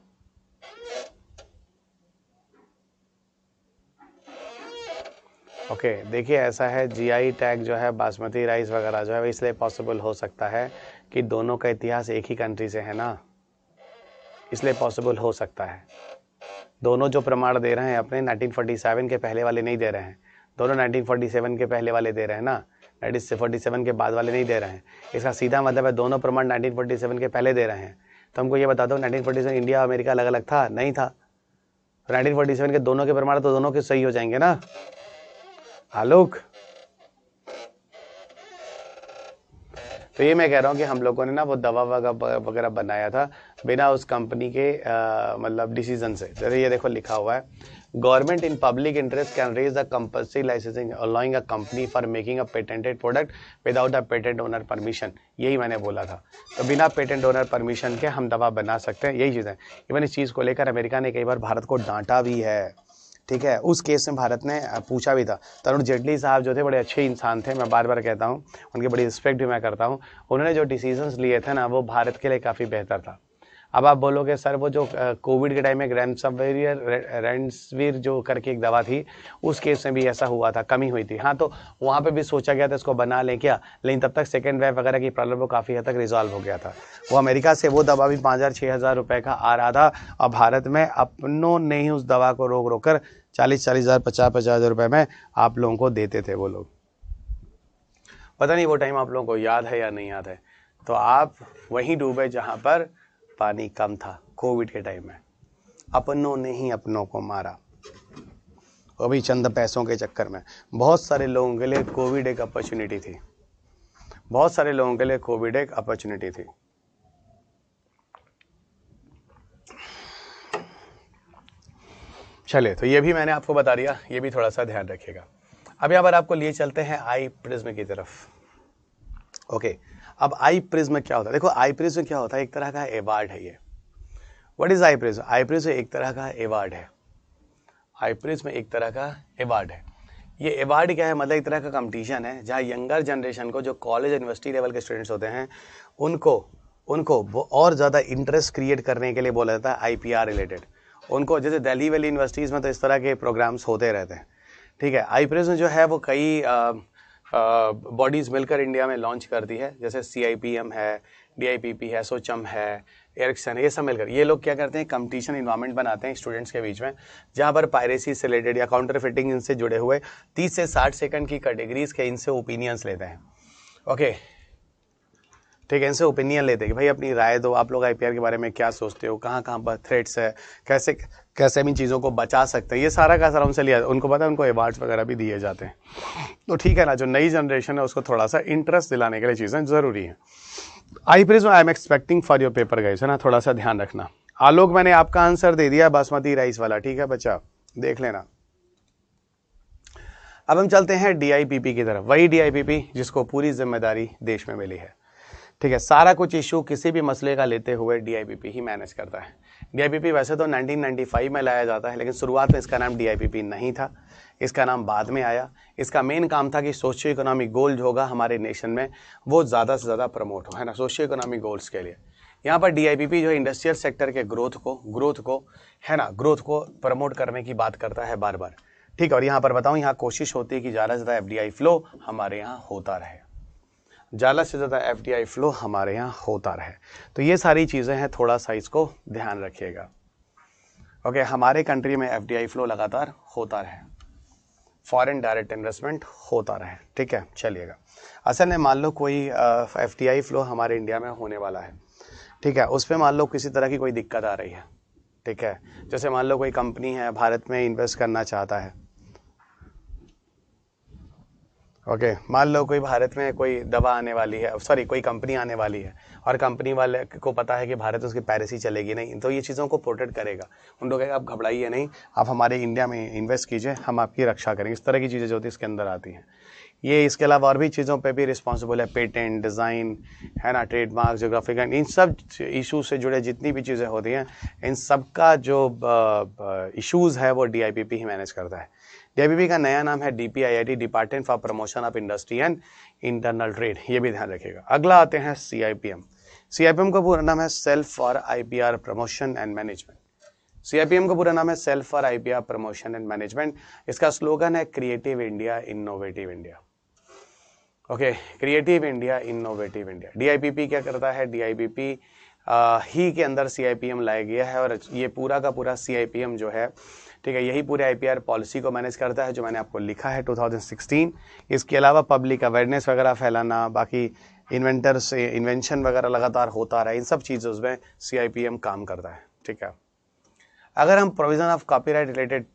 ओके देखिए ऐसा है, जीआई टैग जो है बासमती राइस वगैरह जो है इसलिए पॉसिबल हो सकता है कि दोनों का इतिहास एक ही कंट्री से है ना, इसलिए पॉसिबल हो सकता है। दोनों जो प्रमाण दे रहे हैं अपने 1947 के पहले वाले नहीं दे रहे हैं, दोनों 1947 के पहले वाले दे रहे हैं ना, 1947 के बाद वाले नहीं दे रहे हैं। इसका सीधा मतलब है दोनों प्रमाण 1947 के पहले दे रहे हैं। तो हमको ये बता दो 1947 इंडिया और अमेरिका अलग अलग था? नहीं था। तो 1947 के दोनों के प्रमाण तो दोनों के सही हो जाएंगे ना। आलोक, तो ये मैं कह रहा हूँ कि हम लोगों ने ना वो दवा वगैरह बनाया था बिना उस कंपनी के मतलब डिसीजन से। जैसे ये देखो लिखा हुआ है, government in public interest can raise the compulsory licensing allowing a company for making a patented product without a patent owner permission. यही मैंने बोला था। तो बिना पेटेंट ओनर परमिशन के हम दवा बना सकते हैं, यही चीज़ है। इवन इस चीज़ को लेकर अमेरिका ने कई बार भारत को डांटा भी है, ठीक है। उस केस में भारत ने पूछा भी था। तो अरुण जेटली साहब जो थे बड़े अच्छे इंसान थे, मैं बार बार कहता हूँ, उनकी बड़ी रिस्पेक्ट भी मैं करता हूँ। उन्होंने जो डिसीजंस लिए थे ना वो भारत के लिए काफ़ी बेहतर था। अब आप बोलोगे सर वो जो कोविड के टाइम में रेमडेसिविर जो करके एक दवा थी, उस केस में भी ऐसा हुआ था, कमी हुई थी। हाँ, तो वहाँ पे भी सोचा गया था इसको बना लें क्या, लेकिन तब तक सेकेंड वेव वगैरह की प्रॉब्लम वो काफ़ी हद तक रिजॉल्व हो गया था। वो अमेरिका से वो दवा भी 5,000-6,000 रुपये का आ रहा था, और भारत में अपनों ने ही उस दवा को रोक कर 40,000 50,000 रुपये में आप लोगों को देते थे वो लोग। पता नहीं वो टाइम आप लोगों को याद है या नहीं याद है। तो आप वहीं डूबे जहाँ पर पानी कम था। कोविड के टाइम में अपनों ने ही अपनों को मारा, वो भी चंद पैसों के चक्कर में। बहुत सारे लोगों के लिए कोविड एक अपॉर्चुनिटी थी, बहुत सारे लोगों के लिए कोविड एक अपॉर्चुनिटी थी। चलिए, तो ये भी मैंने आपको बता दिया, ये भी थोड़ा सा ध्यान रखिएगा। अब यहाँ पर आपको लिए चलते हैं आई प्रिज्म की तरफ। ओके, अब आई प्रिज्म क्या होता है? देखो आई प्रिज्म क्या होता है, एक तरह का अवार्ड है ये। What is I presume? I prism एक तरह का अवार्ड है। आई प्रिज्म एक तरह का अवार्ड है। ये अवार्ड क्या है? मतलब एक तरह का कंपटीशन है जहाँ यंगर जनरेशन को, जो कॉलेज यूनिवर्सिटी लेवल के स्टूडेंट्स होते हैं, उनको और ज़्यादा इंटरेस्ट क्रिएट करने के लिए बोला जाता है IPR रिलेटेड। उनको जैसे दिल्ली वाली यूनिवर्सिटीज़ में तो इस तरह के प्रोग्राम्स होते रहते हैं, ठीक है। आई प्रिज्म जो है वो कई बॉडीज़ मिलकर इंडिया में लॉन्च करती है, जैसे CIPM है, DIPP है, सोचम है, एरिक्सन है, ये सब मिलकर ये लोग क्या करते हैं, कंपटीशन इन्वायरमेंट बनाते हैं स्टूडेंट्स के बीच में, जहाँ पर पायरेसी से रिलेटेड या काउंटर फिटिंग इनसे जुड़े हुए 30 से 60 सेकंड की कैटेगरीज के इनसे ओपिनियंस लेते हैं। ओके, ठीक है, इनसे ओपिनियन लेते हैं कि भाई अपनी राय दो, आप लोग IPR के बारे में क्या सोचते हो, कहाँ कहाँ पर थ्रेट्स है, कैसे कैसे हम इन चीज़ों को बचा सकते हैं, ये सारा का सारा उनसे लिया। उनको पता है, उनको अवार्ड्स वगैरह भी दिए जाते हैं। तो ठीक है ना, जो नई जनरेशन है उसको थोड़ा सा इंटरेस्ट दिलाने के लिए चीज़ें ज़रूरी हैं। I presume I am expecting for your paper guys, है ना, थोड़ा सा ध्यान रखना। आलोक, मैंने आपका आंसर दे दिया बासमती राइस वाला, ठीक है बच्चा, देख लेना। अब हम चलते हैं DIPP की तरफ, वही DIPP जिसको पूरी जिम्मेदारी देश में मिली है, ठीक है। सारा कुछ इशू किसी भी मसले का लेते हुए DIPP ही मैनेज करता है। DIPP वैसे तो 1995 में लाया जाता है, लेकिन शुरुआत में इसका नाम DIPP नहीं था, इसका नाम बाद में आया। इसका मेन काम था कि सोशियो इकोनॉमिक गोल जो होगा हमारे नेशन में वो ज़्यादा से ज़्यादा प्रमोट हो, है ना, सोशियो इकोनॉमिक गोल्स के लिए। यहाँ पर DIPP जो इंडस्ट्रियल सेक्टर के ग्रोथ को है ना, ग्रोथ को प्रमोट करने की बात करता है बार बार, ठीक है। और यहाँ पर बताऊँ, यहाँ कोशिश होती है कि ज़्यादा से ज़्यादा FDI फ्लो हमारे यहाँ होता रहे, ज़्यादा से ज़्यादा FDI फ्लो हमारे यहाँ होता रहे। तो ये सारी चीज़ें हैं, थोड़ा सा इसको ध्यान रखिएगा। ओके, हमारे कंट्री में FDI फ्लो लगातार होता रहे, फॉरेन डायरेक्ट इन्वेस्टमेंट होता रहे, ठीक है। चलिएगा, असल में मान लो कोई FDI फ्लो हमारे इंडिया में होने वाला है, ठीक है, उस पर मान लो किसी तरह की कोई दिक्कत आ रही है, ठीक है। जैसे मान लो कोई कंपनी है भारत में इन्वेस्ट करना चाहता है, ओके मान लो कोई भारत में कोई दवा आने वाली है, सॉरी कोई कंपनी आने वाली है और कंपनी वाले को पता है कि भारत उसकी पायरेसी चलेगी नहीं, तो ये चीज़ों को प्रोटेक्ट करेगा। उन लोग कहेगा आप घबराइए नहीं, आप हमारे इंडिया में इन्वेस्ट कीजिए, हम आपकी रक्षा करेंगे। इस तरह की चीज़ें जो होती है इसके अंदर आती हैं। ये इसके अलावा और भी चीज़ों पे भी रिस्पॉन्सिबल है, पेटेंट, डिज़ाइन, है ना, ट्रेडमार्क, जोग्राफिकल, इन सब इशू से जुड़े जितनी भी चीज़ें होती हैं, इन सब का जो इशूज़ है वो DIPP ही मैनेज करता है। DIPP का नया नाम है DPIIT, department for promotion of industry and internal trade, ये भी ध्यान रखिएगा। अगला आते हैं CIPM। CIPM का पूरा नाम है self for IPR promotion and management. CIPM का पूरा नाम है self for IPR promotion and management. इसका स्लोगन है creative India, innovative India. Okay, creative India, innovative India. DIPP क्या करता है? DIPP ही के अंदर CIPM लाया गया है और ये पूरा का पूरा CIPM जो है, ठीक है, यही पूरे IPR पॉलिसी को मैनेज करता है जो मैंने आपको लिखा है 2016। इसके अलावा पब्लिक अवेयरनेस वगैरह फैलाना, बाकी इन्वेंटर से इन्वेंशन वगैरह लगातार होता रहा, इन सब चीज़ों में CIPM काम करता है। ठीक है, अगर हम provision of copyright related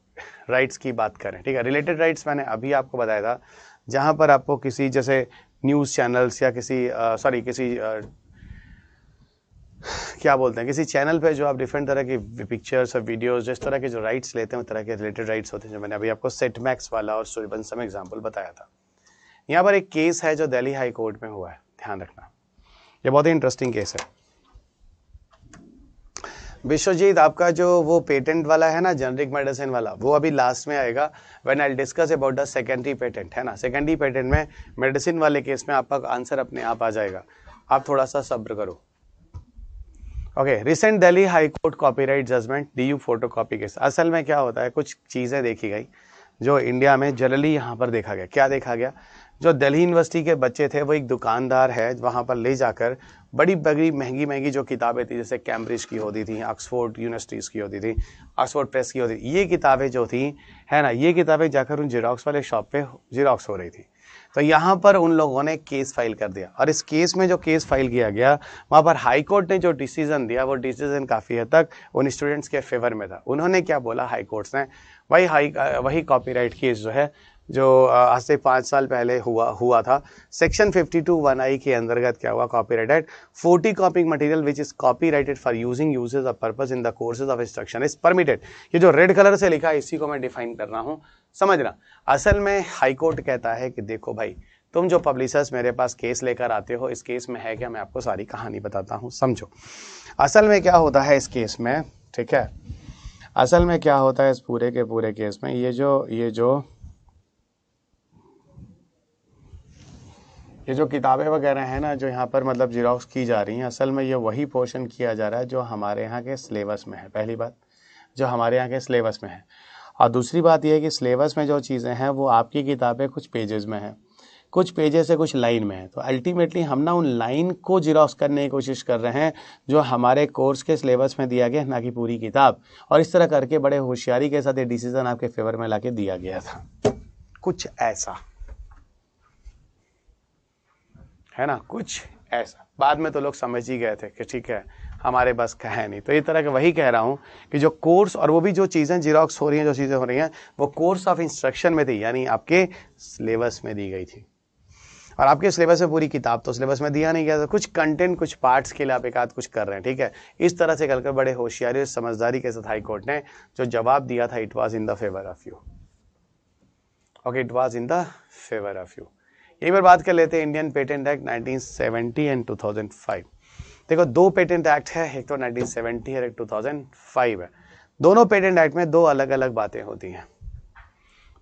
rights की बात करें, ठीक है, रिलेटेड राइट्स मैंने अभी आपको बताया था, जहाँ पर आपको किसी जैसे न्यूज़ चैनल्स या किसी किसी क्या बोलते हैं, किसी चैनल पे जो आप डिफरेंट तरह की पिक्चर्स और वीडियोस, जिस तरह के जो राइट्स लेते हैं उस तरह के रिलेटेड राइट्स होते हैं, जो मैंने अभी आपको सेट मैक्स वाला और सूर्यवंशम एग्जाम्पल बताया था। यहाँ पर एक केस है जो दिल्ली हाई कोर्ट में हुआ है, ध्यान रखना, ये बहुत ही इंटरेस्टिंग केस है। विश्वजीत, आपका जो वो पेटेंट वाला है ना, जेनरिक मेडिसिन वाला, वो अभी लास्ट में आएगा when I discuss about the secondary patent, है ना। सेकेंडरी पेटेंट में मेडिसिन वाले केस में आपका आंसर अपने आप आ जाएगा, आप थोड़ा सा सब्र करो। Okay, recent Delhi high court copyright judgement DU photocopy case. असल में क्या होता है, कुछ चीज़ें देखी गई जो इंडिया में जनरली यहाँ पर देखा गया। क्या देखा गया? जो दिल्ली यूनिवर्सिटी के बच्चे थे, वो एक दुकानदार है वहाँ पर ले जाकर बड़ी बड़ी महंगी महंगी जो किताबें थी, जैसे कैम्ब्रिज की होती थी, ऑक्सफोर्ड यूनिवर्सिटीज़ की होती थी, ऑक्सफोर्ड प्रेस की होती थी, ये किताबें जो थी, है ना, ये किताबें जाकर उन जेरोक्स वाले शॉप पे जेरोक्स हो रही थी। तो यहाँ पर उन लोगों ने केस फाइल कर दिया और इस केस में जो केस फाइल किया गया, वहाँ पर हाई कोर्ट ने जो डिसीजन दिया, वो डिसीजन काफ़ी हद तक उन स्टूडेंट्स के फेवर में था। उन्होंने क्या बोला हाई कोर्ट्स ने, वही कॉपीराइट केस जो है, जो आज से 5 साल पहले हुआ था, सेक्शन 52(1)(I) के अंतर्गत क्या हुआ, copyright act, photo कॉपिंग material which is copyrighted for using uses of purpose in the courses of instruction is permitted. ये जो रेड कलर से लिखा है, इसी को मैं डिफाइन कर रहा हूँ, समझना। असल में हाई कोर्ट कहता है कि देखो भाई, तुम जो पब्लिशर्स मेरे पास केस लेकर आते हो, इस केस में है क्या, मैं आपको सारी कहानी बताता हूँ, समझो। असल में क्या होता है इस केस में, ठीक है, असल में क्या होता है इस पूरे के पूरे केस में, ये जो किताबें वगैरह हैं ना, जो यहाँ पर मतलब जिरोक्स की जा रही हैं, असल में ये वही पोर्शन किया जा रहा है जो हमारे यहाँ के सिलेबस में है। पहली बात, जो हमारे यहाँ के सिलेबस में है, और दूसरी बात यह है कि सिलेबस में जो चीज़ें हैं वो आपकी किताबें कुछ पेजेस में हैं, कुछ पेजेस से कुछ लाइन में है। तो अल्टीमेटली हम ना उन लाइन को जिरोक्स करने की कोशिश कर रहे हैं जो हमारे कोर्स के सिलेबस में दिया गया, ना कि पूरी किताब। और इस तरह करके बड़े होशियारी के साथ ये डिसीजन आपके फेवर में ला के दिया गया था, कुछ ऐसा, है ना, कुछ ऐसा। बाद में तो लोग समझ ही गए थे कि ठीक है, हमारे बस का है नहीं। तो ये तरह के वही कह रहा हूँ कि जो कोर्स और वो भी जो चीज़ें जिरोक्स हो रही हैं, जो चीज़ें हो रही हैं, वो कोर्स ऑफ इंस्ट्रक्शन में थी, यानी आपके सिलेबस में दी गई थी। और आपके सिलेबस में पूरी किताब तो सिलेबस में दिया नहीं गया था, कुछ कंटेंट, कुछ पार्ट्स के लिए आप एक आध कुछ कर रहे हैं, ठीक है। इस तरह से कर बड़े होशियारी और समझदारी के साथ हाई कोर्ट ने जो जवाब दिया था, it was in the favour of you. Okay, it was in the favour of you. यही पर बात कर लेते हैं इंडियन पेटेंट एक्ट 1970 एंड 2005। देखो, 2 पेटेंट एक्ट है, एक तो 1970 और एक 2005 है। दोनों पेटेंट एक्ट में 2 अलग अलग बातें होती हैं।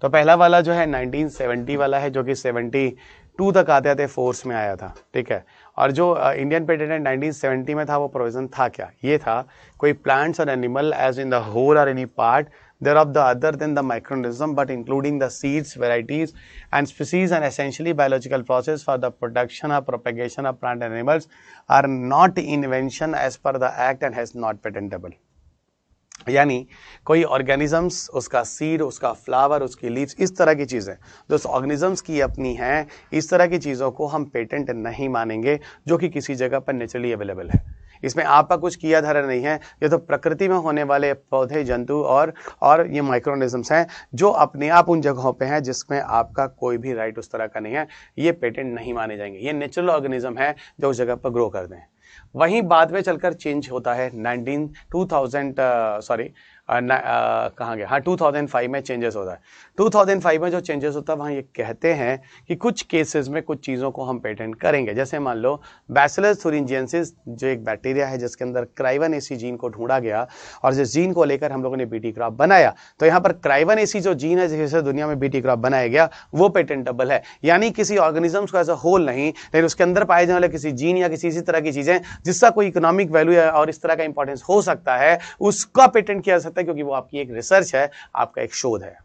तो पहला वाला जो है 1970 वाला है, जो कि 72 तक आते आते फोर्स में आया था, ठीक है। और जो इंडियन पेटेंट एक्ट 1970 में था, वो प्रोविजन था क्या, ये था, कोई प्लांट्स और animal as in the whole और any part thereof the other than the microorganism but including the seeds, varieties and species and essentially biological process for the production or propagation of plant and animals are not invention as per the act and has not patentable। यानी कोई ऑर्गेनिजम्स, उसका सीड, उसका फ्लावर, उसकी लीव्स, इस तरह की चीज़ें जो ऑर्गेनिजम्स की अपनी हैं, इस तरह की चीज़ों को हम पेटेंट नहीं मानेंगे जो कि किसी जगह पर नेचुरली अवेलेबल है। इसमें आपका कुछ किया धरा नहीं है, ये तो प्रकृति में होने वाले पौधे, जंतु और ये माइक्रोऑर्गेनिजम्स हैं जो अपने आप उन जगहों पे हैं जिसमें आपका कोई भी राइट उस तरह का नहीं है, ये पेटेंट नहीं माने जाएंगे। ये नेचुरल ऑर्गेनिज्म है जो उस जगह पर ग्रो करते हैं। वहीं बाद में चलकर चेंज होता है 2005 में चेंजेस होता है। 2005 में जो चेंजेस होता है वहाँ ये कहते हैं कि कुछ केसेस में कुछ चीज़ों को हम पेटेंट करेंगे। जैसे मान लो बैसिलस thuringiensis जो एक बैक्टीरिया है जिसके अंदर क्राइवन-AC जीन को ढूंढा गया और जिस जीन को लेकर हम लोगों ने बीटी क्रॉप बनाया, तो यहाँ पर क्राइवन-AC जो जीन है जिसे दुनिया में बीटी क्रॉप बनाया गया वो पेटेंटेबल है। यानी किसी ऑर्गेनिजम्स को एज अ होल नहीं, लेकिन उसके अंदर पाए जाने वाले किसी जीन या किसी इसी तरह की चीजें जिसका कोई इकोनॉमिक वैल्यू और इस तरह का इंपॉर्टेंस हो सकता है, उसका पेटेंट किया जा सकता है, क्योंकि वो आपकी एक रिसर्च है, आपका एक शोध है।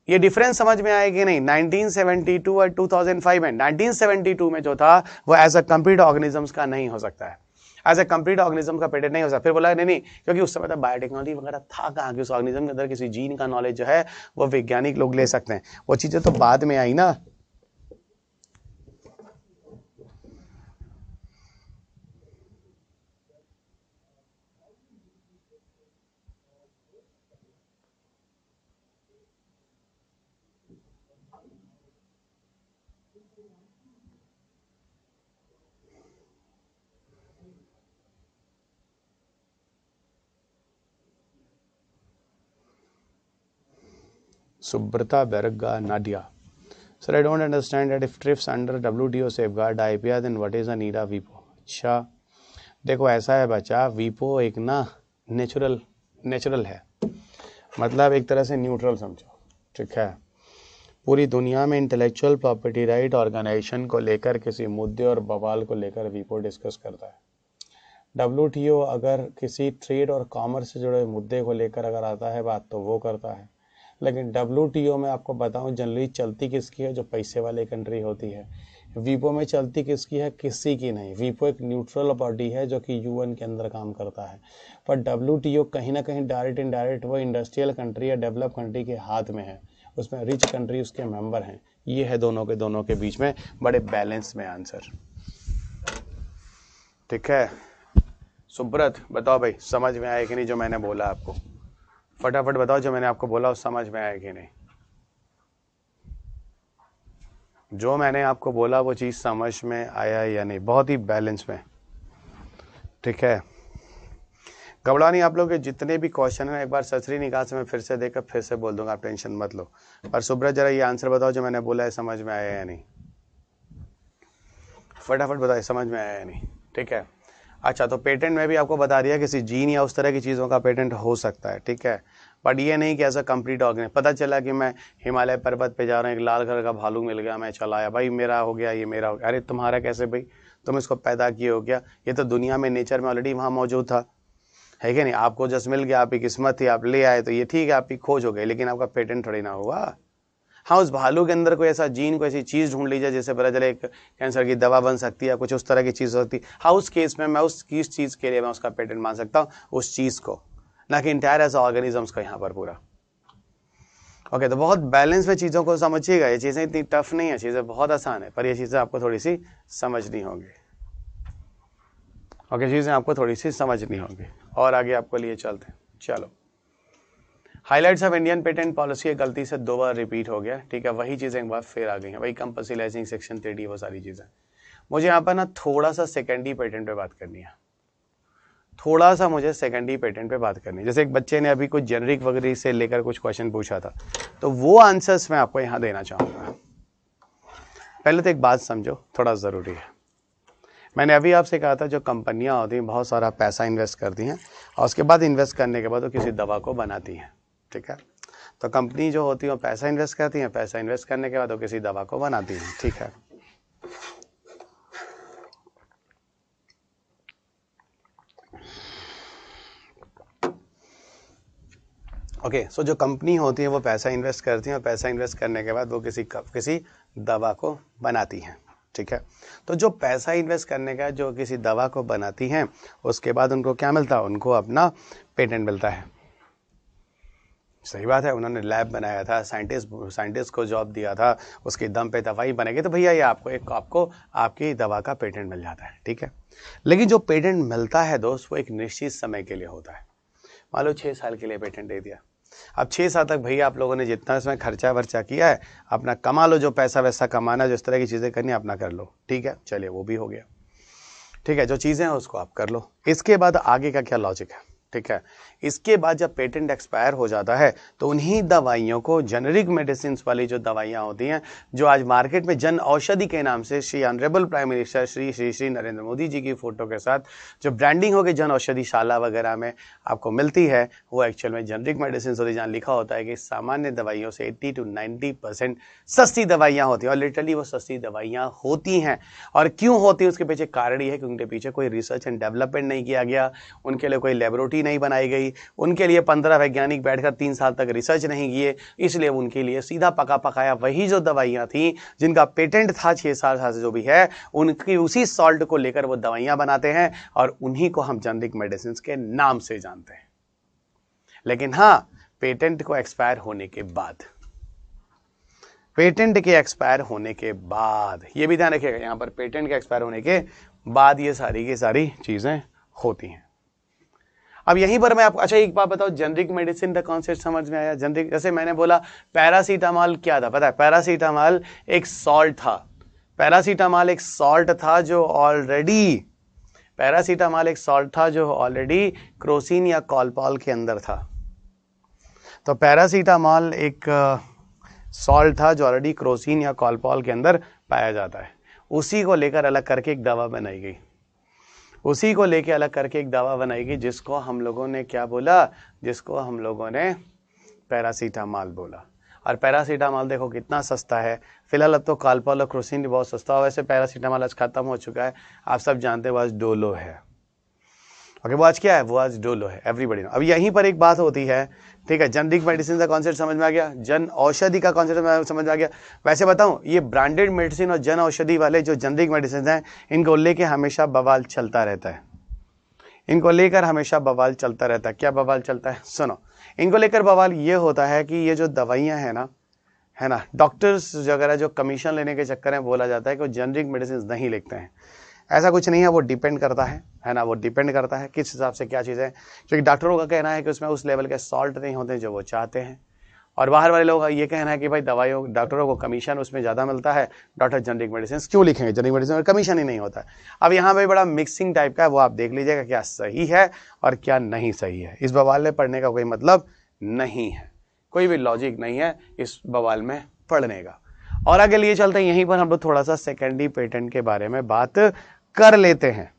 ये डिफरेंस समझ में आएगी नहीं 1972 और 2005 में। 1972 में जो था वो एज अ कंप्लीट ऑर्गेनिजम्स का नहीं हो सकता है, एज ए कंप्लीट ऑर्गेनिज्म का पेटेंट नहीं हो सकता। फिर बोला नहीं क्योंकि उस समय तो बायोटेक्नोलॉजी वगैरह था कहाँ कि उस ऑर्गेनिज्म के अंदर किसी जीन का नॉलेज जो है वो वैज्ञानिक लोग ले सकते हैं। वो चीजें तो बाद में आई ना। Subrata Berga Nadia. Sir, I don't understand that if trips under WTO safeguard IPR, then what is the need of WIPO? अच्छा देखो ऐसा है बच्चा, WIPO एक ना नेचुरल है, मतलब एक तरह से न्यूट्रल समझो, ठीक है। पूरी दुनिया में इंटेलेक्चुअल प्रॉपर्टी राइट ऑर्गेनाइजेशन को लेकर किसी मुद्दे और बवाल को लेकर WIPO डिस्कस करता है। WTO अगर किसी ट्रेड और कॉमर्स से जुड़े मुद्दे को लेकर अगर आता है बात तो वो करता है, लेकिन WTO में आपको बताऊं जनरली चलती किसकी है, जो पैसे वाले कंट्री होती है। WIPO में चलती किसकी है, किसी की नहीं। WIPO एक न्यूट्रल बॉडी है जो कि UN के अंदर काम करता है, पर WTO कहीं ना कहीं डायरेक्ट इनडायरेक्ट वो इंडस्ट्रियल कंट्री या डेवलप कंट्री के हाथ में है, उसमें रिच कंट्री उसके मेंबर हैं। ये है दोनों के बीच में बड़े बैलेंस में आंसर, ठीक है। सुब्रत बताओ भाई, समझ में आया कि नहीं जो मैंने बोला आपको? फटाफट बताओ जो मैंने आपको बोला समझ में आया कि नहीं। जो मैंने आपको बोला वो चीज़ समझ में आया या नहीं? बहुत ही बैलेंस में, ठीक है। घबरा नहीं, आप लोग के जितने भी क्वेश्चन हैं एक बार ससरी निकाल से मैं फिर से देकर फिर से बोल दूंगा, आप टेंशन मत लो। और सुब्रत जरा ये आंसर बताओ जो मैंने बोला है समझ में आया या नहीं? फटाफट बताइए समझ में आया या नहीं, ठीक है। अच्छा, तो पेटेंट में भी आपको बता दिया किसी जीन या उस तरह की चीज़ों का पेटेंट हो सकता है, ठीक है। बट ये नहीं कि ऐसा कंप्लीट ऑर्गेनिज्म। पता चला कि मैं हिमालय पर्वत पे जा रहा हूँ, एक लाल कलर का भालू मिल गया, मैं चला आया, भाई मेरा हो गया, ये मेरा हो गया। अरे तुम्हारा कैसे भाई, तुम इसको पैदा किए हो क्या? ये तो दुनिया में नेचर में ऑलरेडी वहाँ मौजूद था, है कि नहीं? आपको जस्ट मिल गया, आपकी किस्मत थी, आप ले आए तो ये ठीक है, आपकी खोज हो गई, लेकिन आपका पेटेंट थोड़ी ना हुआ। हाँ, उस भालू के अंदर कोई ऐसा जीन, कोई ऐसी चीज़ ढूंढ लीजिए जिससे पता चले एक कैंसर की दवा बन सकती है, कुछ उस तरह की चीज़ होती। हाँ, उस केस में मैं उस किस चीज़ के लिए मैं उसका पेटेंट मान सकता हूँ, उस चीज़ को, ना कि इंटायर एज ऑर्गेनिजम्स को यहाँ पर पूरा। ओके, तो बहुत बैलेंस में चीज़ों को समझिएगा। ये चीज़ें इतनी टफ नहीं है, चीज़ें बहुत आसान है, पर ये चीज़ें आपको थोड़ी सी समझनी होंगी। ओके, चीज़ें आपको थोड़ी सी समझनी होंगी। और आगे आपको लिए चलते हैं, चलो। Highlights of Indian patent policy गलती से 2 बार रिपीट हो गया, ठीक है। वही चीज़ें एक बार फिर आ गई हैं, वही कंपल्सरी लाइसेंसिंग सेक्शन 3D, वो सारी चीज़ें। मुझे यहाँ पर ना थोड़ा सा सेकेंडरी पेटेंट पे बात करनी है, थोड़ा सा मुझे सेकेंडरी पेटेंट पे बात करनी है। जैसे एक बच्चे ने अभी कुछ जेनरिक वगैरह से लेकर कुछ क्वेश्चन पूछा था, तो वो आंसर्स मैं आपको यहाँ देना चाहूँगा। पहले तो एक बात समझो, थोड़ा ज़रूरी है। मैंने अभी आपसे कहा था जो कंपनियाँ होती हैं बहुत सारा पैसा इन्वेस्ट करती हैं और उसके बाद इन्वेस्ट करने के बाद वो किसी दवा को बनाती हैं, ठीक है। तो कंपनी जो होती है वो पैसा इन्वेस्ट करती हैं, पैसा इन्वेस्ट करने के बाद वो किसी दवा को बनाती हैं, ठीक है। ओके, सो जो कंपनी होती है वो पैसा इन्वेस्ट करती हैं और पैसा इन्वेस्ट करने के बाद वो किसी दवा को बनाती हैं, ठीक है। तो जो पैसा इन्वेस्ट करने का जो किसी दवा को बनाती हैं उसके बाद उनको क्या मिलता है? उनको अपना पेटेंट मिलता है, सही बात है, उन्होंने लैब बनाया था, साइंटिस्ट को जॉब दिया था, उसके दम पे दवाई बनेगी, तो भैया ये आपको आपकी दवा का पेटेंट मिल जाता है, ठीक है। लेकिन जो पेटेंट मिलता है दोस्त, वो एक निश्चित समय के लिए होता है। मान लो 6 साल के लिए पेटेंट दे दिया, अब 6 साल तक भैया आप लोगों ने जितना इसमें खर्चा वर्चा किया है अपना कमा लो, जो पैसा वैसा कमाना, जिस तरह की चीज़ें करनी अपना कर लो, ठीक है। चलिए वो भी हो गया, ठीक है, जो चीज़ें हैं उसको आप कर लो। इसके बाद आगे का क्या लॉजिक है, ठीक है। इसके बाद जब पेटेंट एक्सपायर हो जाता है तो उन्हीं दवाइयों को, जेनरिक मेडिसिन वाली जो दवाइयाँ होती हैं, जो आज मार्केट में जन औषधि के नाम से Shri honourable prime minister Shri Narendra Modi ji की फोटो के साथ जो ब्रांडिंग हो गई जन औषधिशाला वगैरह में आपको मिलती है, वो एक्चुअल में जेनरिक मेडिसिन होती है, जहाँ लिखा होता है कि सामान्य दवाइयों से 80 to 90% सस्ती दवाइयाँ होती हैं। और लिटरली वो सस्ती दवाइयाँ होती हैं। और क्यों होती है उसके पीछे कारण ये है कि उनके पीछे कोई रिसर्च एंड डेवलपमेंट नहीं किया गया, उनके लिए कोई लेबोरेटरी नहीं बनाई गई, उनके लिए 15 वैज्ञानिक बैठकर 3 साल तक रिसर्च नहीं किए, इसलिए उनके लिए सीधा पका पकाया वही जो दवाइयाँ थी जिनका पेटेंट था 6 साल से जो भी है, उनकी उसी सॉल्ट को लेकर वो दवाइयाँ बनाते हैं और उन्हीं को हम जेनरिक मेडिसिन के नाम से जानते हैं। लेकिन हाँ, पेटेंट को एक्सपायर होने के बाद, पेटेंट के एक्सपायर होने के बाद, ये भी ध्यान रखिएगा यहाँ पर, पेटेंट के एक्सपायर होने के बाद ये सारी की सारी चीजें होती हैं। अब यहीं पर मैं आपको, अच्छा एक बात बताओ, जेनरिक मेडिसिन का कॉन्सेप्ट समझ में आया? जेनरिक, जैसे मैंने बोला पैरासीटामॉल क्या था पता है? पैरासीटामॉल एक सॉल्ट था, पैरासीटामॉल एक सॉल्ट था जो ऑलरेडी, पैरासीटामॉल एक सॉल्ट था जो ऑलरेडी क्रोसिन या कॉलपॉल के अंदर था। तो पैरासीटामॉल एक सॉल्ट था जो ऑलरेडी क्रोसिन या कॉलपॉल के अंदर पाया जाता है, उसी को लेकर अलग करके एक दवा बनाई गई, उसी को लेके अलग करके एक दवा बनाई गई जिसको हम लोगों ने क्या बोला? जिसको हम लोगों ने पैरासीटामॉल बोला। और पैरासीटामॉल देखो कितना सस्ता है, फिलहाल अब तो कॉलपॉल और क्रोसिन भी बहुत सस्ता हो, वैसे पैरासीटामॉल आज खत्म हो चुका है, आप सब जानते हैं, वो आज डोलो है। ओके, वो आज क्या है? वो आज डोलो है, एवरीबॉडी नो। अब यहीं पर एक बात होती है, ठीक है, जेनरिक मेडिसिन का कॉन्सेप्ट समझ में आ गया, जन औषधि का कॉन्सेप्ट समझ में आ गया। वैसे बताऊं, ये ब्रांडेड मेडिसिन और जन औषधि वाले जो जेनरिक मेडिसिन हैं, इनको लेके हमेशा बवाल चलता रहता है, इनको लेकर हमेशा बवाल चलता रहता है। क्या बवाल चलता है? सुनो, इनको लेकर बवाल ये होता है कि ये जो दवाइयाँ हैं ना, है ना, डॉक्टर्स वगैरह जो कमीशन लेने के चक्कर में बोला जाता है कि वो जेनरिक मेडिसिन नहीं लिखते हैं। ऐसा कुछ नहीं है, वो डिपेंड करता है ना, वो डिपेंड करता है किस हिसाब से क्या चीज़ है, क्योंकि डॉक्टरों का कहना है कि उसमें उस लेवल के सॉल्ट नहीं होते जो वो चाहते हैं, और बाहर वाले लोगों का ये कहना है कि भाई दवाइयों, डॉक्टरों को कमीशन उसमें ज़्यादा मिलता है, डॉक्टर जेनरिक मेडिसिन क्यों लिखेंगे, जेनरिक मेडिसिन में कमीशन ही नहीं होता है। अब यहाँ पे बड़ा मिक्सिंग टाइप का है, वो आप देख लीजिएगा क्या सही है और क्या नहीं सही है। इस बवाल में पढ़ने का कोई मतलब नहीं है, कोई भी लॉजिक नहीं है इस बवाल में पढ़ने का। और आगे लिए चलते हैं, यहीं पर हम लोग थोड़ा सा सेकेंडरी पेटेंट के बारे में बात कर लेते हैं।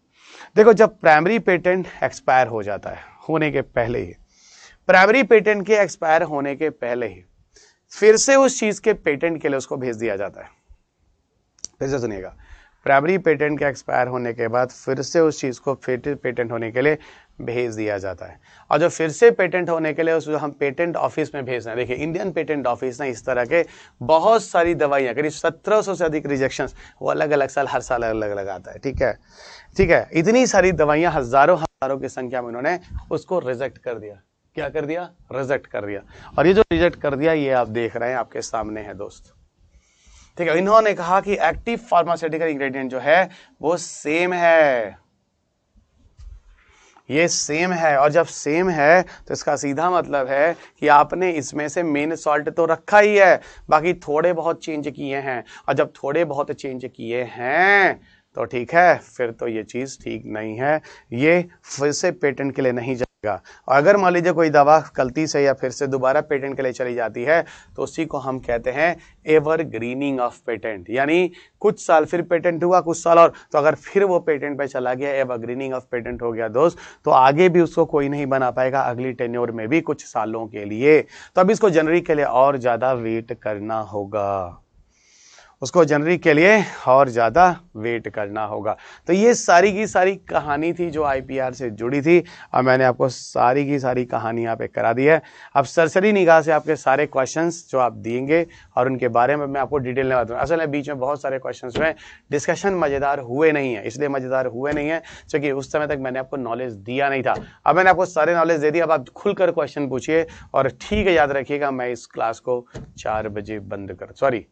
देखो, जब प्राइमरी पेटेंट एक्सपायर हो जाता है, होने के पहले ही, प्राइमरी पेटेंट के एक्सपायर होने के पहले ही फिर से उस चीज के पेटेंट के लिए उसको भेज दिया जाता है। फिर से सुनिएगा, प्राइमरी पेटेंट के एक्सपायर होने के बाद फिर से उस चीज को फिर पेटेंट होने के लिए भेज दिया जाता है। और जो फिर से पेटेंट होने के लिए उसको हम पेटेंट ऑफिस में भेजना है। देखिए, इंडियन पेटेंट ऑफिस ने इस तरह के बहुत सारी दवाइयाँ, करीब 1700 से अधिक रिजेक्शंस, वो अलग अलग साल, हर साल अलग अलग आता है, ठीक है, ठीक है। इतनी सारी दवाइयाँ, हजारों की संख्या में उन्होंने उसको रिजेक्ट कर दिया। क्या कर दिया? रिजेक्ट कर दिया। और ये जो रिजेक्ट कर दिया, ये आप देख रहे हैं, आपके सामने है दोस्त, ठीक है। इन्होंने कहा कि एक्टिव फार्मास्यूटिकल इंग्रेडिएंट जो है वो सेम है, ये सेम है। और जब सेम है तो इसका सीधा मतलब है कि आपने इसमें से मेन सॉल्ट तो रखा ही है, बाकी थोड़े बहुत चेंज किए हैं। और जब थोड़े बहुत चेंज किए हैं तो ठीक है, फिर तो ये चीज़ ठीक नहीं है, ये फिर से पेटेंट के लिए नहीं जाएगा। और अगर मान लीजिए कोई दवा गलती से या फिर से दोबारा पेटेंट के लिए चली जाती है तो उसी को हम कहते हैं एवरग्रीनिंग ऑफ पेटेंट, यानी कुछ साल फिर पेटेंट हुआ, कुछ साल और, तो अगर फिर वो पेटेंट पे चला गया, एवरग्रीनिंग ऑफ पेटेंट हो गया दोस्त, तो आगे भी उसको कोई नहीं बना पाएगा, अगली टेन्योर में भी कुछ सालों के लिए। तो अब इसको जनवरी के लिए और ज़्यादा वेट करना होगा। उसको जनवरी के लिए और ज़्यादा वेट करना होगा। तो ये सारी की सारी कहानी थी जो IPR से जुड़ी थी, और मैंने आपको सारी की सारी कहानी यहाँ पे करा दी है। अब सरसरी निगाह से आपके सारे क्वेश्चंस जो आप देंगे और उनके बारे में मैं आपको डिटेल में बताऊँगा। असल में बीच में बहुत सारे क्वेश्चंस में डिस्कशन मज़ेदार हुए नहीं है, इसलिए मज़ेदार हुए नहीं है क्योंकि उस समय तक मैंने आपको नॉलेज दिया नहीं था। अब मैंने आपको सारे नॉलेज दे दिया, अब आप खुलकर क्वेश्चन पूछिए। और ठीक है, याद रखिएगा मैं इस क्लास को 4 बजे बंद कर, सॉरी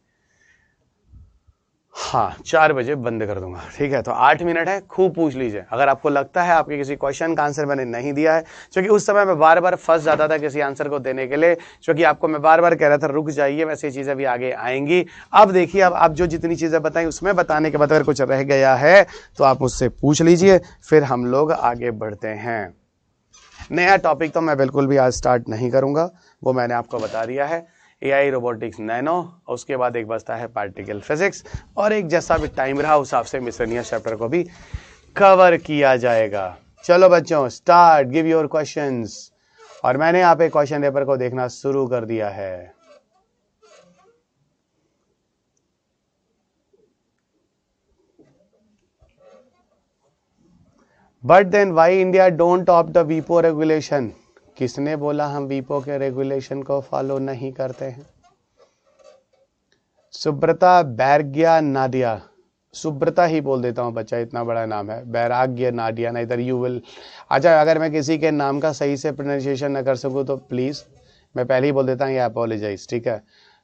हाँ 4 बजे बंद कर दूंगा, ठीक है। तो 8 मिनट है, खूब पूछ लीजिए। अगर आपको लगता है आपके किसी क्वेश्चन का आंसर मैंने नहीं दिया है, क्योंकि उस समय मैं बार बार फंस जाता था किसी आंसर को देने के लिए, क्योंकि आपको मैं बार बार कह रहा था रुक जाइए, वैसे चीज़ें भी आगे आएंगी। अब देखिए, अब आप जो जितनी चीज़ें बताई उसमें बताने के बाद अगर कुछ रह गया है तो आप मुझसे पूछ लीजिए, फिर हम लोग आगे बढ़ते हैं। नया टॉपिक तो मैं बिल्कुल भी आज स्टार्ट नहीं करूँगा, वो मैंने आपको बता दिया है। AI, रोबोटिक्स, नैनो, उसके बाद एक बचता है पार्टिकल फिजिक्स, और एक जैसा भी टाइम रहा उस हिसाब से मिसलेनियस चैप्टर को भी कवर किया जाएगा। चलो बच्चों, स्टार्ट, गिव योर क्वेश्चंस। और मैंने यहाँ पे क्वेश्चन पेपर को देखना शुरू कर दिया है। But then why India don't opt the वीपो रेगुलेशन? किसने बोला हम वीपो के रेगुलेशन को फॉलो नहीं करते हैं? सुब्रता बैरग्या नाडिया, सुब्रता ही बोल देता हूँ बच्चा, इतना बड़ा नाम है, बैराग्य नाडिया, ना इधर यू विल। अच्छा, अगर मैं किसी के नाम का सही से प्रोनाउंसिएशन न कर सकूँ तो प्लीज़ मैं पहले ही बोल देता हूँ, ये अपोलोजाइज, ठीक है।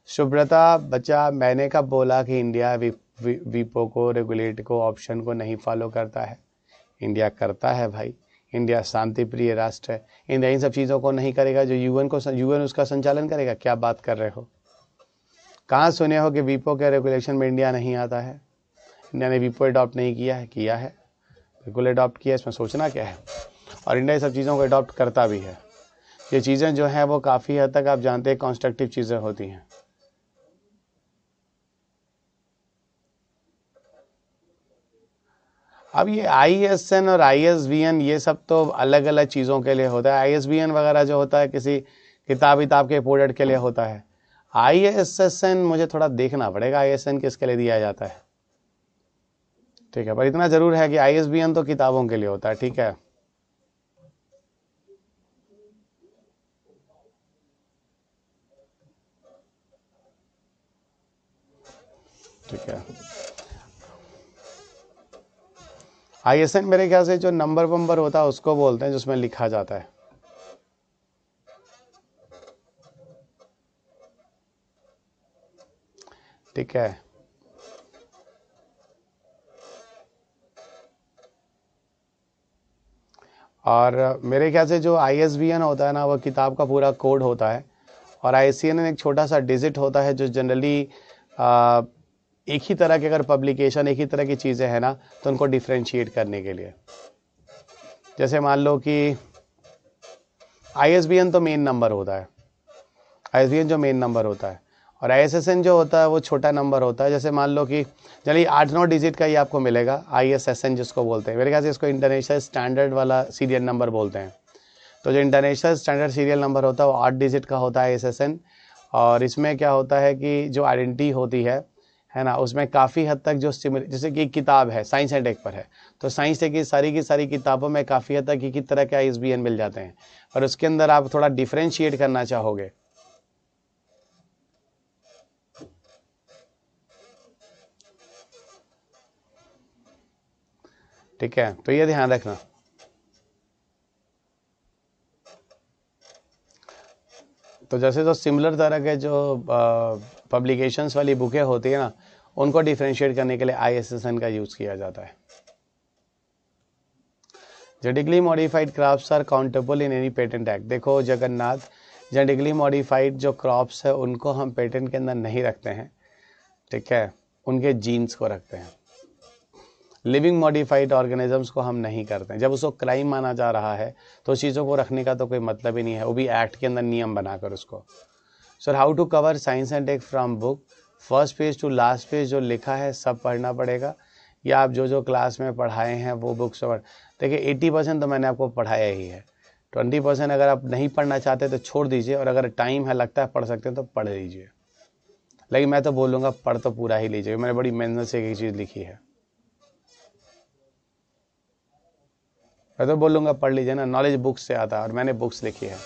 सुब्रता बच्चा, मैंने कब बोला कि इंडिया वीपो को, रेगुलेट को, ऑप्शन को नहीं फॉलो करता है? इंडिया करता है भाई, इंडिया शांति प्रिय राष्ट्र है। इंडिया इन सब चीज़ों को नहीं करेगा जो यूएन उसका संचालन करेगा? क्या बात कर रहे हो? कहाँ सुने हो कि वीपो के रेगुलेशन में इंडिया नहीं आता है? इंडिया ने वीपो अडॉप्ट नहीं किया है? किया है, बिल्कुल अडॉप्ट किया, इसमें सोचना क्या है। और इंडिया सब चीज़ों को अडॉप्ट करता भी है। ये चीज़ें जो हैं वो काफ़ी हद तक आप जानते हैं कॉन्स्ट्रक्टिव चीज़ें होती हैं। अब ये ISN और ISBN ये सब तो अलग अलग चीज़ों के लिए होता है। ISBN वगैरह जो होता है किसी किताब के प्रोडक्ट के लिए होता है। ISSN मुझे थोड़ा देखना पड़ेगा, ISN किसके लिए दिया जाता है, ठीक है। पर इतना ज़रूर है कि ISBN तो किताबों के लिए होता है, ठीक है। ठीक है, ISN मेरे ख्याल से जो नंबर होता है उसको बोलते हैं, जिसमें लिखा जाता है। ठीक है, और मेरे ख्याल से जो ISBN होता है ना, वो किताब का पूरा कोड होता है, और ISBN एक छोटा सा डिजिट होता है जो जनरली एक ही तरह के, अगर पब्लिकेशन एक ही तरह की चीज़ें हैं ना, तो उनको डिफ्रेंशिएट करने के लिए। जैसे मान लो कि ISBN तो मेन नंबर होता है, ISBN जो मेन नंबर होता है, और ISSN जो होता है वो छोटा नंबर होता है। जैसे मान लो कि चलिए 8-9 डिजिट का ही आपको मिलेगा, ISSN जिसको बोलते हैं। मेरे ख्याल से इसको इंटरनेशनल स्टैंडर्ड वाला सीरियल नंबर बोलते हैं। तो जो इंटरनेशनल स्टैंडर्ड सीरियल नंबर होता है वो 8 डिजिट का होता है, ISSN। और इसमें क्या होता है कि जो आइडेंटिटी होती है ना, उसमें काफ़ी हद तक जो जैसे कि किताब है, साइंस एंड टेक पर है, तो साइंस टेक की सारी किताबों में काफ़ी हद तक एक ही तरह के ISBN मिल जाते हैं, और उसके अंदर आप थोड़ा डिफ्रेंशिएट करना चाहोगे, ठीक है। तो ये ध्यान रखना। तो जैसे तो सिमिलर तरह के जो पब्लिकेशंस वाली बुकें होती है ना, उनको डिफ्रेंशिएट करने के लिए ISSN का यूज़ किया जाता है। Genetically modified crops are countable in any patent act. देखो जगन्नाथ, जेनेटिकली मॉडिफाइड जो क्रॉप्स है उनको हम पेटेंट के अंदर नहीं रखते हैं, ठीक है, उनके जीन्स को रखते हैं। लिविंग मॉडिफाइड ऑर्गेनिजम्स को हम नहीं करते हैं। जब उसको क्राइम माना जा रहा है तो चीज़ों को रखने का तो कोई मतलब ही नहीं है, वो भी एक्ट के अंदर नियम बनाकर उसको। Sir how to cover science and tech from book, first page to last page जो लिखा है सब पढ़ना पड़ेगा, या आप जो क्लास में पढ़ाए हैं वो बुक्स पढ़। देखिए 80% तो मैंने आपको पढ़ाया ही है, 20% अगर आप नहीं पढ़ना चाहते तो छोड़ दीजिए, और अगर टाइम है लगता है पढ़ सकते हैं तो पढ़ लीजिए। लेकिन मैं तो बोलूँगा पढ़ तो पूरा ही लीजिए, मैंने बड़ी मेहनत से एक चीज़ लिखी है। मैं तो बोलूँगा पढ़ लीजिए ना, नॉलेज बुक्स से आता है और मैंने बुक्स लिखी है।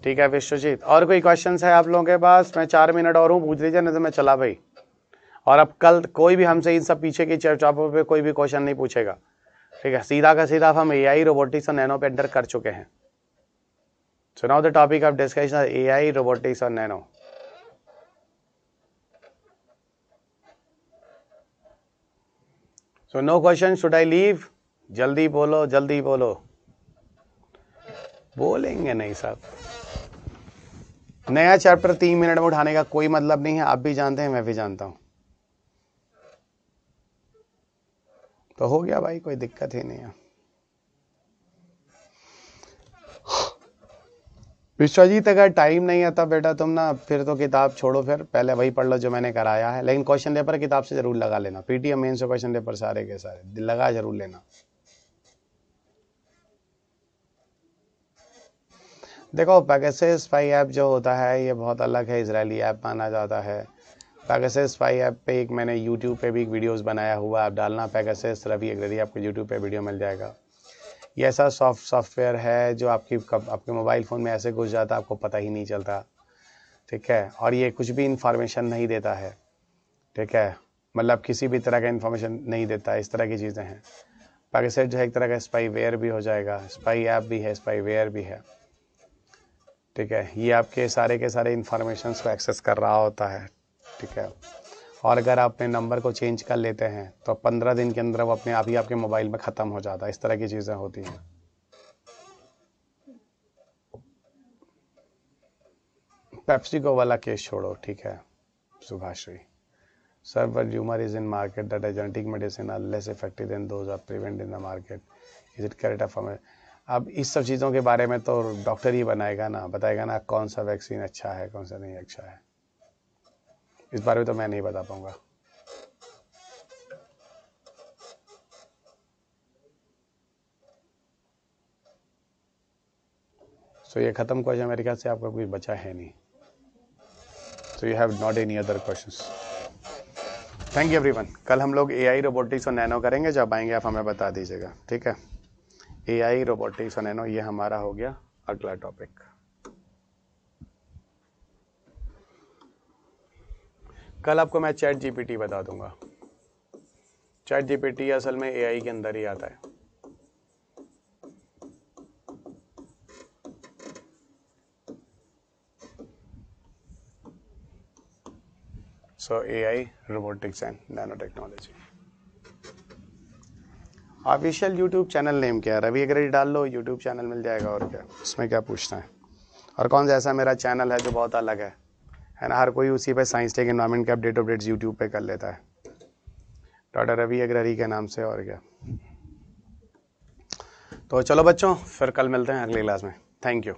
ठीक है विश्वजीत, और कोई क्वेश्चन है आप लोगों के पास? मैं 4 मिनट और हूँ, पूछ लीजिए, नहीं तो मैं चला भाई। और अब कल कोई भी हमसे इन सब पीछे की चर्चाओं पे कोई भी क्वेश्चन नहीं पूछेगा, ठीक है? सीधा का सीधा हम एआई, रोबोटिक्स और नैनो पे एंटर कर चुके हैं। So now the topic of discussion AI, robotics और nano. So no question, should I leave? जल्दी बोलो, जल्दी बोलो। बोलेंगे नहीं साहब। नया चैप्टर 3 मिनट में उठाने का कोई मतलब नहीं है, आप भी जानते हैं, मैं भी जानता हूं। तो हो गया भाई, कोई दिक्कत ही नहीं है। विश्वजीत अगर टाइम नहीं आता बेटा तुम ना, फिर तो किताब छोड़ो, फिर पहले वही पढ़ लो जो मैंने कराया है। लेकिन क्वेश्चन पेपर किताब से जरूर लगा लेना, पीटीएम मेन से क्वेश्चन पेपर सारे के सारे लगा जरूर लेना। देखो पेगासस स्पाई ऐप जो होता है ये बहुत अलग है, इजरायली ऐप माना जाता है। पेगासस स्पाई ऐप पे एक मैंने यूट्यूब पे भी एक वीडियोस बनाया हुआ, आप डालना पेगासस रवि अग्रवाल, आपको यूट्यूब पे वीडियो मिल जाएगा। ये ऐसा सॉफ्टवेयर है जो आपके मोबाइल फ़ोन में ऐसे घुस जाता है, आपको पता ही नहीं चलता, ठीक है? और ये कुछ भी इंफॉर्मेशन नहीं देता है, ठीक है? मतलब किसी भी तरह का इंफॉर्मेशन नहीं देता, इस तरह की चीज़ें हैं। पेगासस जो है एक तरह का स्पाईवेयर भी हो जाएगा, स्पाई ऐप भी है, स्पाईवेयर भी है, ठीक है? ये आपके सारे के सारे इंफॉर्मेशंस को एक्सेस कर रहा होता है, ठीक है? और अगर आप अपने नंबर को चेंज कर लेते हैं तो 15 दिन के अंदर वो अपने आप ही आपके मोबाइल में ख़त्म हो जाता है। इस तरह की चीज़ें होती हैं। पेप्सिको वाला केस छोड़ो, ठीक है Subhashree sir, but humour is in market that genetic medicine are less effective than those are prevent in the market, is it correct for? अब इस सब चीज़ों के बारे में तो डॉक्टर ही बनाएगा ना, बताएगा ना कौन सा वैक्सीन अच्छा है कौन सा नहीं अच्छा है। इस बारे में तो मैं नहीं बता पाऊंगा। सो ये ख़त्म क्वेश्चन मेरे ख्याल से आपका कुछ बचा है नहीं। So you have not any other questions. Thank you everyone. कल हम लोग एआई, रोबोटिक्स और नैनो करेंगे, जब आएंगे आप हमें बता दीजिएगा, ठीक है? एआई, रोबोटिक्स और नैनो, ये हमारा हो गया अगला टॉपिक। कल आपको मैं चैट जीपीटी बता दूंगा। चैट जीपीटी असल में एआई के अंदर ही आता है। सो AI, robotics and nano technology. Official YouTube channel name क्या है? रवि अग्रवाल डाल लो, यूट्यूब चैनल मिल जाएगा। और क्या उसमें क्या पूछना है? और कौन सा ऐसा मेरा चैनल है जो बहुत अलग है ना? हर कोई उसी पे साइंस टेक एनवायरमेंट के अपडेट्स यूट्यूब पे कर लेता है, डॉक्टर रवि अग्रवाल के नाम से। और क्या, तो चलो बच्चों, फिर कल मिलते हैं अगली क्लास में। Thank you.